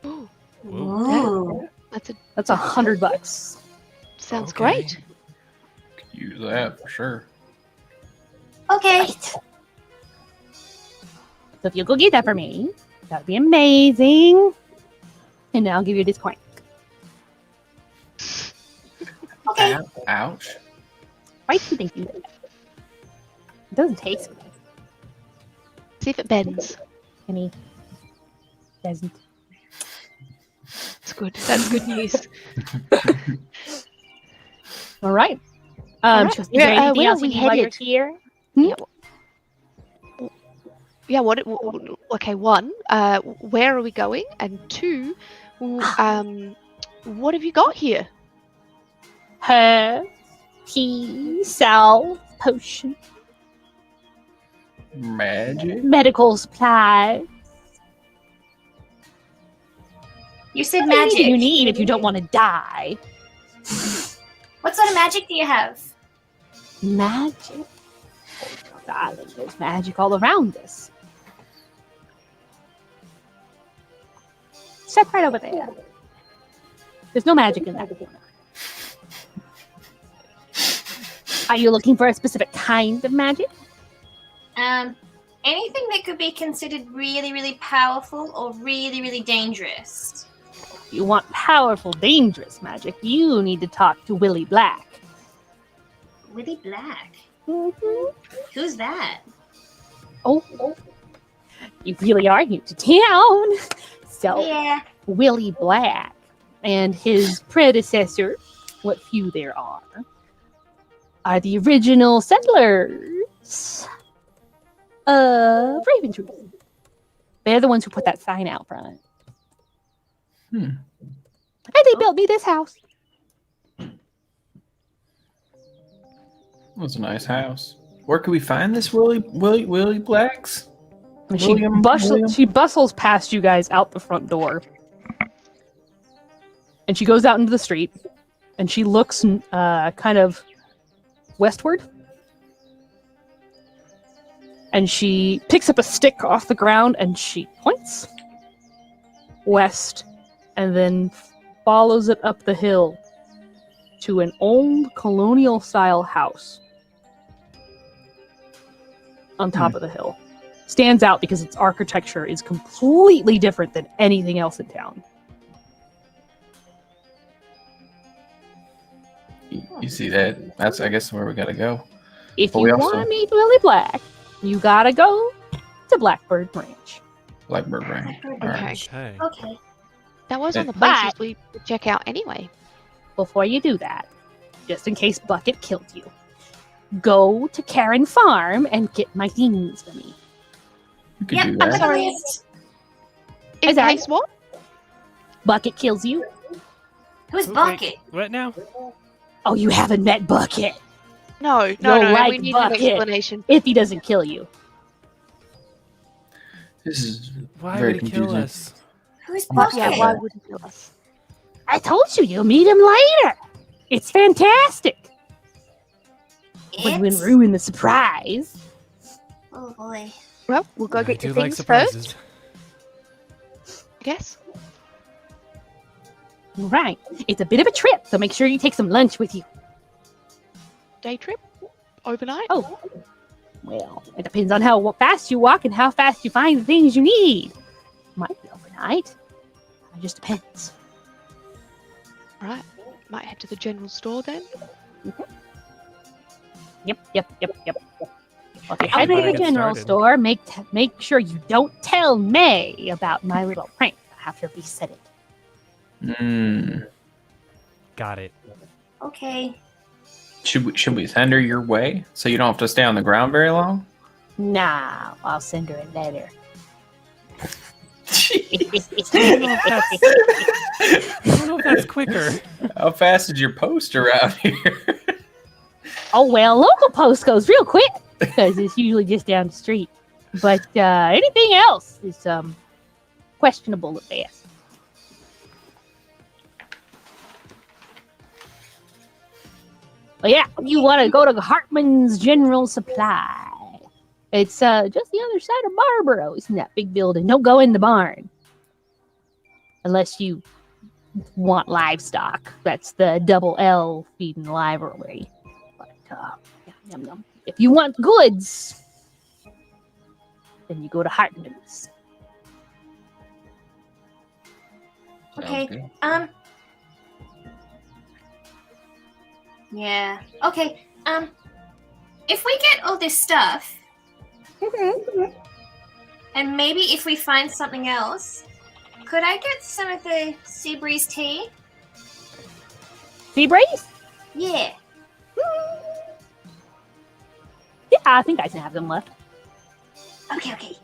Ooh, Ooh. that's $100. sounds Okay. great. Could use that for sure. Okay. Right. So if you'll go get that for me, that would be amazing. And I'll give you this coin. Okay. Ouch. Right? Thank you. It doesn't taste good. See if it bends. Any doesn't. That's good. That's good news. All right. Alright. Is there anything Where else are you we need while you're headed? here? Yeah. Okay. One. Where are we going? And two. What have you got here? Herbs, tea, salve, potion, Magic. medical supplies. You said Anything magic. you need if you don't want to die. What sort of magic do you have? Magic. Oh, darling, there's magic all around us. Step right over there. There's no magic in that corner. Are you looking for a specific kind of magic? Anything that could be considered really, really powerful or really, really dangerous. If you want powerful, dangerous magic, you need to talk to Willie Black. Willie Black. Mm-hmm. Who's that? Oh, you really are new to town. So, Yeah. Willie Black and his predecessor, what few there are the original settlers of Raventree. They're the ones who put that sign out front. And they built me this house. That's a nice house. Where can we find this Willie Blacks? And William? she bustles past you guys out the front door. And she goes out into the street. And she looks kind of westward. And she picks up a stick off the ground and she points west and then follows it up the hill to an old colonial style house on top of the hill. Stands out because its architecture is completely different than anything else in town. You see that? That's, I guess, where we gotta go. If But you we want also- to meet Willie Black, you gotta go to Blackbird Ranch. Blackbird Ranch. All right. Okay. Okay. That was on the Bye. places we would check out anyway. Before you do that, just in case Bucket killed you, go to Karen Farm and get my things for me. You could Yep, do I'm that. on the list. In Is that- case what? Bucket kills you. Who's Wait, Bucket? What now? Oh, you haven't met Bucket. No, You'll we like need an Bucket. explanation. If he doesn't kill you. This is Why very would he kill confusing. us? Who's Bucket? Yeah, why would he kill us? I told you, you'll meet him later. It's fantastic. Wouldn't It's- ruin the surprise. Oh boy. Well, we'll go I get do your like things surprises. first, I guess. Right. It's a bit of a trip, so make sure you take some lunch with you. Day trip? Overnight? Oh. Well, it depends on how fast you walk and how fast you find the things you need. Might be overnight. It just depends. Right. Might head to the general store then. Yep. Well, if you I'll head to better the get general started. store, make sure you don't tell May about my little prank after we said it. Got it. Okay. Should we send her your way so you don't have to stay on the ground very long? Nah, I'll send her a letter. I don't know if that's quicker. How fast is your post around here? Oh, well, local post goes real quick because it's usually just down the street. But anything else is questionable at best. But yeah, you want to go to Hartman's General Supply. It's just the other side of Marlboro's in that big building. Don't go in the barn. Unless you want livestock. That's the double L feeding library. But yum, yum. If you want goods, then you go to Hartman's. Okay. good. Yeah. Okay. if we get all this stuff, and maybe if we find something else, could I get some of the sea breeze tea? Sea breeze? Yeah. Yeah, I think I can have them left. Okay.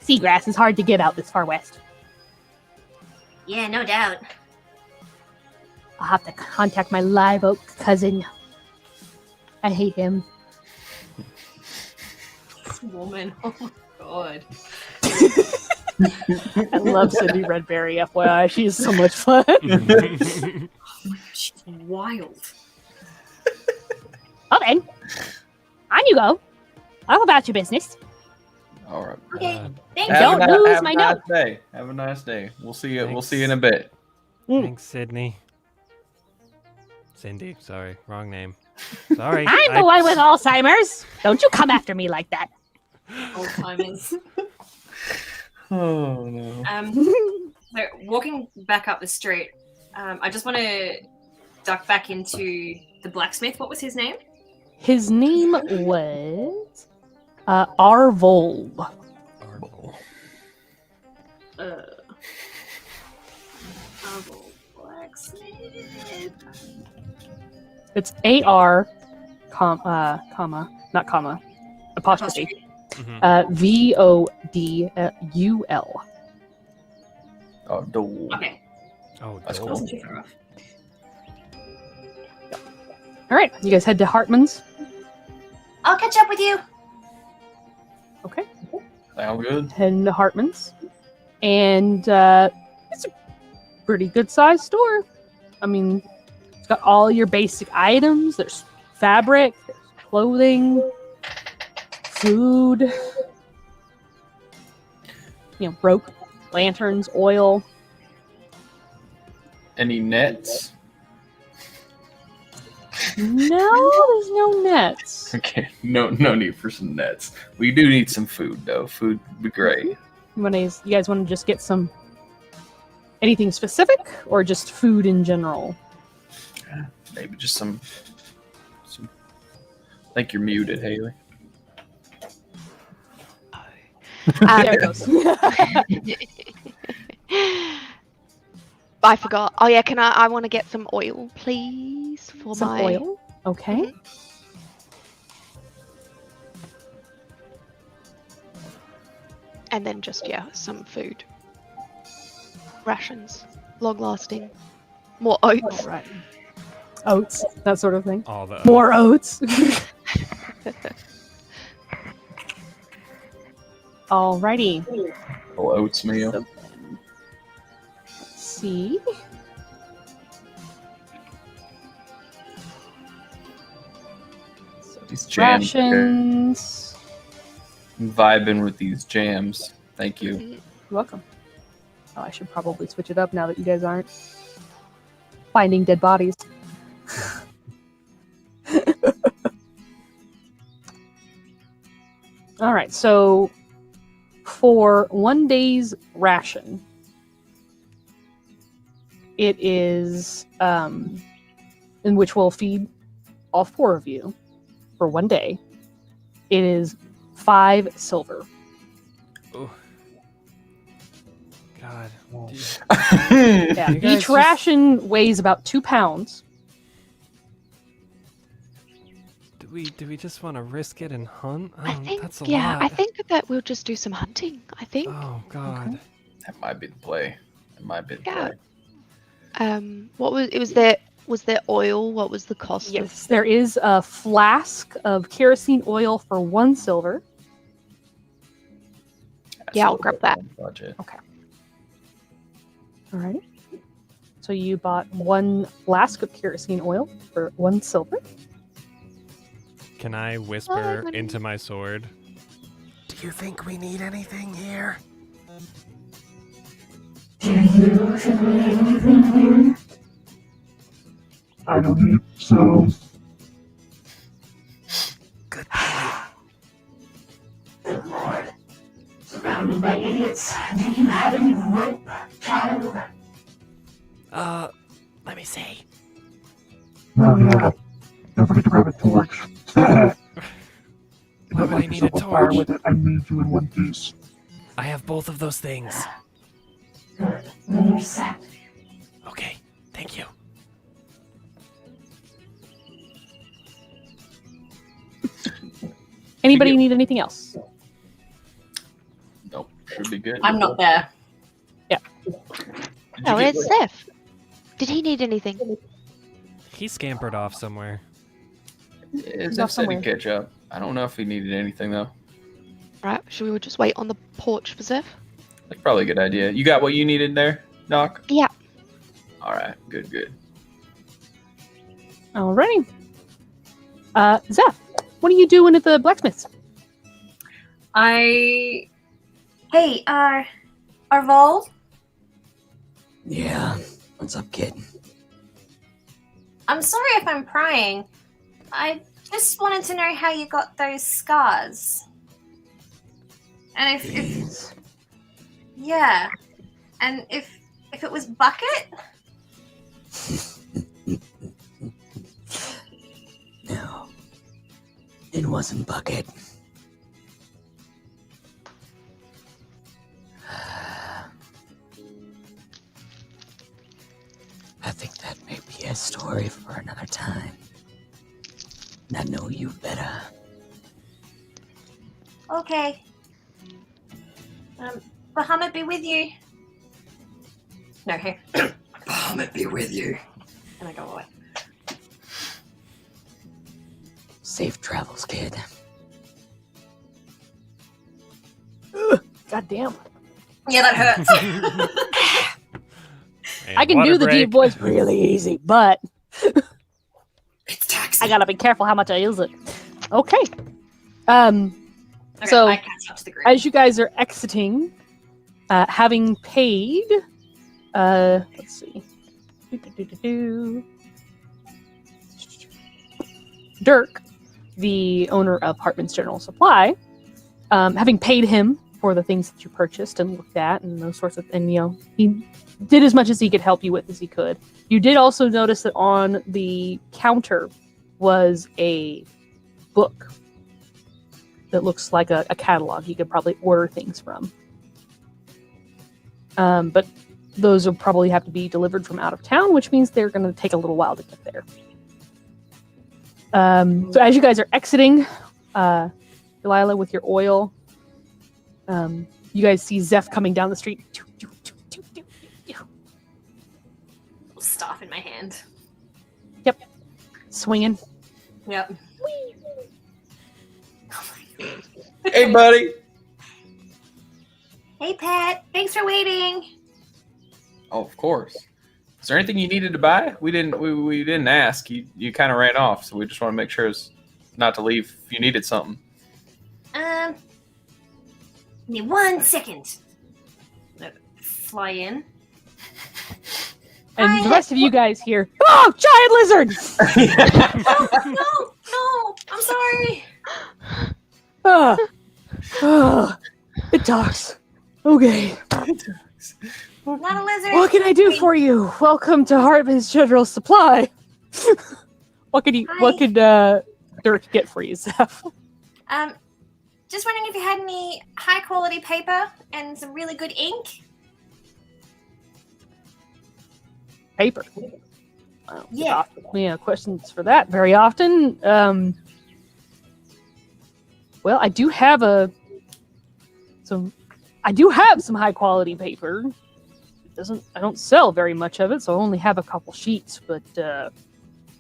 Seagrass is hard to get out this far west. Yeah, no doubt. I'll have to contact my live oak cousin. I hate him. This woman. Oh my god. I love Cindy Redberry, FYI. She is so much fun. She's wild. Well then, on you go. I'll about your business. All right. Okay. Thank Don't you. lose my note. Day. Have a nice day. We'll see you. We'll Thanks. see you in a bit. Thanks, Sydney. Cindy, sorry, wrong name. Sorry. I'm the one with Alzheimer's. Don't you come after me like that. Alzheimer's. Oh no. So walking back up the street, I just want to duck back into the blacksmith. What was his name? His name was Arvolb. Blacksmith. It's AR, comma, not comma, apostrophe. VODUL. Oh, Dole. Okay. Oh, That's Dole. cool. Wasn't too far off. All right, you guys head to Hartman's. I'll catch up with you. Okay, Sound good? heading to Hartman's, and it's a pretty good sized store. I mean, it's got all your basic items. There's fabric, there's clothing, food, rope, lanterns, oil. Any nets? No, there's no nets. Okay, no need for some nets. We do need some food though. Food would be great. You guys want to just get anything specific, or just food in general? Maybe just some. I think you're muted, Haley. There it goes. I forgot. Oh yeah, I want to get some oil, please, for Some my oil. Okay. and then just some food. Rations. Long lasting. More oats. All right. Oats, that sort of thing. All the More oats. Alrighty. Oh, oatmeal. So, let's see. These jams. Rations. I'm vibing with these jams. Thank you. You're welcome. Oh, I should probably switch it up now that you guys aren't finding dead bodies. All right, so for 1 day's ration, it is in which we'll feed all 4 of you for 1 day. It is 5 silver. Oh. God. Yeah, You guys each ration weighs about 2 pounds. Do we just want to risk it and hunt? I think that's a yeah, lot. I think that we'll just do some hunting. I think. Oh God. Okay. That might be the play. That might be the Yeah. play. What was there oil? What was the cost of Yes, there is a flask of kerosene oil for 1 silver. That's Yeah, a I'll little grab bit that. on budget. All right. So you bought 1 flask of kerosene oil for 1 silver. Can I whisper when- into my sword? Do you think we need anything here? Do you think we need anything here? I don't think so. Good point. Good lord. Surrounded by idiots. Do you have any rope, child? Let me see. Oh yeah. Don't forget to grab a torch. but I light need a yourself on fire torch. with it. I need you in one piece. I have both of those things. Good. Then you're set. Okay, thank you. Anybody need anything else? Nope, should be good. I'm not there. Did Oh, you get it's Seth. Did he need anything? He scampered off somewhere. Zeph said he'd catch up. I don't know if he needed anything though. Right, should we just wait on the porch for Zeph? That's probably a good idea. You got what you needed there, Doc? Yeah. All right, good. Alrighty. Zeph, what are you doing at the blacksmith's? Hey, Arvold? Yeah. What's up, kid? I'm sorry if I'm prying. I just wanted to know how you got those scars. And if Jeez. yeah. And if it was Bucket? No. It wasn't Bucket. I think that may be a story for another time. I know you better. Okay. Bahamut be with you. No, hey. Bahamut be with you. And I go away. Safe travels, kid. God damn. Yeah, that hurts. And I can water do the break. deep voice really easy, but It's taxing. I gotta be careful how much I use it. Okay. Okay, So, I catch up to the group. as you guys are exiting, having paid, let's see. Dirk, the owner of Hartman's General Supply, having paid him for the things that you purchased and looked at and those sorts of, and he did as much as he could help you with as he could. You did also notice that on the counter was a book that looks like a catalog you could probably order things from. But those will probably have to be delivered from out of town, which means they're going to take a little while to get there. So as you guys are exiting, Delilah with your oil, you guys see Zeph coming down the street. Staff in my hand. Swinging. Yep. Hey, buddy. Hey, Pat. Thanks for waiting. Oh, of course. Is there anything you needed to buy? We didn't ask. You kind of ran off, so we just want to make sure it's not to leave if you needed something. Give me 1 second. Fly in. And Hi. the rest of you guys hear, oh, giant lizard! No, I'm sorry. It talks. Okay. Not a lizard. What can I do for you? Welcome to Hartman's General Supply. What could Dirk get for you, Zeph? Just wondering if you had any high quality paper and some really good ink. Paper. Yeah. Yeah, questions for that very often. Well, I do have some high quality paper. I don't sell very much of it, so I only have a couple sheets, but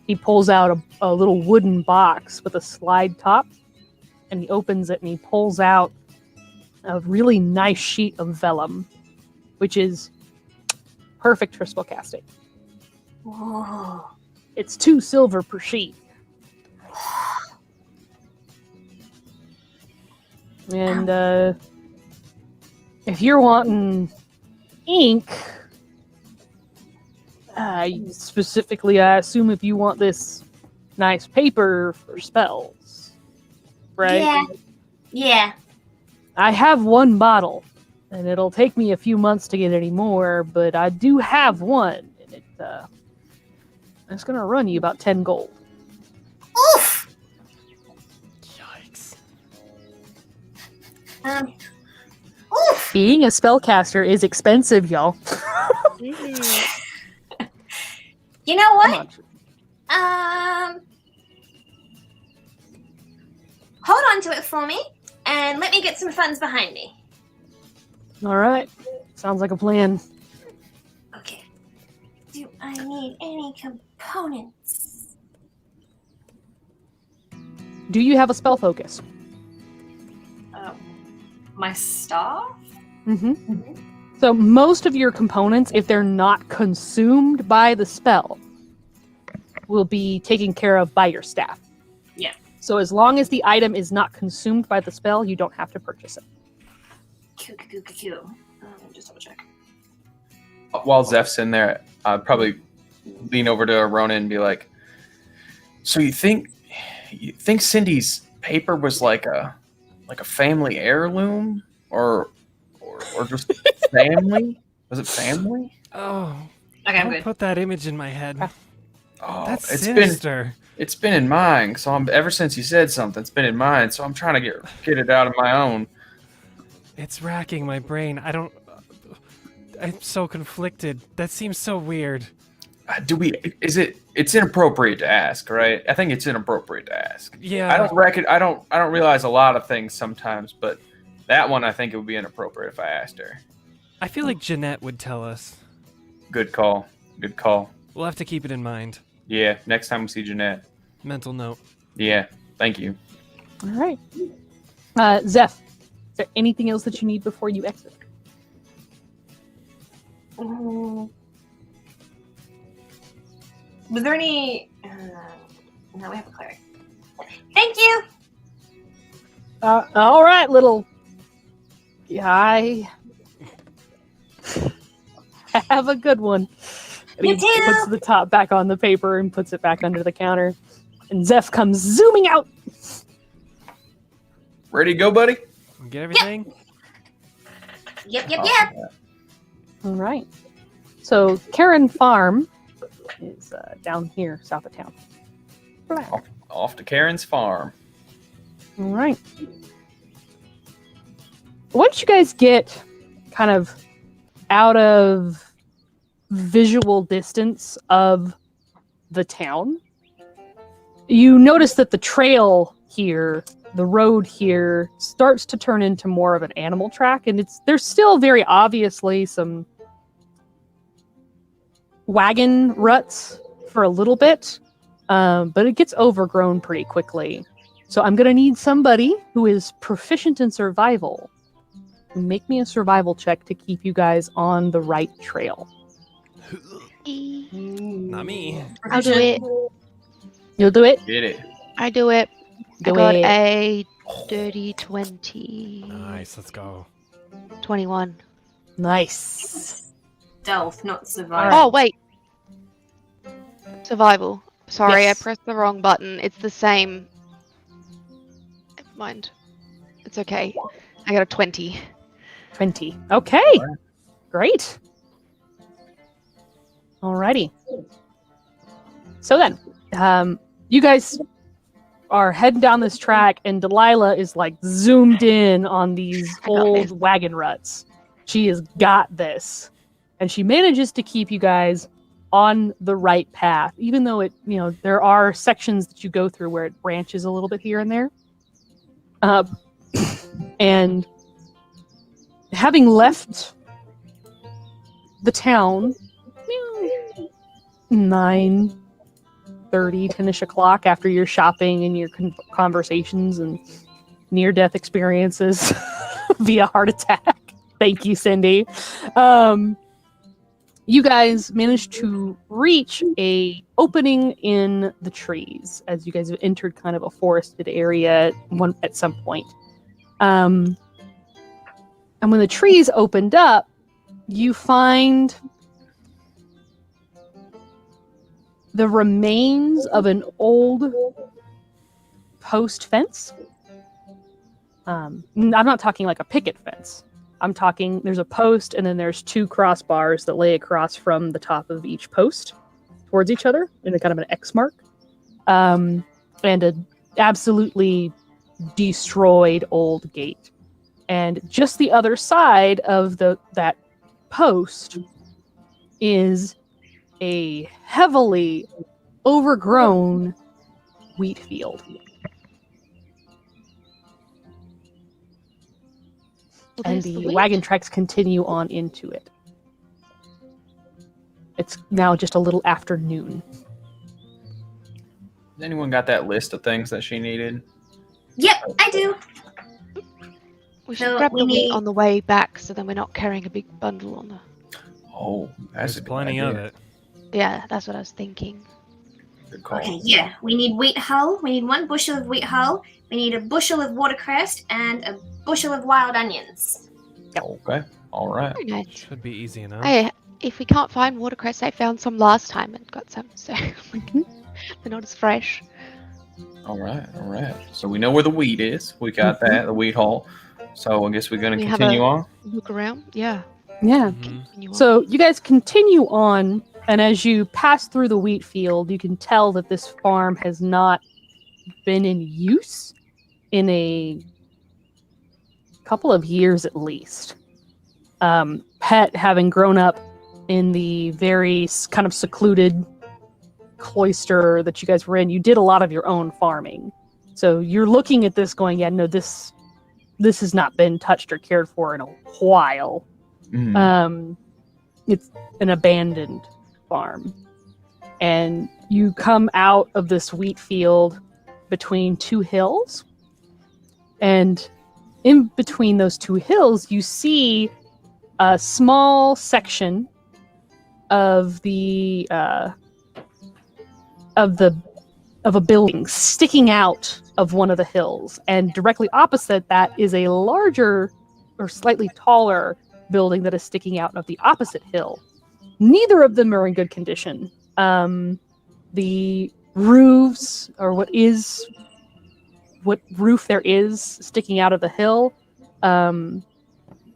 he pulls out a little wooden box with a slide top, and he opens it and he pulls out a really nice sheet of vellum, which is perfect for spellcasting. Whoa. It's 2 silver per sheet. And if you're wanting ink, specifically, I assume if you want this nice paper for spells, right? Yeah. I I have 1 bottle, and it'll take me a few months to get any more, but I do have one, and it's gonna run you about 10 gold. Oof. Yikes. Oof. Being a spellcaster is expensive, y'all. You know How what? much? Hold on to it for me, and let me get some funds behind me. All right. Sounds like a plan. Okay. Do I need any components? Do you have a spell focus? My staff? Mm-hmm. So most of your components, if they're not consumed by the spell, will be taken care of by your staff. Yeah. So as long as the item is not consumed by the spell, you don't have to purchase it. Cool. Just double check. While Zeph's in there, I'd probably lean over to Ronan and be like, "So you think Cindy's paper was like a family heirloom, or just family? Was it family?" Oh, Okay, I'm don't good. put that image in my head. Oh, That's it's sinister. been in mine. So ever since you said something, it's been in mine. So I'm trying to get it out of my own. It's racking my brain. I'm so conflicted. That seems so weird. It's inappropriate to ask, right? I think it's inappropriate to ask. Yeah. I don't realize a lot of things sometimes, but that one I think it would be inappropriate if I asked her. I feel like Jeanette would tell us. Good call. We'll have to keep it in mind. Yeah, next time we see Jeanette. Mental note. Yeah, thank you. All right. Zeph, is there anything else that you need before you exit? Was there any? No, we have a cleric. Thank you. All right, little guy. Have a good one. And You he too. puts the top back on the paper and puts it back under the counter. And Zeph comes zooming out. Ready to go, buddy? Get everything? Yep. All right. So Karen Farm is down here south of town. Off to Karen's farm. All right. Once you guys get kind of out of visual distance of the town, you notice that the trail here, the road here, starts to turn into more of an animal track, and there's still very obviously some wagon ruts for a little bit, but it gets overgrown pretty quickly. So I'm going to need somebody who is proficient in survival. Make me a survival check to keep you guys on the right trail. Not me. I'll do it. You'll do it? Get it. I do it. Do I got it. a dirty 20. Nice, let's go. 21. Nice. Stealth, not survival. Oh, wait. Survival. Sorry, Yes. I pressed the wrong button. It's the same. Never mind. It's okay. I got a 20. 20. Okay. Great. Alrighty. So then, you guys are heading down this track, and Delilah is like zoomed in on these I got old this. wagon ruts. She has got this. And she manages to keep you guys on the right path, even though there are sections that you go through where it branches a little bit here and there. And having left the town 9:30, 10ish o'clock after your shopping and your conversations and near-death experiences via heart attack. Thank you, Cindy. You guys managed to reach a opening in the trees as you guys have entered kind of a forested area at some point. And when the trees opened up, you find the remains of an old post fence. I'm not talking like a picket fence. I'm talking, there's a post and then there's two crossbars that lay across from the top of each post towards each other in a kind of an X mark. And a absolutely destroyed old gate. And just the other side of that post is a heavily overgrown wheat field. Well, And there's the wheat. wagon tracks continue on into it. It's now just a little after noon. Has anyone got that list of things that she needed? Yep, I do. We should So grab we the wheat need- on the way back, so then we're not carrying a big bundle on the. Oh, that's There's a good plenty idea. of it. Yeah, that's what I was thinking. Good call. Okay, yeah. We need wheat hull. We need 1 bushel of wheat hull. We need a bushel of watercress and a bushel of wild onions. Okay. All right. Very nice. Should be easy enough. Hey, if we can't find watercress, I found some last time and got some, so they're not as fresh. All right. All right. So we know where the wheat is. We got that, the wheat hole. So I guess we're going to We have continue a- on. Look around. Yeah. Yeah. Mhm. Continue on. So you guys continue on, and as you pass through the wheat field, you can tell that this farm has not been in use in a couple of years at least. Pet, having grown up in the very kind of secluded cloister that you guys were in, you did a lot of your own farming. So you're looking at this going, yeah, no, this has not been touched or cared for in a while. Mhm. It's an abandoned farm. And you come out of this wheat field between 2 hills. And in between those 2 hills, you see a small section of of a building sticking out of one of the hills, and directly opposite that is a larger or slightly taller building that is sticking out of the opposite hill. Neither of them are in good condition. The roofs, or what roof there is sticking out of the hill,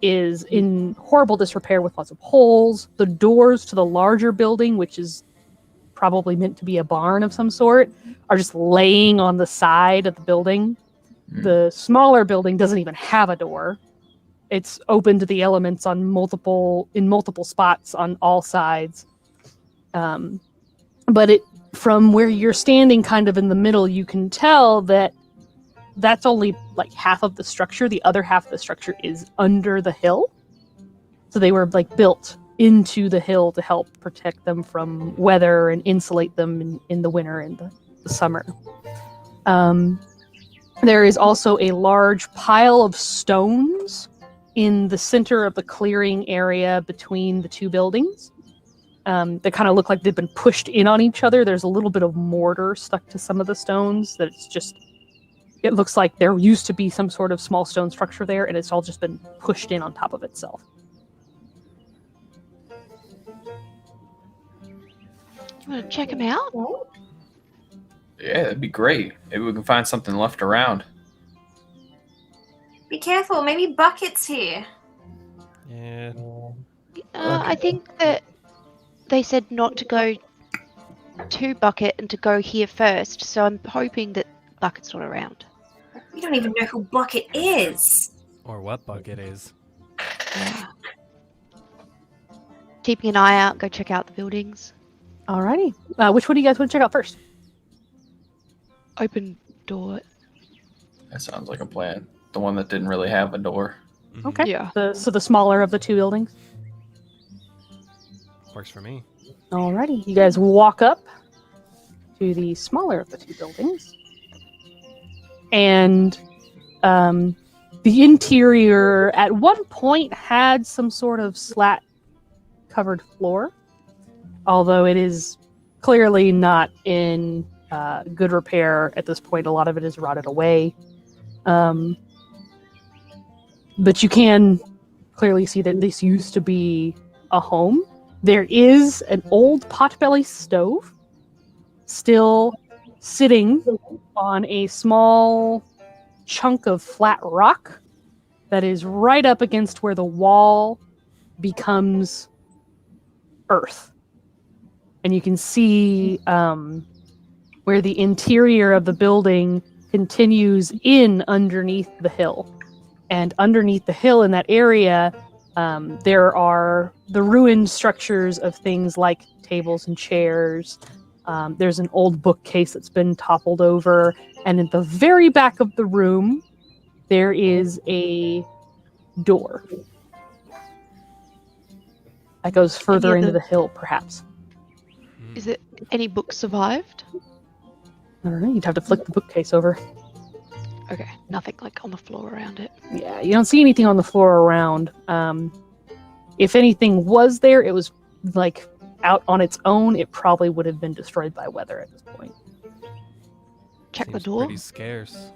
is in horrible disrepair with lots of holes. The doors to the larger building, which is probably meant to be a barn of some sort, are just laying on the side of the building. The smaller building doesn't even have a door. It's open to the elements in multiple spots on all sides. But from where you're standing kind of in the middle, you can tell that that's only like half of the structure. The other half of the structure is under the hill. So they were like built into the hill to help protect them from weather and insulate them in the winter and the summer. There is also a large pile of stones in the center of the clearing area between the 2 buildings. They kind of look like they've been pushed in on each other. There's a little bit of mortar stuck to some of the stones that it looks like there used to be some sort of small stone structure there, and it's all just been pushed in on top of itself. You want to check them out? Yeah, that'd be great. Maybe we can find something left around. Be careful, maybe Bucket's here. Yeah. I think that they said not to go to Bucket and to go here first, so I'm hoping that Bucket's not around. We don't even know who Bucket is. Or what bucket is. Yeah. Keeping an eye out, go check out the buildings. Alrighty. Which one do you guys want to check out first? Open door. That sounds like a plan. The one that didn't really have a door. Mhm. Okay. Yeah. So the smaller of the 2 buildings. Works for me. Alrighty. You guys walk up to the smaller of the 2 buildings. And the interior at one point had some sort of slat covered floor, although it is clearly not in good repair at this point. A lot of it is rotted away. But you can clearly see that this used to be a home. There is an old potbelly stove still sitting on a small chunk of flat rock that is right up against where the wall becomes earth. And you can see where the interior of the building continues in underneath the hill. and underneath the hill in that area, there are the ruined structures of things like tables and chairs. There's an old bookcase that's been toppled over, and in the very back of the room, there is a door that goes further into the hill, perhaps. Is it any books survived? I don't know. You'd have to flick the bookcase over. Okay, nothing like on the floor around it. Yeah, you don't see anything on the floor around. If anything was there, it was like out on its own. It probably would have been destroyed by weather at this point. Check the Seems door. pretty scarce.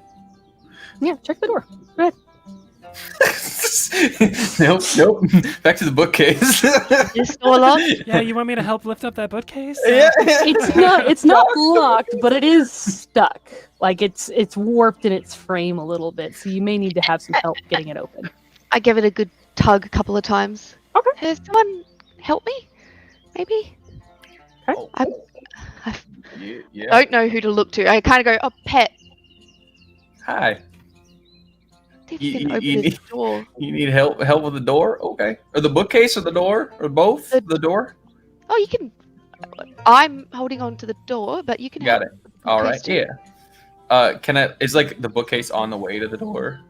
Yeah, check the door. Go ahead. Nope. Back to the bookcase. Is door locked? Yeah, you want me to help lift up that bookcase? Yeah. It's not locked, but it is stuck. Like it's warped in its frame a little bit, so you may need to have some help getting it open. I give it a good tug a couple of times. Okay. Has someone help me? Maybe? Oh. I Yeah. don't know who to look to. I kind of go, oh, Pet. Hi. If You- you can you- open you this door. You need help with the door? Okay. Or the bookcase or the door? Or both? The- The door? Oh, you can. I'm holding on to the door, but you can Got help it. All bookcase right. too. Yeah. Can I? Is like the bookcase on the way to the door?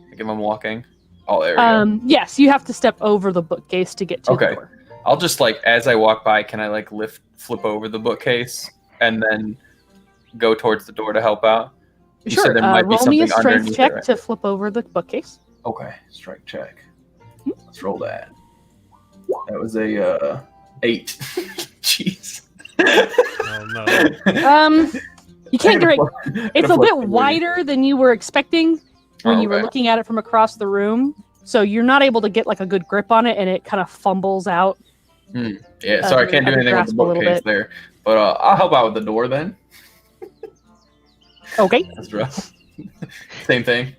Like if I'm walking. Oh, there we go. Yes, you have to step over the bookcase to get to the Okay. door. I'll just like as I walk by, can I like flip over the bookcase and then go towards the door to help out? You Sure. said there might be Roll me a something strength underneath check it, right? to flip over the bookcase. Okay, strike check. Let's roll that. That was a 8. Jeez. Oh no. You can't get it. It's a bit wider. wider than you were expecting when you were Okay. looking at it from across the room. So you're not able to get like a good grip on it, and it kind of fumbles out. Yeah, sorry, I can't do Have to anything with the grasp a little bookcase bit. there. But I'll help out with the door then. Okay. That's rough. Same thing.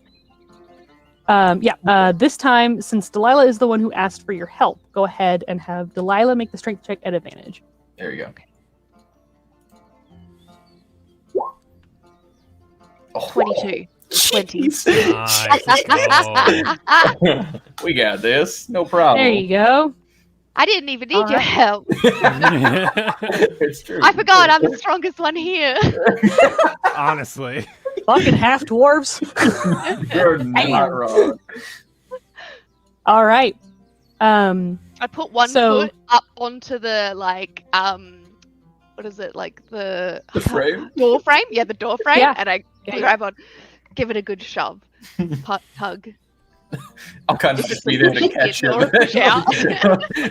This time, since Delilah is the one who asked for your help, go ahead and have Delilah make the strength check at advantage. There you go. Oh, 22. 20. jeez. Nice. Oh. We got this. No problem. There you go. I didn't even need All your right. help. It's true. I forgot I'm the strongest one here. Honestly. Fucking half dwarves. You're not wrong. All right. I put one So- foot up onto the what is it, like the The frame? door frame? Yeah, the door frame. Yeah. And I Yeah. grab on, give it a good shove, tug. I'll kind of just be there to Kick catch it you. or push out.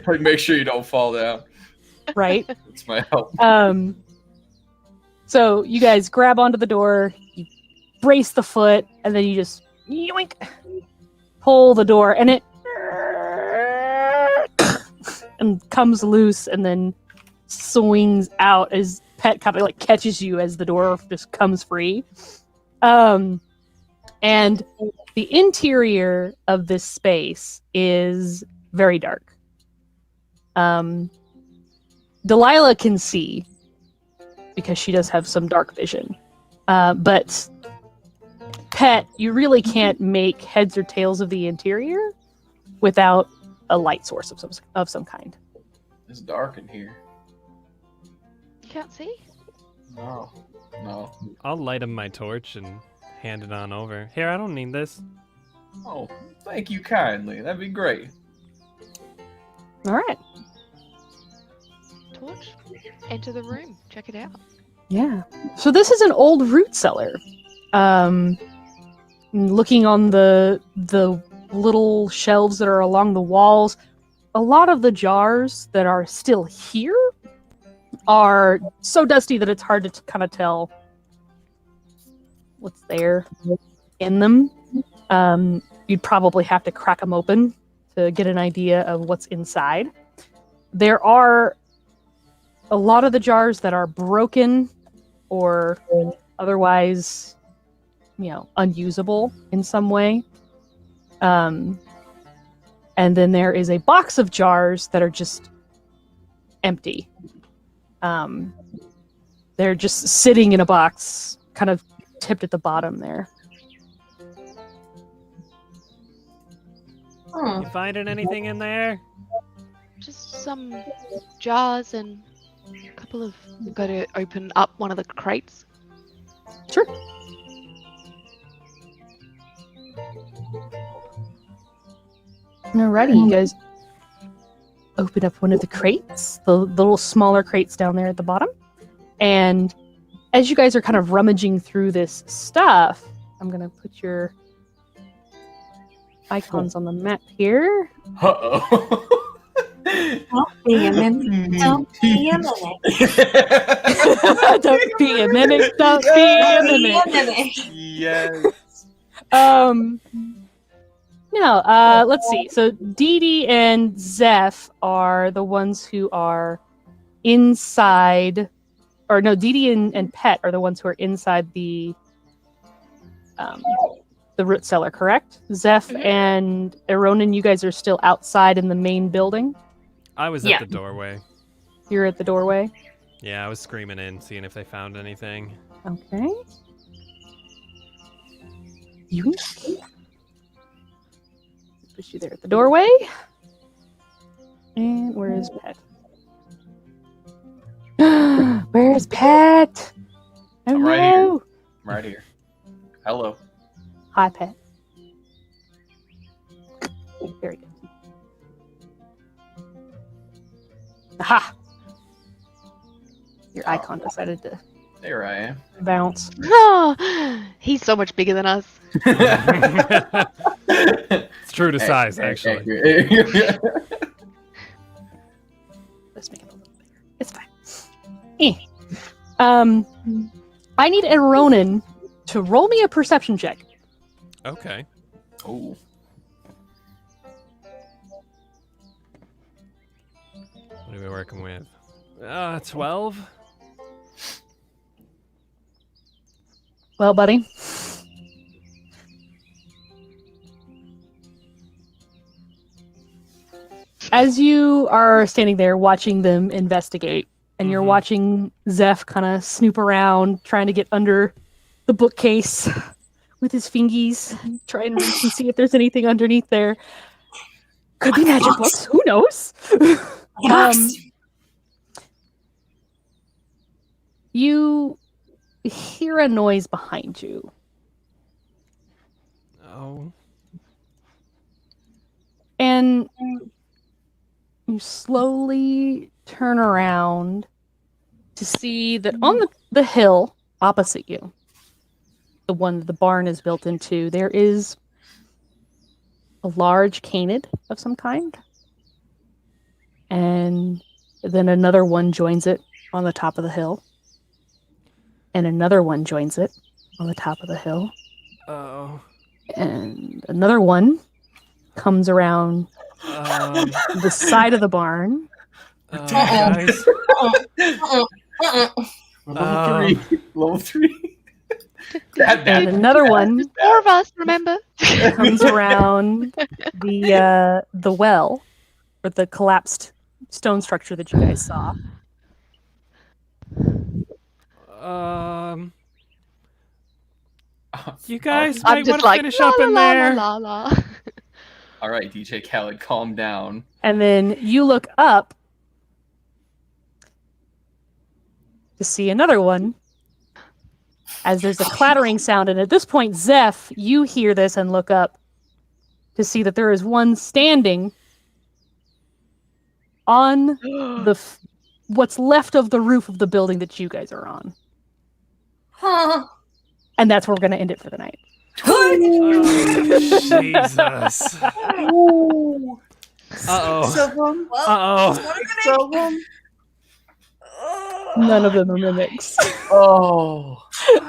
Like, make sure you don't fall down. Right. That's my help. So you guys grab onto the door, you brace the foot, and then you just yoink, pull the door, and it and comes loose, and then swings out as Pet kind of like catches you as the door just comes free. And the interior of this space is very dark. Delilah can see because she does have some dark vision. But Pet, you really can't make heads or tails of the interior without a light source of some kind. It's dark in here. You can't see? No. I'll light him my torch and hand it on over. Here, I don't need this. Oh, thank you kindly. That'd be great. All right. Torch. Enter the room. Check it out. Yeah. So this is an old root cellar. Looking on the little shelves that are along the walls, a lot of the jars that are still here are so dusty that it's hard to kind of tell what's there in them. You'd probably have to crack them open to get an idea of what's inside. There are a lot of the jars that are broken or otherwise, unusable in some way. And then there is a box of jars that are just empty. They're just sitting in a box, kind of tipped at the bottom there. Hmm. You finding anything in there? Just some jars and a couple of. Got to open up one of the crates. Sure. Alrighty, you guys open up one of the crates, the little smaller crates down there at the bottom. And as you guys are kind of rummaging through this stuff, I'm going to put your icons on the map here. Uh-oh. Don't be a mimic. Don't be a mimic. Don't be a mimic. Don't be a mimic. Yes. No, let's see. So Dee Dee and Zeph are the ones who are inside, or no, Dee Dee and Pet are the ones who are inside the root cellar, correct? Zeph and Aronin, you guys are still outside in the main building? I was Yeah. at the doorway. You're at the doorway? Yeah, I was screaming in, seeing if they found anything. Okay. You push you there at the doorway. And where is Pet? Where's Pet? Oh, I'm right here. no. I'm right here. Hello. Hi, Pet. Very good. Aha! Your icon decided to There I am. bounce. Oh, he's so much bigger than us. It's true to size, actually. Let's make it a little bigger. It's fine. I need a Ronin to roll me a perception check. Okay. Oh. What are we working with? 12? Well, buddy. As you are standing there watching them investigate, and you're watching Zeph kind of snoop around, trying to get under the bookcase with his fingies, try and reach and see if there's anything underneath there. Could be magic books. Who knows? You hear a noise behind you. Oh. And you slowly turn around to see that on the hill opposite you, the one the barn is built into, there is a large canid of some kind. And then another one joins it on the top of the hill. And another one joins it on the top of the hill. Oh. And another one comes around the side of the barn. Guys. Level 3. Level 3. And another one There's four of us, remember? comes around the well, or the collapsed stone structure that you guys saw. You guys I'm might just want to like, finish la, up la, in la, there. la, la, la. All right, DJ Khaled, calm down. And then you look up to see another one as there's a clattering sound. And at this point, Zeph, you hear this and look up to see that there is one standing on what's left of the roof of the building that you guys are on. Huh. And that's where we're going to end it for the night. Oh, Jesus. Uh-oh. Uh-oh. None of them are mimics. Oh,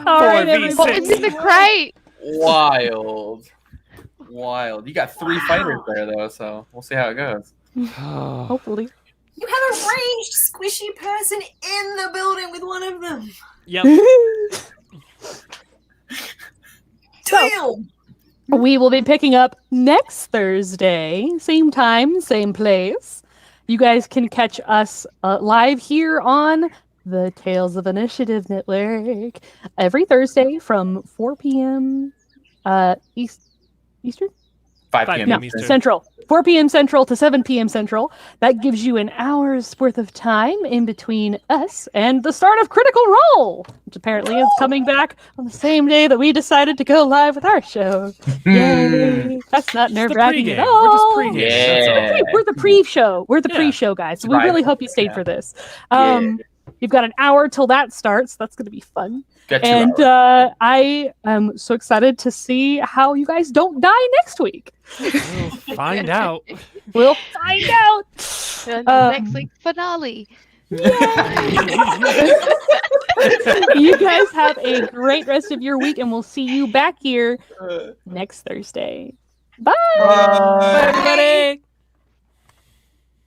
All right, 4v6. everybody. It's in the crate. wild. Wild. You got 3 fighters there, though, so we'll see how it goes. Oh. Hopefully. You have a ranged squishy person in the building with one of them. Yep. Damn. We will be picking up next Thursday, same time, same place. You guys can catch us live here on the Tales of Initiative Network every Thursday from 4 p.m. Eastern. 5 5 p.m. No, p.m. Eastern. Central. 4 p.m. Central to 7 p.m. Central. That gives you an hour's worth of time in between us and the start of Critical Role, which apparently is coming back on the same day that we decided to go live with our show. Yay! That's not It's the nerve-wracking at pregame. all. We're just pre-gaming. That's all. Yeah. We're the pre-show. We're the Yeah. pre-show guys. So we really hope you stayed Yeah. for this. Yeah. You've got an hour till that starts. That's going to be fun. Got 2 And hours. I am so excited to see how you guys don't die next week. We'll find out. We'll find out. And Um, next week's finale. You guys have a great rest of your week, and we'll see you back here next Thursday. Bye. Bye, everybody.